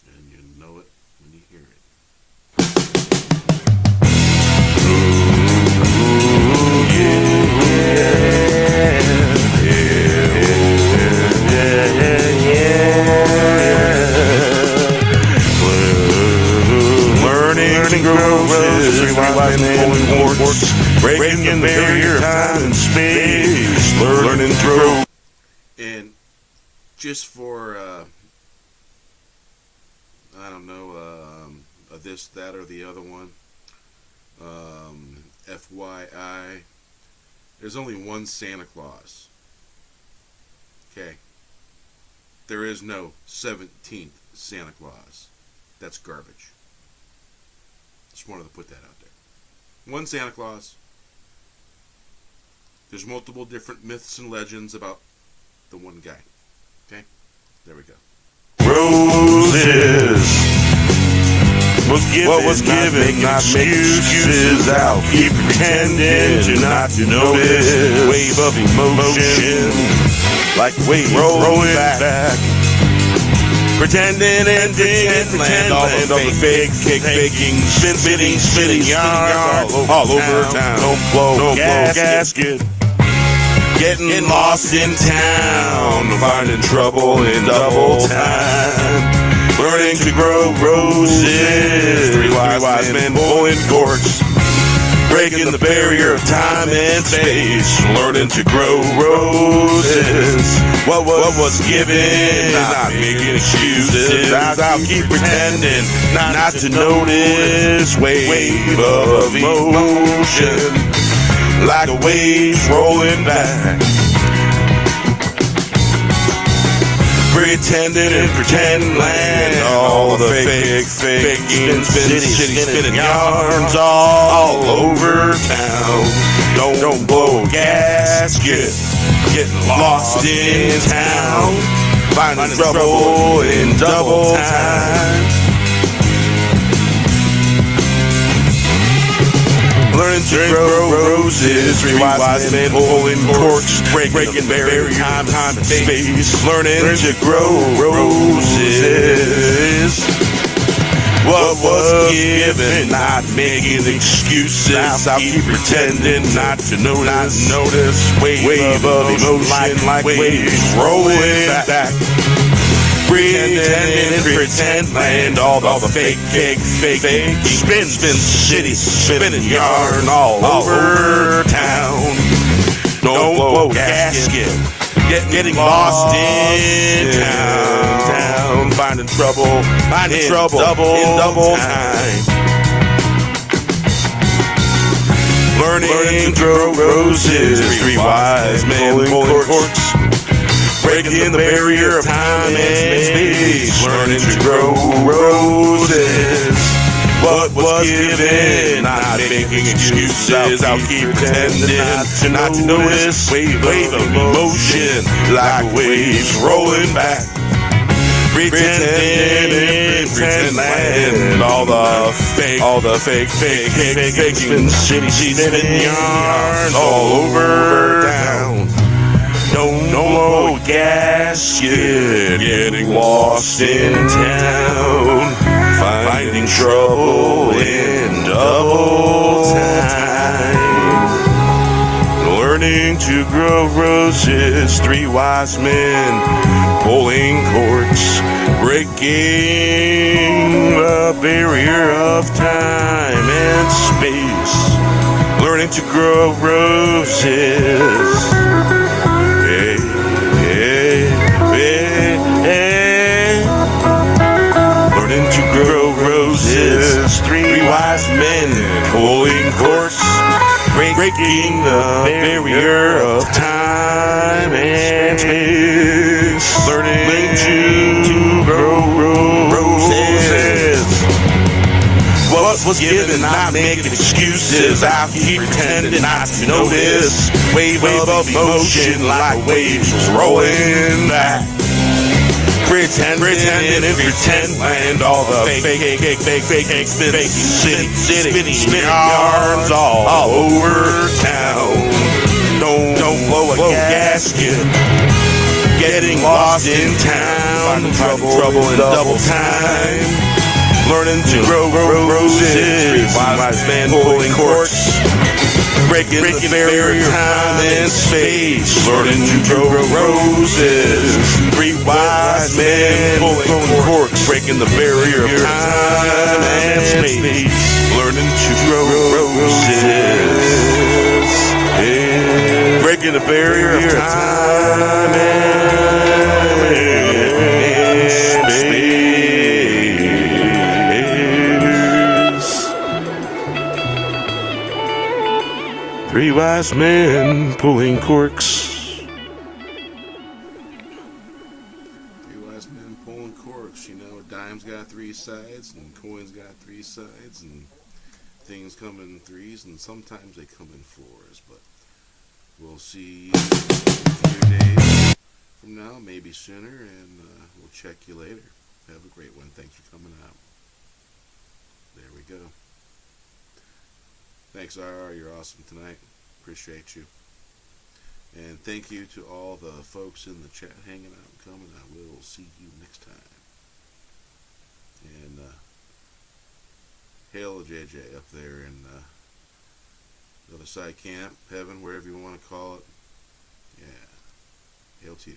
And you know it when you hear it. Learning grows, realizing warts, breaking the barrier of time and space, learning to grow. And just for, I don't know, this, that, or the other one, FYI, there's only one Santa Claus. Okay? There is no 17th Santa Claus. That's garbage. Just wanted to put that out there. One Santa Claus. There's multiple different myths and legends about the one guy. Okay? There we go. Roses, was given, not make excuses out. Keep pretending to not to notice. Wave of emotion, like waves rolling back. Pretending and pretend all the fake, faking, spinning yarns all over town. Don't blow gasket. Getting lost in town, finding trouble in double time. Learning to grow roses, three wise men pulling corks. Breaking the barrier of time and space, learning to grow roses. What was given, not making excuses. I'll keep pretending not to notice. Wave of emotion, like a wave rolling back. Pretending in pretend land, all the fake, faking, spinning yarns all over town. Don't blow a gasket, getting lost in town, finding trouble in double time. Learning to grow roses, three wise men pulling corks, breaking barrier, time and space. Learning to grow roses. What was given, not making excuses. I'll keep pretending not to notice. Wave of emotion, like waves rolling back. Pretending in pretend land, all the fake, spinning yarn all over town. Don't blow gasket, getting lost in town, finding trouble in double time. Learning to grow roses, three wise men pulling corks. Breaking the barrier of time and space, learning to grow roses. What was given, not making excuses. I'll keep pretending not to notice. Wave of emotion, like waves rolling back. Pretending in pretend land, all the fake, spinning yarns all over town. Don't know gasket, getting lost in town, finding trouble in double time. Learning to grow roses, three wise men pulling corks, breaking the barrier of time and space. Learning to grow roses. Learning to grow roses, three wise men pulling corks, breaking the barrier of time and space. Learning to grow roses. What was given, not making excuses. I'll keep pretending not to notice. Wave of emotion, like waves rolling back. Pretending in pretend land, all the fake, spinning yarns all over town. Don't blow a gasket, getting lost in town, finding trouble in double time. Learning to grow roses, wise men pulling corks, breaking the barrier of time and space. Learning to grow roses, three wise men pulling corks, breaking the barrier of time and space. Learning to grow roses, breaking the barrier of time and space. Three wise men pulling corks. Three wise men pulling corks. You know, a dime's got three sides, and coins got three sides, and things come in threes, and sometimes they come in fours. But we'll see a few days from now, maybe sooner, and we'll check you later. Have a great one. Thanks for coming out. There we go. Thanks, RR. You're awesome tonight. Appreciate you. And thank you to all the folks in the chat hanging out and coming. I will see you next time. And hail to JJ up there in the other side camp, heaven, wherever you want to call it. Yeah. Hail to you.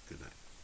Good night.